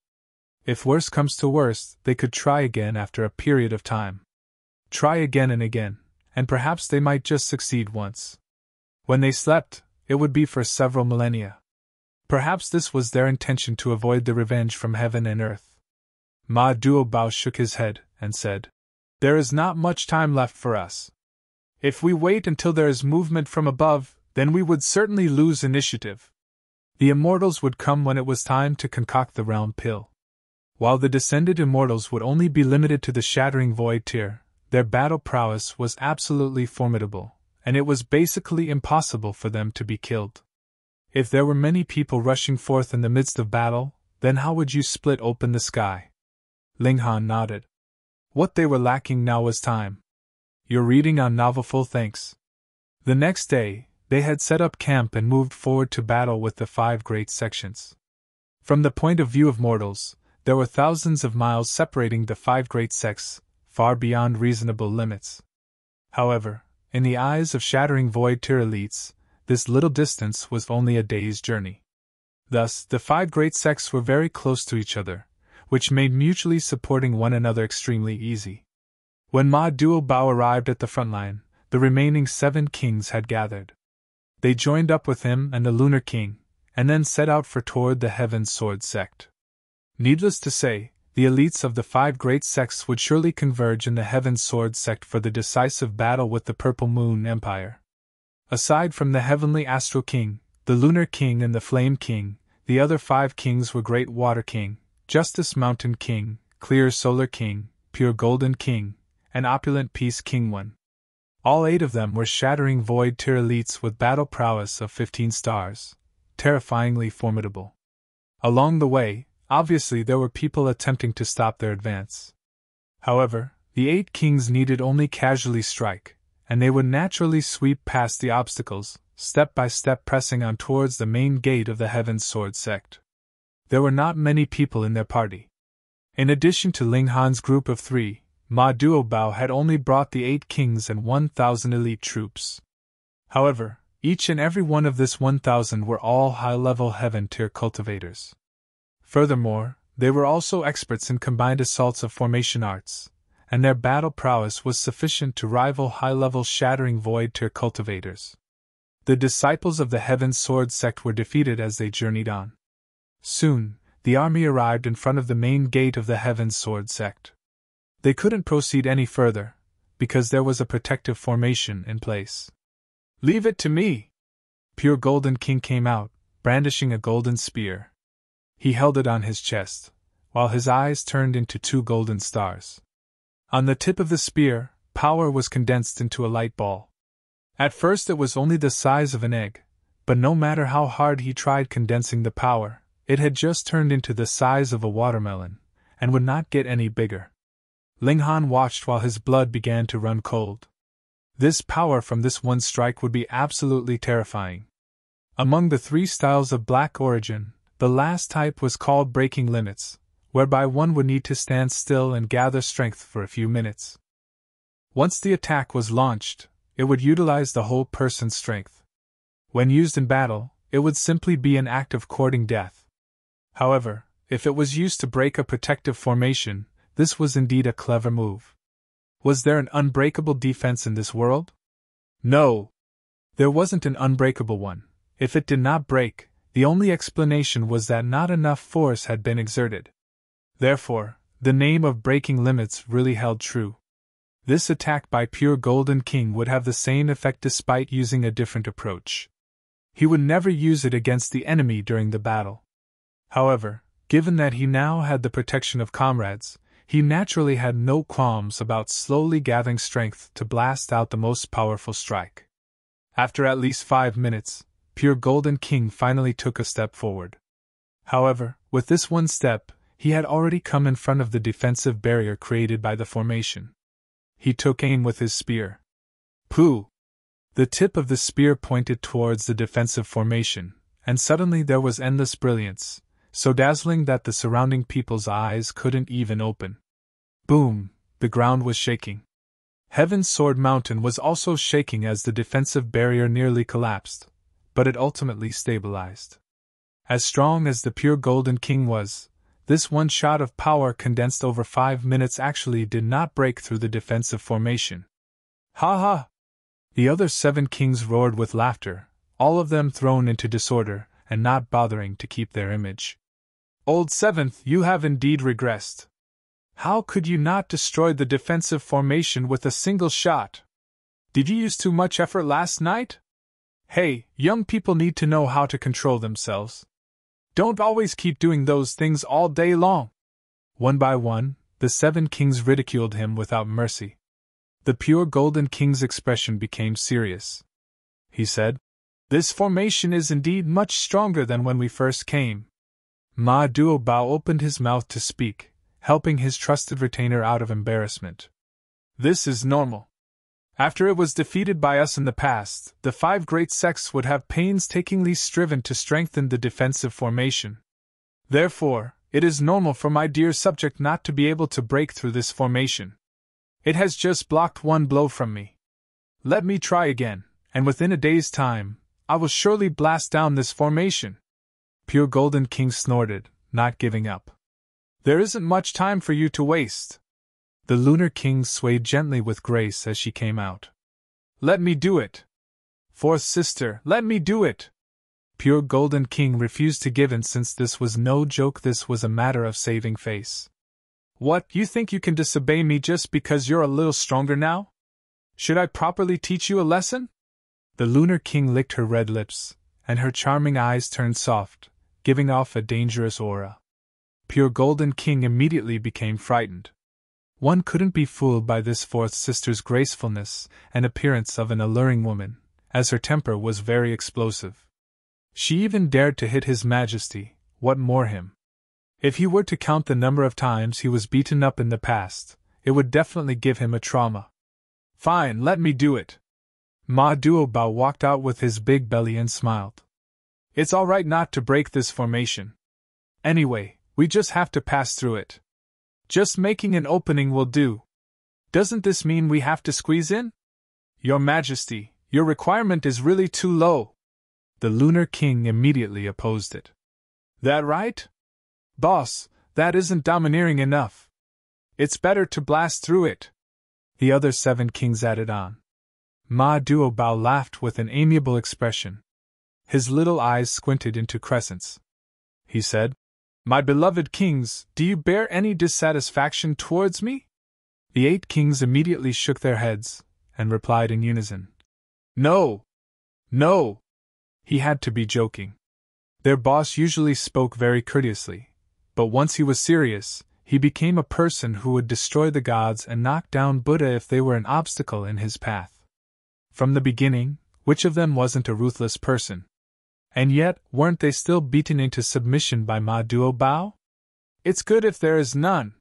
If worse comes to worst, they could try again after a period of time. Try again, and perhaps they might just succeed once. When they slept, it would be for several millennia. Perhaps this was their intention to avoid the revenge from heaven and earth. Ma Duobao shook his head and said, There is not much time left for us. If we wait until there is movement from above, then we would certainly lose initiative. The immortals would come when it was time to concoct the realm pill. While the descended immortals would only be limited to the Shattering Void tier, their battle prowess was absolutely formidable, and it was basically impossible for them to be killed. If there were many people rushing forth in the midst of battle, then how would you split open the sky? Ling Han nodded. What they were lacking now was time. Your reading on novel full thanks. The next day, they had set up camp and moved forward to battle with the 5 great sections. From the point of view of mortals, there were thousands of miles separating the 5 great sects, far beyond reasonable limits. However, in the eyes of Shattering Void tier elites, this little distance was only a day's journey. Thus, the 5 great sects were very close to each other, which made mutually supporting one another extremely easy. When Ma Duobao arrived at the front line, the remaining 7 kings had gathered. They joined up with him and the Lunar King, and then set out toward the Heaven Sword Sect. Needless to say, the elites of the 5 great sects would surely converge in the Heaven Sword Sect for the decisive battle with the Purple Moon Empire. Aside from the Heavenly Astral King, the Lunar King and the Flame King, the other 5 kings were Great Water King, Justice Mountain King, Clear Solar King, Pure Golden King, and Opulent Peace King 1. All 8 of them were Shattering Void tier elites with battle prowess of 15 stars, terrifyingly formidable. Along the way, obviously there were people attempting to stop their advance. However, the 8 kings needed only casually strike, and they would naturally sweep past the obstacles, step by step pressing on towards the main gate of the Heaven Sword Sect. There were not many people in their party. In addition to Ling Han's group of 3, Ma Duobao had only brought the 8 kings and 1,000 elite troops. However, each and every one of this 1,000 were all high-level heaven-tier cultivators. Furthermore, they were also experts in combined assaults of formation arts, and their battle prowess was sufficient to rival high-level shattering void-tier cultivators. The disciples of the Heaven Sword Sect were defeated as they journeyed on. Soon, the army arrived in front of the main gate of the Heaven Sword Sect. They couldn't proceed any further, because there was a protective formation in place. "Leave it to me!" Pure Golden King came out, brandishing a golden spear. He held it on his chest, while his eyes turned into 2 golden stars. On the tip of the spear, power was condensed into a light ball. At first it was only the size of an egg, but no matter how hard he tried condensing the power, it had just turned into the size of a watermelon, and would not get any bigger. Ling Han watched while his blood began to run cold. This power from this one strike would be absolutely terrifying. Among the 3 styles of black origin, the last type was called breaking limits, whereby one would need to stand still and gather strength for a few minutes. Once the attack was launched, it would utilize the whole person's strength. When used in battle, it would simply be an act of courting death. However, if it was used to break a protective formation, this was indeed a clever move. Was there an unbreakable defense in this world? No. There wasn't an unbreakable one. If it did not break, the only explanation was that not enough force had been exerted. Therefore, the name of breaking limits really held true. This attack by Pure Golden King would have the same effect despite using a different approach. He would never use it against the enemy during the battle. However, given that he now had the protection of comrades, he naturally had no qualms about slowly gathering strength to blast out the most powerful strike. After at least 5 minutes, Pure Golden King finally took a step forward. However, with this one step, he had already come in front of the defensive barrier created by the formation. He took aim with his spear. Pooh! The tip of the spear pointed towards the defensive formation, and suddenly there was endless brilliance, so dazzling that the surrounding people's eyes couldn't even open. Boom! The ground was shaking. Heaven's Sword Mountain was also shaking as the defensive barrier nearly collapsed, but it ultimately stabilized. As strong as the Pure Golden King was, this one shot of power condensed over 5 minutes actually did not break through the defensive formation. Ha ha! The other 7 kings roared with laughter, all of them thrown into disorder, and not bothering to keep their image. Old 7th, you have indeed regressed. How could you not destroy the defensive formation with a single shot? Did you use too much effort last night? Hey, young people need to know how to control themselves. Don't always keep doing those things all day long. One by one, the 7 kings ridiculed him without mercy. The Pure Golden King's expression became serious. He said, "This formation is indeed much stronger than when we first came." Ma Duobao opened his mouth to speak, helping his trusted retainer out of embarrassment. "This is normal. After it was defeated by us in the past, the 5 great sects would have painstakingly striven to strengthen the defensive formation. Therefore, it is normal for my dear subject not to be able to break through this formation. It has just blocked one blow from me. Let me try again, and within a day's time, I will surely blast down this formation." Pure Golden King snorted, not giving up. "There isn't much time for you to waste." The Lunar King swayed gently with grace as she came out. "Let me do it. 4th sister, let me do it." Pure Golden King refused to give in since this was no joke, this was a matter of saving face. "What, you think you can disobey me just because you're a little stronger now? Should I properly teach you a lesson?" The Lunar King licked her red lips, and her charming eyes turned soft, giving off a dangerous aura. Pure Golden King immediately became frightened. One couldn't be fooled by this 4th sister's gracefulness and appearance of an alluring woman, as her temper was very explosive. She even dared to hit His Majesty, what more him. If he were to count the number of times he was beaten up in the past, it would definitely give him a trauma. "Fine, let me do it." Ma Duobao walked out with his big belly and smiled. "It's all right not to break this formation. Anyway, we just have to pass through it. Just making an opening will do. Doesn't this mean we have to squeeze in? Your Majesty, your requirement is really too low. The Lunar King immediately opposed it. That right? Boss, that isn't domineering enough. It's better to blast through it. The other 7 kings added on. Ma Duobao laughed with an amiable expression. His little eyes squinted into crescents. He said, My beloved kings, do you bear any dissatisfaction towards me? The 8 kings immediately shook their heads, and replied in unison. No! No! He had to be joking. Their boss usually spoke very courteously, but once he was serious, he became a person who would destroy the gods and knock down Buddha if they were an obstacle in his path. From the beginning, which of them wasn't a ruthless person? And yet, weren't they still beaten into submission by Ma Duobao? It's good if there is none,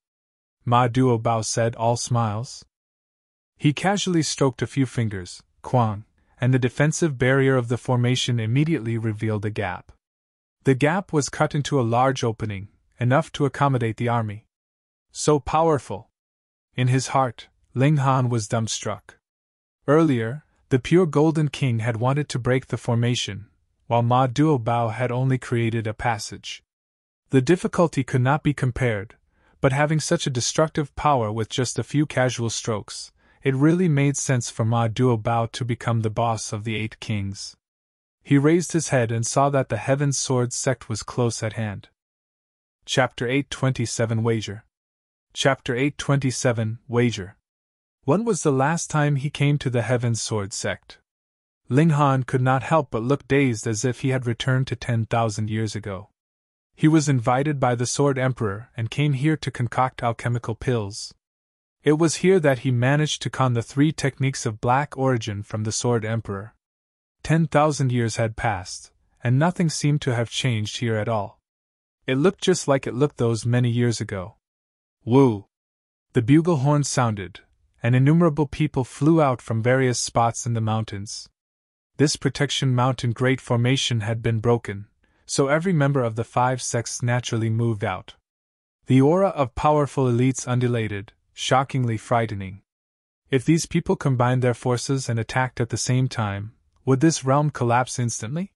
Ma Duobao said, all smiles. He casually stroked a few fingers, Shuang, and the defensive barrier of the formation immediately revealed a gap. The gap was cut into a large opening, enough to accommodate the army. So powerful! In his heart, Ling Han was dumbstruck. Earlier, the pure Golden King had wanted to break the formation, while Ma Duobao had only created a passage. The difficulty could not be compared, but having such a destructive power with just a few casual strokes, it really made sense for Ma Duobao to become the boss of the 8 kings. He raised his head and saw that the Heaven Sword Sect was close at hand. Chapter 827 Wager. Chapter 827 Wager. When was the last time he came to the Heaven Sword Sect? Ling Han could not help but look dazed, as if he had returned to 10,000 years ago. He was invited by the Sword Emperor and came here to concoct alchemical pills. It was here that he managed to con the 3 techniques of black origin from the Sword Emperor. 10,000 years had passed, and nothing seemed to have changed here at all. It looked just like it looked those many years ago. Woo! The bugle horn sounded, and innumerable people flew out from various spots in the mountains. This protection mountain great formation had been broken, so every member of the 5 sects naturally moved out. The aura of powerful elites undulated, shockingly frightening. If these people combined their forces and attacked at the same time, would this realm collapse instantly?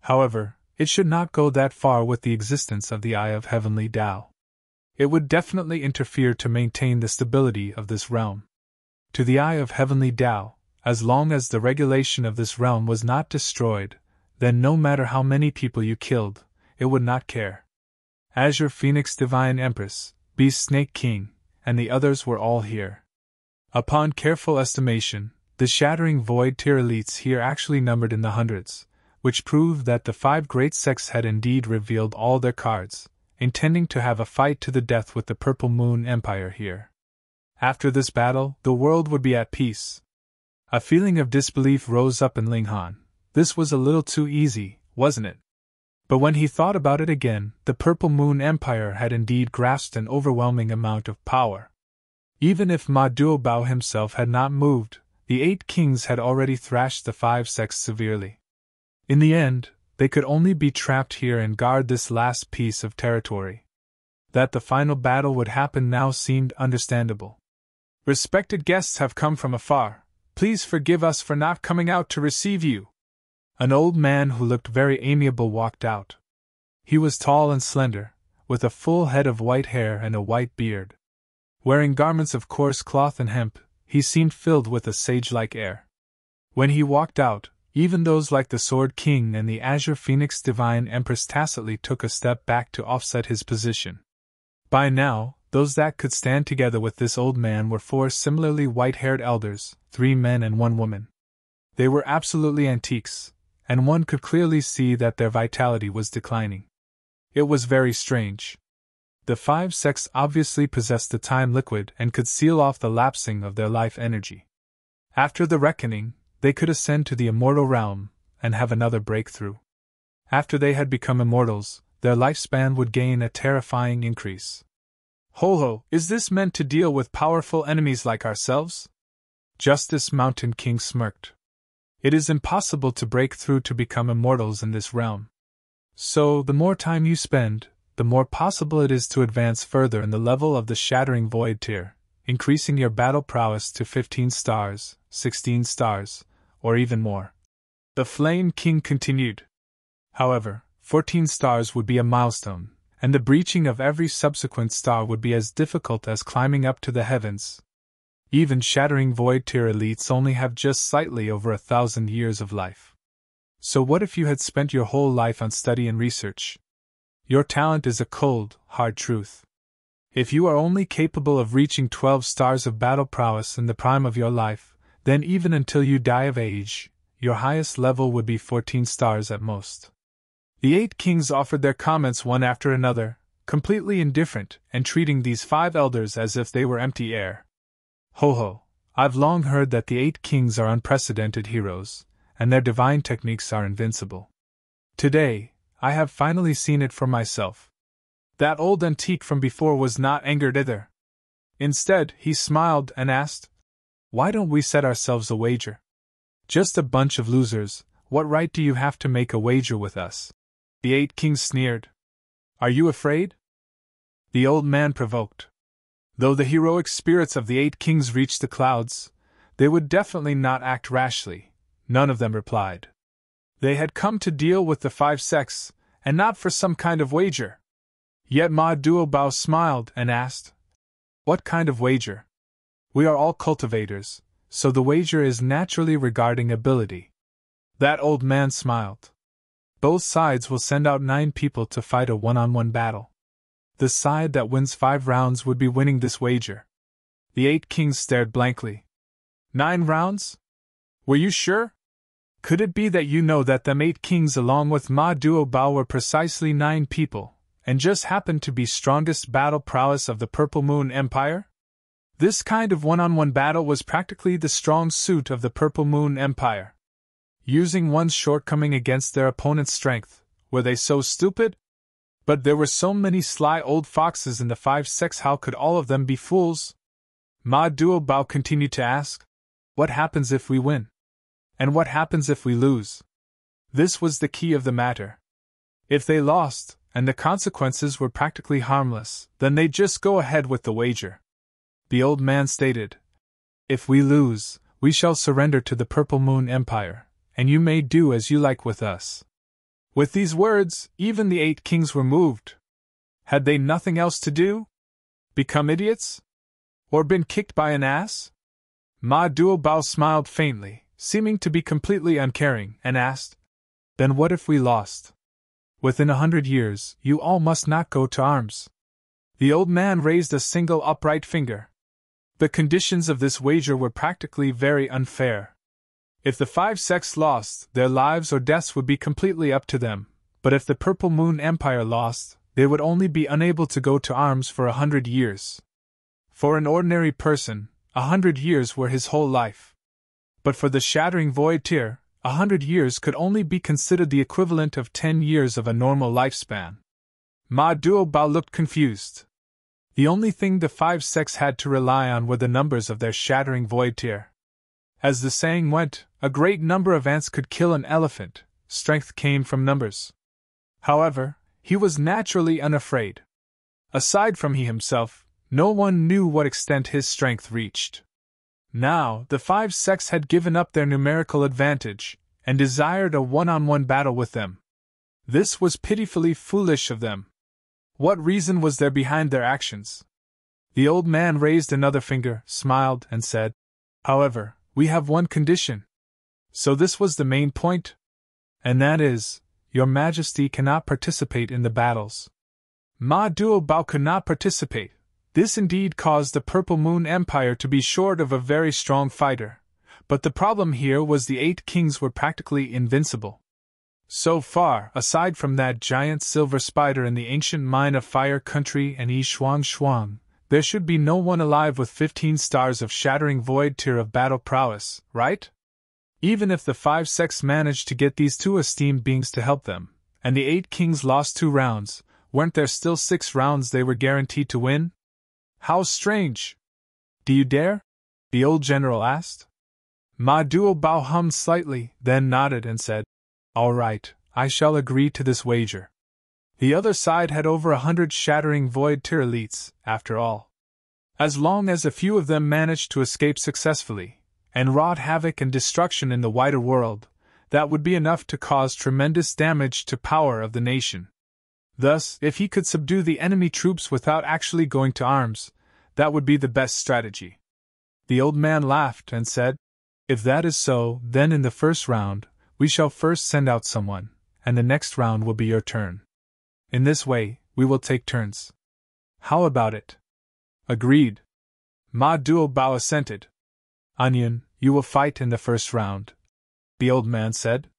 However, it should not go that far with the existence of the Eye of Heavenly Tao. It would definitely interfere to maintain the stability of this realm. To the Eye of Heavenly Tao, as long as the regulation of this realm was not destroyed, then no matter how many people you killed, it would not care. Azure Phoenix Divine Empress, Beast Snake King, and the others were all here. Upon careful estimation, the Shattering Void tier elites here actually numbered in the hundreds, which proved that the 5 great sects had indeed revealed all their cards, intending to have a fight to the death with the Purple Moon Empire here. After this battle, the world would be at peace. A feeling of disbelief rose up in Ling Han. This was a little too easy, wasn't it? But when he thought about it again, the Purple Moon Empire had indeed grasped an overwhelming amount of power. Even if Ma Duobao himself had not moved, the 8 kings had already thrashed the 5 sects severely. In the end, they could only be trapped here and guard this last piece of territory. That the final battle would happen now seemed understandable. Respected guests have come from afar. Please forgive us for not coming out to receive you. An old man who looked very amiable walked out. He was tall and slender, with a full head of white hair and a white beard. Wearing garments of coarse cloth and hemp, he seemed filled with a sage-like air. When he walked out, even those like the Sword King and the Azure Phoenix Divine Empress tacitly took a step back to offset his position. By now, those that could stand together with this old man were 4 similarly white-haired elders, 3 men and 1 woman. They were absolutely antiques, and one could clearly see that their vitality was declining. It was very strange. The 5 sects obviously possessed the time liquid and could seal off the lapsing of their life energy. After the reckoning, they could ascend to the immortal realm and have another breakthrough. After they had become immortals, their lifespan would gain a terrifying increase. Ho, is this meant to deal with powerful enemies like ourselves? Justice Mountain King smirked. It is impossible to break through to become immortals in this realm. So, the more time you spend, the more possible it is to advance further in the level of the Shattering Void tier, increasing your battle prowess to 15 stars, 16 stars, or even more. The Flame King continued. However, 14 stars would be a milestone, and the breaching of every subsequent star would be as difficult as climbing up to the heavens. Even Shattering Void tier elites only have just slightly over 1,000 years of life. So what if you had spent your whole life on study and research? Your talent is a cold, hard truth. If you are only capable of reaching 12 stars of battle prowess in the prime of your life, then even until you die of age, your highest level would be 14 stars at most. The 8 kings offered their comments one after another, completely indifferent, and treating these 5 elders as if they were empty air. Ho ho, I've long heard that the 8 kings are unprecedented heroes, and their divine techniques are invincible. Today, I have finally seen it for myself. That old antique from before was not angered either. Instead, he smiled and asked, "Why don't we set ourselves a wager? Just a bunch of losers, what right do you have to make a wager with us?" The 8 kings sneered. "Are you afraid?" The old man provoked. Though the heroic spirits of the 8 kings reached the clouds, they would definitely not act rashly, none of them replied. They had come to deal with the 5 sects, and not for some kind of wager. Yet Ma Duobao smiled and asked, "What kind of wager?" "We are all cultivators, so the wager is naturally regarding ability." That old man smiled. "Both sides will send out 9 people to fight a one-on-one battle. The side that wins 5 rounds would be winning this wager." The 8 kings stared blankly. 9 rounds? Were you sure? Could it be that you know that them 8 kings along with Ma Duobao were precisely 9 people, and just happened to be strongest battle prowess of the Purple Moon Empire? This kind of one-on-one battle was practically the strong suit of the Purple Moon Empire. Using one's shortcoming against their opponent's strength, were they so stupid? But there were so many sly old foxes in the 5 sects, how could all of them be fools? Ma Duobao continued to ask, "What happens if we win? And what happens if we lose?" This was the key of the matter. If they lost, and the consequences were practically harmless, then they'd just go ahead with the wager. The old man stated, "If we lose, we shall surrender to the Purple Moon Empire, and you may do as you like with us." With these words, even the 8 kings were moved. Had they nothing else to do? Become idiots? Or been kicked by an ass? Ma Duobao smiled faintly, seeming to be completely uncaring, and asked, "Then what if we lost? Within 100 years, you all must not go to arms." The old man raised a single upright finger. The conditions of this wager were practically very unfair. If the 5 sects lost, their lives or deaths would be completely up to them, but if the Purple Moon Empire lost, they would only be unable to go to arms for 100 years. For an ordinary person, 100 years were his whole life. But for the Shattering Void tier, 100 years could only be considered the equivalent of 10 years of a normal lifespan. Ma Duobao looked confused. The only thing the 5 sects had to rely on were the numbers of their Shattering Void tier. As the saying went, a great number of ants could kill an elephant. Strength came from numbers. However, he was naturally unafraid. Aside from he himself, no one knew what extent his strength reached. Now, the 5 sects had given up their numerical advantage, and desired a one-on-one battle with them. This was pitifully foolish of them. What reason was there behind their actions? The old man raised another finger, smiled, and said, "However, we have one condition." So this was the main point? And that is, Your Majesty cannot participate in the battles. Ma Duobao could not participate. This indeed caused the Purple Moon Empire to be short of a very strong fighter, but the problem here was the 8 kings were practically invincible. So far, aside from that giant silver spider in the ancient mine of Fire Country and Shuang, there should be no one alive with 15 stars of Shattering Void tier of battle prowess, right? Even if the 5 sects managed to get these 2 esteemed beings to help them, and the 8 kings lost 2 rounds, weren't there still 6 rounds they were guaranteed to win? How strange! "Do you dare?" the old general asked. Ma Duobao hummed slightly, then nodded and said, "All right, I shall agree to this wager." The other side had over 100 shattering void tier elites, after all. As long as a few of them managed to escape successfully, and wrought havoc and destruction in the wider world, that would be enough to cause tremendous damage to power of the nation. Thus, if he could subdue the enemy troops without actually going to arms, that would be the best strategy. The old man laughed and said, "If that is so, then in the first round, we shall first send out someone, and the next round will be your turn. In this way, we will take turns. How about it?" "Agreed." Ma Duo Bao assented. "Onion, you will fight in the first round," the old man said.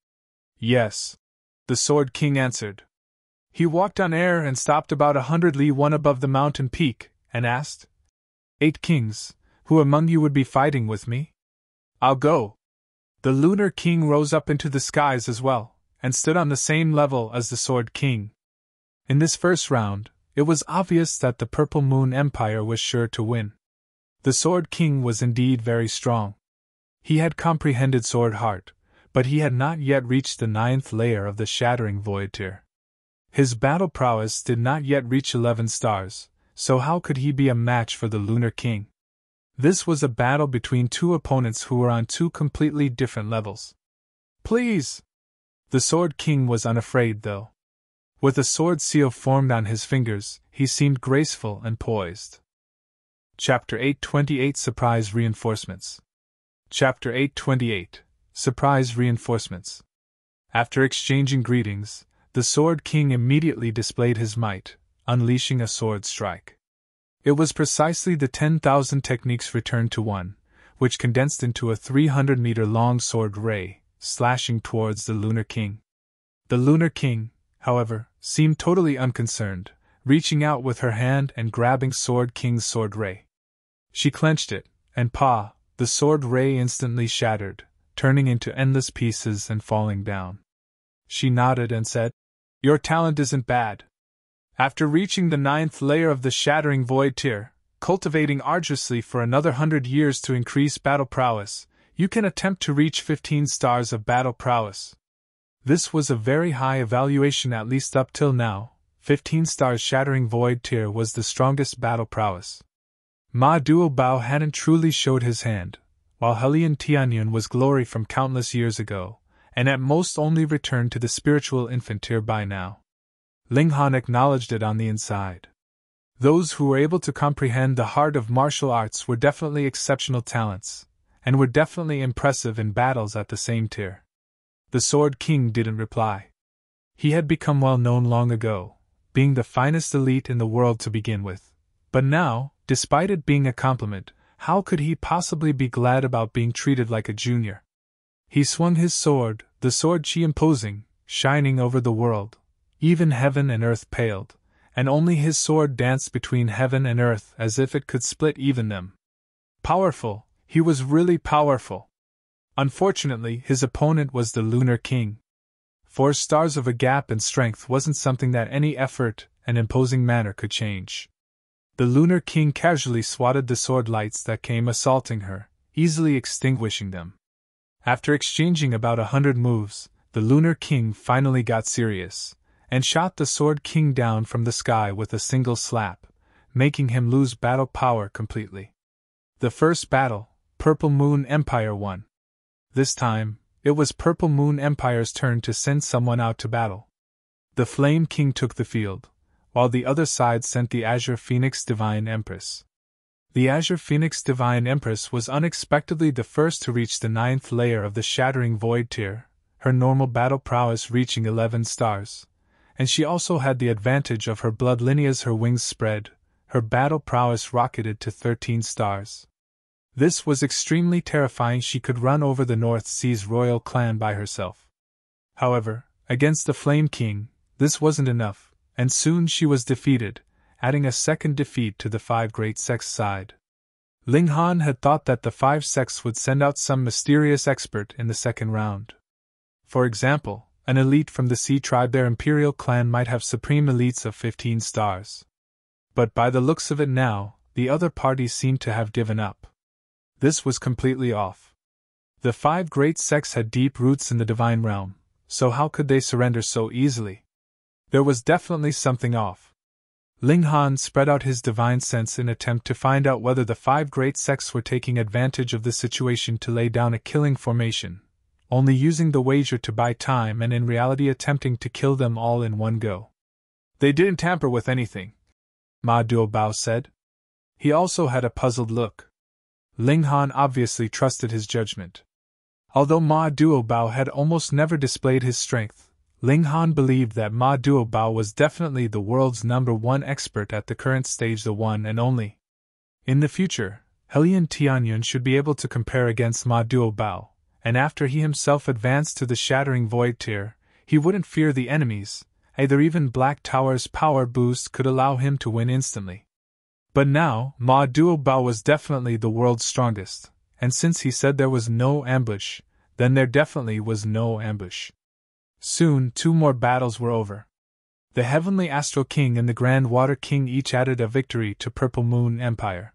"Yes," the Sword King answered. He walked on air and stopped about 100 li one above the mountain peak, and asked, "8 kings, who among you would be fighting with me?" "I'll go." The Lunar King rose up into the skies as well, and stood on the same level as the Sword King. In this first round, it was obvious that the Purple Moon Empire was sure to win. The Sword King was indeed very strong. He had comprehended Sword Heart, but he had not yet reached the 9th layer of the Shattering Void tier. His battle prowess did not yet reach 11 stars, so how could he be a match for the Lunar King? This was a battle between two opponents who were on two completely different levels. "Please!" The Sword King was unafraid, though. With a sword seal formed on his fingers, he seemed graceful and poised. Chapter 828 Surprise Reinforcements. Chapter 828 Surprise Reinforcements. After exchanging greetings, the Sword King immediately displayed his might, unleashing a sword strike. It was precisely the 10,000 techniques returned to one, which condensed into a 300-meter-long sword ray, slashing towards the Lunar King. The Lunar King, however, seemed totally unconcerned, reaching out with her hand and grabbing Sword King's sword ray. She clenched it, and the sword ray instantly shattered, turning into endless pieces and falling down. She nodded and said, "Your talent isn't bad. After reaching the 9th layer of the Shattering Void tier, cultivating arduously for another 100 years to increase battle prowess, you can attempt to reach 15 stars of battle prowess." This was a very high evaluation, at least up till now. 15 stars Shattering Void tier was the strongest battle prowess. Ma Duo Bao hadn't truly showed his hand, while Helian Tianyun was glory from countless years ago, and at most only returned to the spiritual infant tier by now. Ling Han acknowledged it on the inside. Those who were able to comprehend the heart of martial arts were definitely exceptional talents, and were definitely impressive in battles at the same tier. The Sword King didn't reply. He had become well known long ago, being the finest elite in the world to begin with. But now, despite it being a compliment, how could he possibly be glad about being treated like a junior? He swung his sword, the sword Qi imposing, shining over the world. Even heaven and earth paled, and only his sword danced between heaven and earth as if it could split even them. Powerful, he was really powerful. Unfortunately, his opponent was the Lunar King. 4 stars of a gap in strength wasn't something that any effort and imposing manner could change. The Lunar King casually swatted the sword lights that came assaulting her, easily extinguishing them. After exchanging about 100 moves, the Lunar King finally got serious, and shot the Sword King down from the sky with a single slap, making him lose battle power completely. The first battle, Purple Moon Empire won. This time, it was Purple Moon Empire's turn to send someone out to battle. The Flame King took the field, while the other side sent the Azure Phoenix Divine Empress. The Azure Phoenix Divine Empress was unexpectedly the first to reach the 9th layer of the Shattering Void tier, her normal battle prowess reaching 11 stars, and she also had the advantage of her blood lineage as her wings spread, her battle prowess rocketed to 13 stars. This was extremely terrifying. She could run over the North Sea's royal clan by herself. However, against the Flame King, this wasn't enough, and soon she was defeated, adding a second defeat to the 5 great sects side. Ling Han had thought that the 5 sects would send out some mysterious expert in the second round. For example, an elite from the Sea tribe, their imperial clan might have supreme elites of 15 stars. But by the looks of it now, the other parties seemed to have given up. This was completely off. The 5 great sects had deep roots in the divine realm, so how could they surrender so easily? There was definitely something off. Ling Han spread out his divine sense in attempt to find out whether the 5 great sects were taking advantage of the situation to lay down a killing formation, only using the wager to buy time and in reality attempting to kill them all in one go. They didn't tamper with anything, Ma Duobao said. He also had a puzzled look. Ling Han obviously trusted his judgment. Although Ma Duobao had almost never displayed his strength, Ling Han believed that Ma Duobao was definitely the world's #1 expert at the current stage, the one and only. In the future, Helian Tianyun should be able to compare against Ma Duobao, and after he himself advanced to the Shattering Void tier, he wouldn't fear the enemies, either even Black Tower's power boost could allow him to win instantly. But now, Ma Duobao was definitely the world's strongest, and since he said there was no ambush, then there definitely was no ambush. Soon, 2 more battles were over. The Heavenly Astral King and the Grand Water King each added a victory to Purple Moon Empire.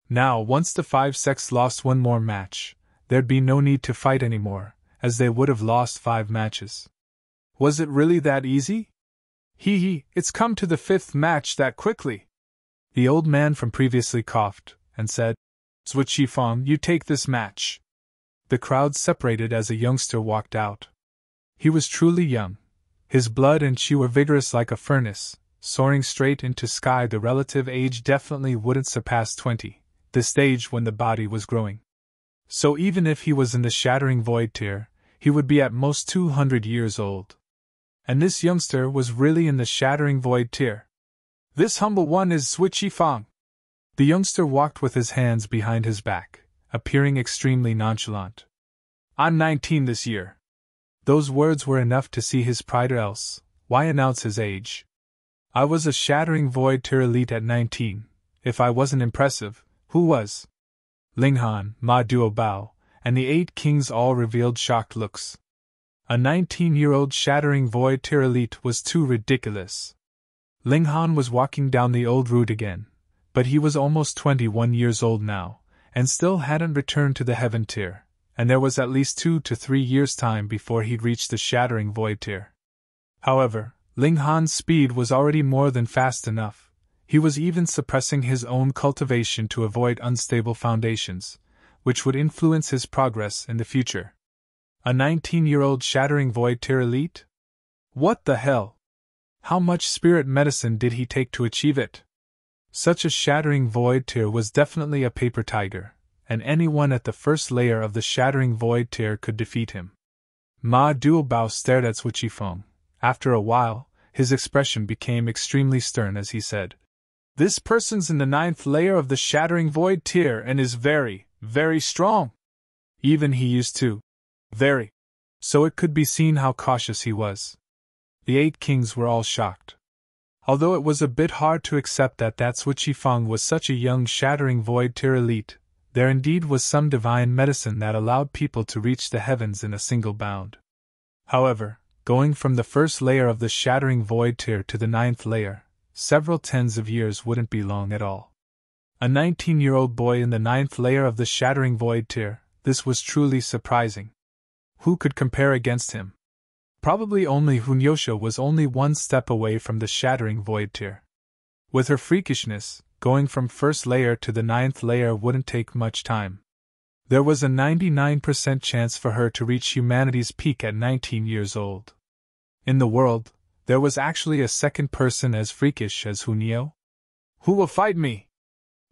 Now, once the 5 sects lost 1 more match, there'd be no need to fight anymore, as they would have lost 5 matches. Was it really that easy? It's come to the 5th match that quickly. The old man from previously coughed, and said, Zhuo Qifeng, you take this match. The crowd separated as a youngster walked out. He was truly young. His blood and chi were vigorous like a furnace, soaring straight into sky. The relative age definitely wouldn't surpass 20, the stage when the body was growing. So even if he was in the Shattering Void tier, he would be at most 200 years old. And this youngster was really in the Shattering Void tier. This humble one is Zhuo Qifeng. The youngster walked with his hands behind his back, appearing extremely nonchalant. I'm 19 this year. Those words were enough to see his pride, or else, why announce his age? I was a Shattering Void tier elite at 19. If I wasn't impressive, who was? Ling Han, Ma Duobao, and the 8 kings all revealed shocked looks. A 19-year-old Shattering Void tier elite was too ridiculous. Ling Han was walking down the old route again, but he was almost 21 years old now, and still hadn't returned to the Heaven tier, and there was at least 2 to 3 years' time before he'd reach the Shattering Void tier. However, Ling Han's speed was already more than fast enough. He was even suppressing his own cultivation to avoid unstable foundations, which would influence his progress in the future. A 19-year-old Shattering Void tier elite? What the hell? How much spirit medicine did he take to achieve it? Such a Shattering Void tier was definitely a paper tiger, and anyone at the first layer of the Shattering Void tier could defeat him. Ma Duobao stared at Zhuo Qifeng. After a while, his expression became extremely stern as he said, This person's in the 9th layer of the Shattering Void tier and is very, very strong. Even he used to. Very. So it could be seen how cautious he was. The 8 kings were all shocked. Although it was a bit hard to accept that Zhuo Qifeng was such a young Shattering Void tier elite, there indeed was some divine medicine that allowed people to reach the heavens in a single bound. However, going from the first layer of the Shattering Void tier to the 9th layer, several tens of years wouldn't be long at all. A 19-year-old boy in the 9th layer of the Shattering Void tier, this was truly surprising. Who could compare against him? Probably only Hunyosha was only 1 step away from the Shattering Void tier. With her freakishness, going from first layer to the 9th layer wouldn't take much time. There was a 99% chance for her to reach humanity's peak at 19 years old. In the world, there was actually a second person as freakish as Hunyo. Who will fight me?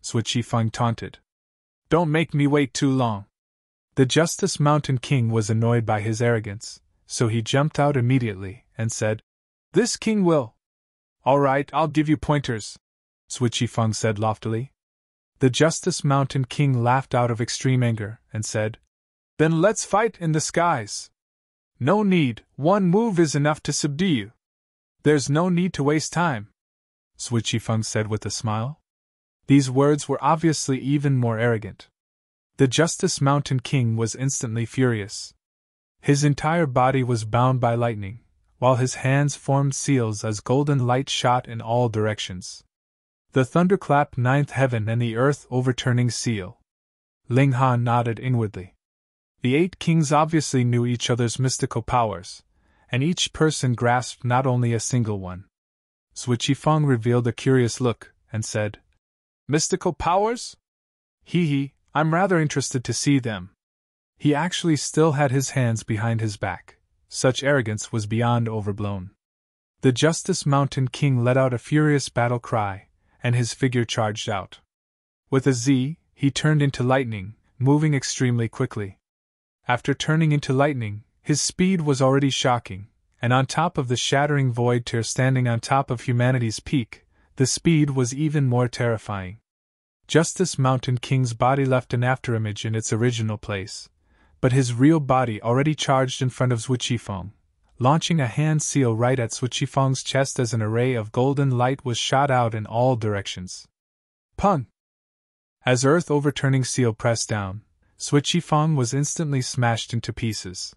Zhuo Qifeng taunted. Don't make me wait too long. The Justice Mountain King was annoyed by his arrogance, so he jumped out immediately and said, This king will. All right, I'll give you pointers, Zhuo Qifeng said loftily. The Justice Mountain King laughed out of extreme anger and said, Then let's fight in the skies. No need, 1 move is enough to subdue you. There's no need to waste time, Zhuo Qifeng said with a smile. These words were obviously even more arrogant. The Justice Mountain King was instantly furious. His entire body was bound by lightning, while his hands formed seals as golden light shot in all directions. The thunderclap 9th heaven and the earth overturning seal. Ling Han nodded inwardly. The 8 kings obviously knew each other's mystical powers, and each person grasped not only a single one. Sui Qifeng revealed a curious look, and said, "Mystical powers? I'm rather interested to see them." He actually still had his hands behind his back. Such arrogance was beyond overblown. The Justice Mountain King let out a furious battle cry, and his figure charged out. With a Z, he turned into lightning, moving extremely quickly. After turning into lightning, his speed was already shocking, and on top of the shattering void tear standing on top of humanity's peak, the speed was even more terrifying. Justice Mountain King's body left an afterimage in its original place, but his real body already charged in front of Sui Qifeng, launching a hand seal right at Sui Qifeng's chest as an array of golden light was shot out in all directions. Pun! As earth overturning seal pressed down, Sui Qifeng was instantly smashed into pieces.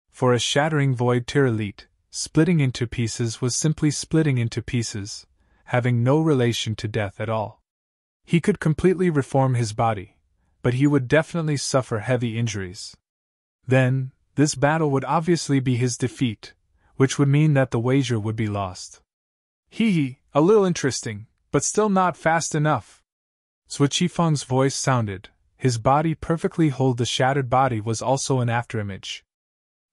For a shattering void tear elite, splitting into pieces was simply splitting into pieces, having no relation to death at all. He could completely reform his body, but he would definitely suffer heavy injuries. Then, this battle would obviously be his defeat, which would mean that the wager would be lost. A little interesting, but still not fast enough. Sui Qifeng's voice sounded. His body perfectly whole. The shattered body was also an afterimage.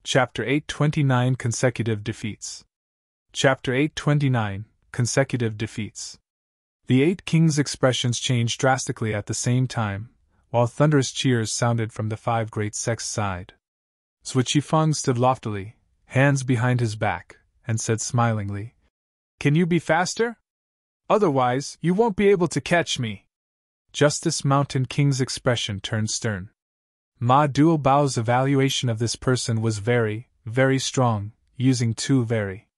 Chapter 829 Consecutive Defeats. Chapter 829 Consecutive Defeats. The 8 kings' expressions changed drastically at the same time, while thunderous cheers sounded from the 5 great sects' side. Sui Qifeng stood loftily, hands behind his back, and said smilingly, "Can you be faster? Otherwise, you won't be able to catch me." Justice Mountain King's expression turned stern. Ma Duo Bao's evaluation of this person was very, very strong, using 2 very.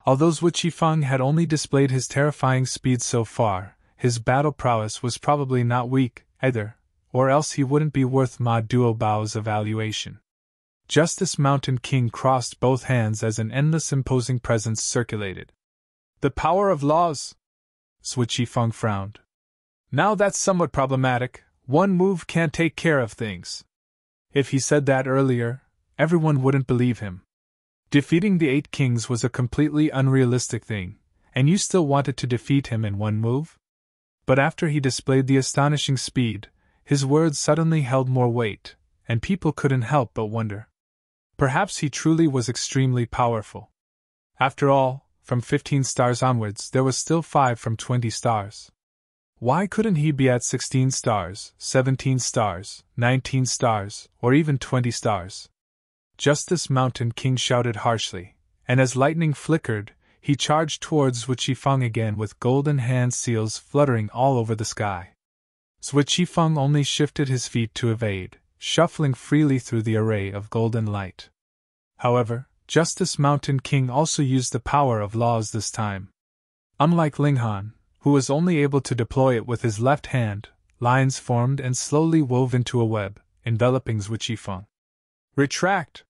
Although Sui Qifeng had only displayed his terrifying speed so far, his battle prowess was probably not weak, either, or else he wouldn't be worth Ma Duo Bao's evaluation. Justice Mountain King crossed both hands as an endless imposing presence circulated. "The power of laws?" Sui Qifeng frowned. "Now that's somewhat problematic. One move can't take care of things." If he said that earlier, everyone wouldn't believe him. Defeating the 8 kings was a completely unrealistic thing, and you still wanted to defeat him in one move? But after he displayed the astonishing speed, his words suddenly held more weight, and people couldn't help but wonder. Perhaps he truly was extremely powerful. After all, from 15 stars onwards there was still 5 from 20 stars. Why couldn't he be at 16 stars, 17 stars, 19 stars, or even 20 stars? Justice Mountain King shouted harshly, and as lightning flickered, he charged towards Sui Qifeng again with golden hand seals fluttering all over the sky. Sui Qifeng only shifted his feet to evade, shuffling freely through the array of golden light. However, Justice Mountain King also used the power of laws this time. Unlike Linghan, who was only able to deploy it with his left hand, lines formed and slowly wove into a web, enveloping Sui Qifeng. "Retract!"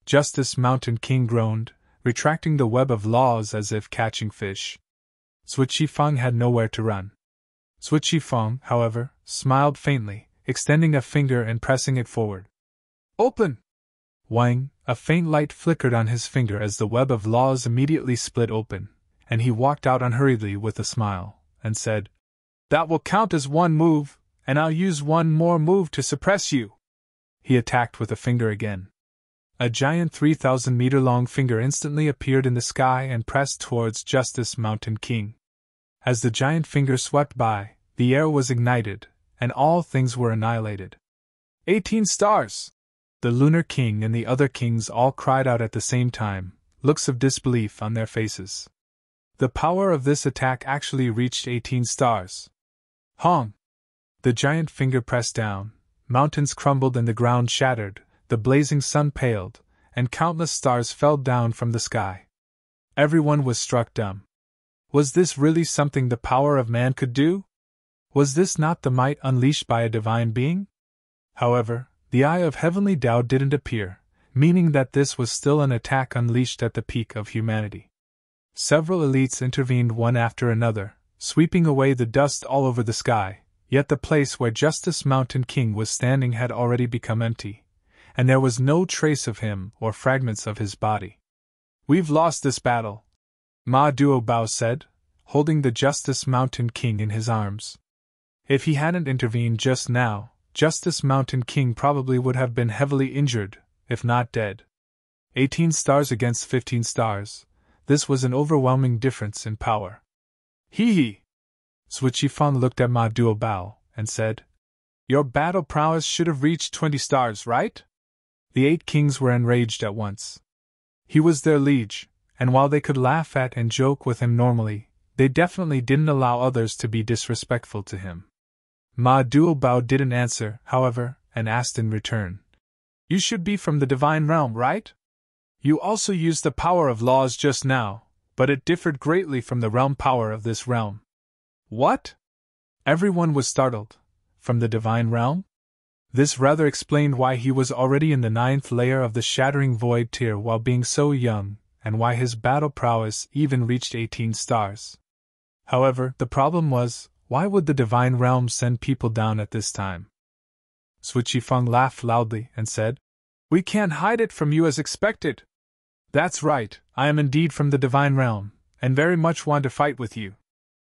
Justice Mountain King groaned, retracting the web of laws as if catching fish. Sui Qifeng had nowhere to run. Sui Qifeng, however, smiled faintly, extending a finger and pressing it forward. "Open!" Wang, a faint light flickered on his finger as the web of laws immediately split open, and he walked out unhurriedly with a smile, and said, "That will count as one move, and I'll use one more move to suppress you." He attacked with a finger again. A giant 3,000-meter-long finger instantly appeared in the sky and pressed towards Justice Mountain King. As the giant finger swept by, the air was ignited, and all things were annihilated. 18 stars! The Lunar King and the other kings all cried out at the same time, looks of disbelief on their faces. The power of this attack actually reached 18 stars. Hong! The giant finger pressed down, mountains crumbled and the ground shattered, the blazing sun paled, and countless stars fell down from the sky. Everyone was struck dumb. Was this really something the power of man could do? Was this not the might unleashed by a divine being? However, the eye of heavenly Tao didn't appear, meaning that this was still an attack unleashed at the peak of humanity. Several elites intervened one after another, sweeping away the dust all over the sky, yet the place where Justice Mountain King was standing had already become empty, and there was no trace of him or fragments of his body. We've lost this battle, Ma Duobao said, holding the Justice Mountain King in his arms. If he hadn't intervened just now, Justice Mountain King probably would have been heavily injured, if not dead. 18 stars against 15 stars. This was an overwhelming difference in power. Hee hee! Suiqifang looked at Ma Duobao and said, Your battle prowess should have reached 20 stars, right? The 8 kings were enraged at once. He was their liege, and while they could laugh at and joke with him normally, they definitely didn't allow others to be disrespectful to him. Ma Duobao didn't answer, however, and asked in return, You should be from the divine realm, right? You also used the power of laws just now, but it differed greatly from the realm power of this realm. What? Everyone was startled. From the divine realm? This rather explained why he was already in the 9th layer of the Shattering Void tier while being so young, and why his battle prowess even reached 18 stars. However, the problem was, why would the divine realm send people down at this time? Suiqifang laughed loudly and said, We can't hide it from you as expected. That's right, I am indeed from the divine realm, and very much want to fight with you.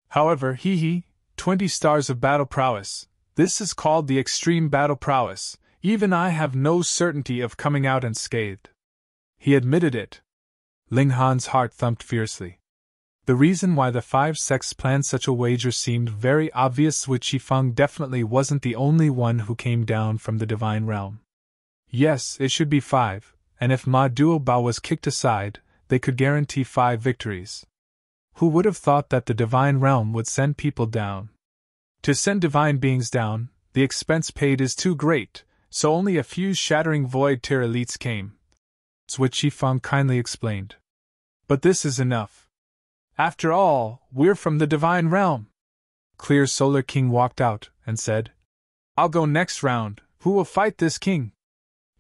However, 20 stars of battle prowess. This is called the extreme battle prowess. Even I have no certainty of coming out unscathed. He admitted it. Ling Han's heart thumped fiercely. The reason why the 5 sects planned such a wager seemed very obvious. Suiqifang definitely wasn't the only one who came down from the divine realm. Yes, it should be 5, and if Ma Duobao was kicked aside, they could guarantee 5 victories. Who would have thought that the divine realm would send people down? To send divine beings down, the expense paid is too great, so only a few Shattering Void tier elites came. Suiqifang kindly explained. But this is enough. After all, we're from the divine realm. Clear Solar King walked out and said, I'll go next round. Who will fight this king?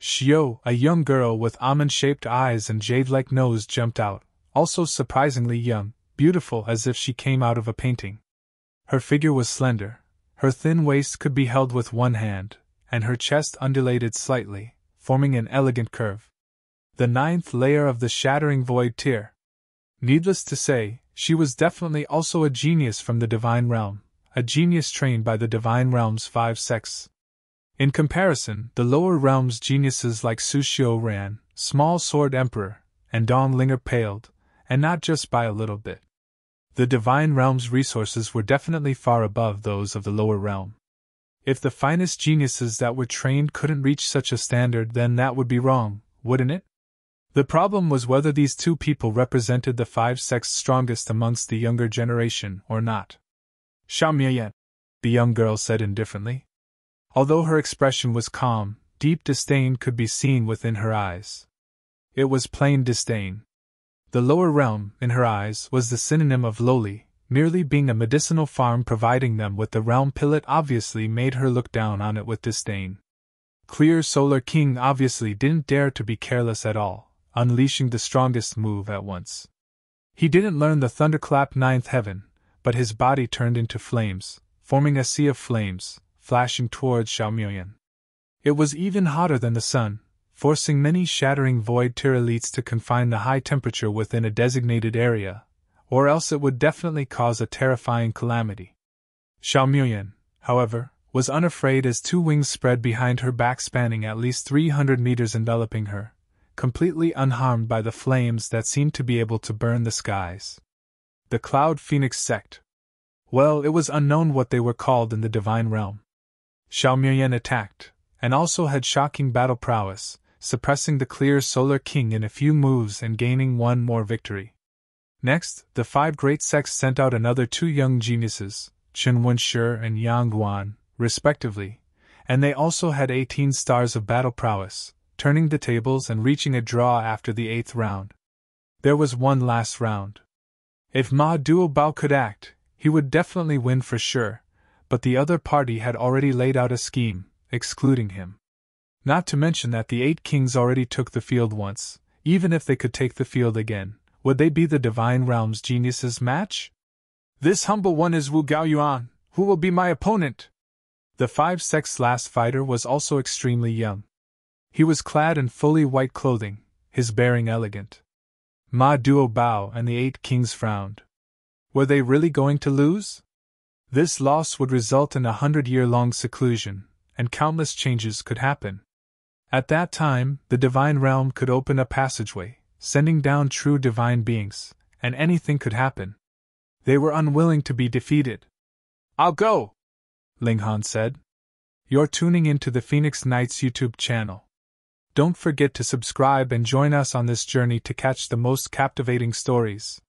Xiao, a young girl with almond-shaped eyes and jade-like nose, jumped out, also surprisingly young, beautiful as if she came out of a painting. Her figure was slender, her thin waist could be held with one hand, and her chest undulated slightly, forming an elegant curve. The 9th layer of the Shattering Void tier. Needless to say, she was definitely also a genius from the divine realm, a genius trained by the divine realm's 5 sects. In comparison, the lower realm's geniuses like Su Xiaoran, Small Sword Emperor, and Donglinger paled, and not just by a little bit. The divine realm's resources were definitely far above those of the lower realm. If the finest geniuses that were trained couldn't reach such a standard, then that would be wrong, wouldn't it? The problem was whether these 2 people represented the 5 sects strongest amongst the younger generation or not. Xiaomian, the young girl said indifferently. Although her expression was calm, deep disdain could be seen within her eyes. It was plain disdain. The lower realm, in her eyes, was the synonym of lowly, merely being a medicinal farm providing them with the realm pilot obviously made her look down on it with disdain. Clear Solar King obviously didn't dare to be careless at all, unleashing the strongest move at once. He didn't learn the Thunderclap 9th heaven, but his body turned into flames, forming a sea of flames, flashing towards Xiaomian. It was even hotter than the sun, forcing many Shattering Void tier elites to confine the high temperature within a designated area, or else it would definitely cause a terrifying calamity. Xiaomian, however, was unafraid as 2 wings spread behind her back spanning at least 300 meters enveloping her, completely unharmed by the flames that seemed to be able to burn the skies. The Cloud Phoenix Sect. Well, it was unknown what they were called in the divine realm. Xiaomian attacked, and also had shocking battle prowess, suppressing the Clear Solar King in a few moves and gaining 1 more victory. Next, the 5 great sects sent out another 2 young geniuses, Chen Wenshi and Yang Guan, respectively, and they also had 18 stars of battle prowess, turning the tables and reaching a draw after the 8th round. There was one last round. If Ma Duobao could act, he would definitely win for sure, but the other party had already laid out a scheme, excluding him. Not to mention that the 8 kings already took the field once. Even if they could take the field again, would they be the divine realm's geniuses' match? This humble one is Wu Gaoyuan, who will be my opponent. The 5 sects' last fighter was also extremely young. He was clad in fully white clothing, his bearing elegant. Ma Duo Bao and the 8 kings frowned. Were they really going to lose? This loss would result in 100-year-long seclusion, and countless changes could happen. At that time, the divine realm could open a passageway, sending down true divine beings, and anything could happen. They were unwilling to be defeated. I'll go, Ling Han said. You're tuning into the Phoenix Knights YouTube channel. Don't forget to subscribe and join us on this journey to catch the most captivating stories.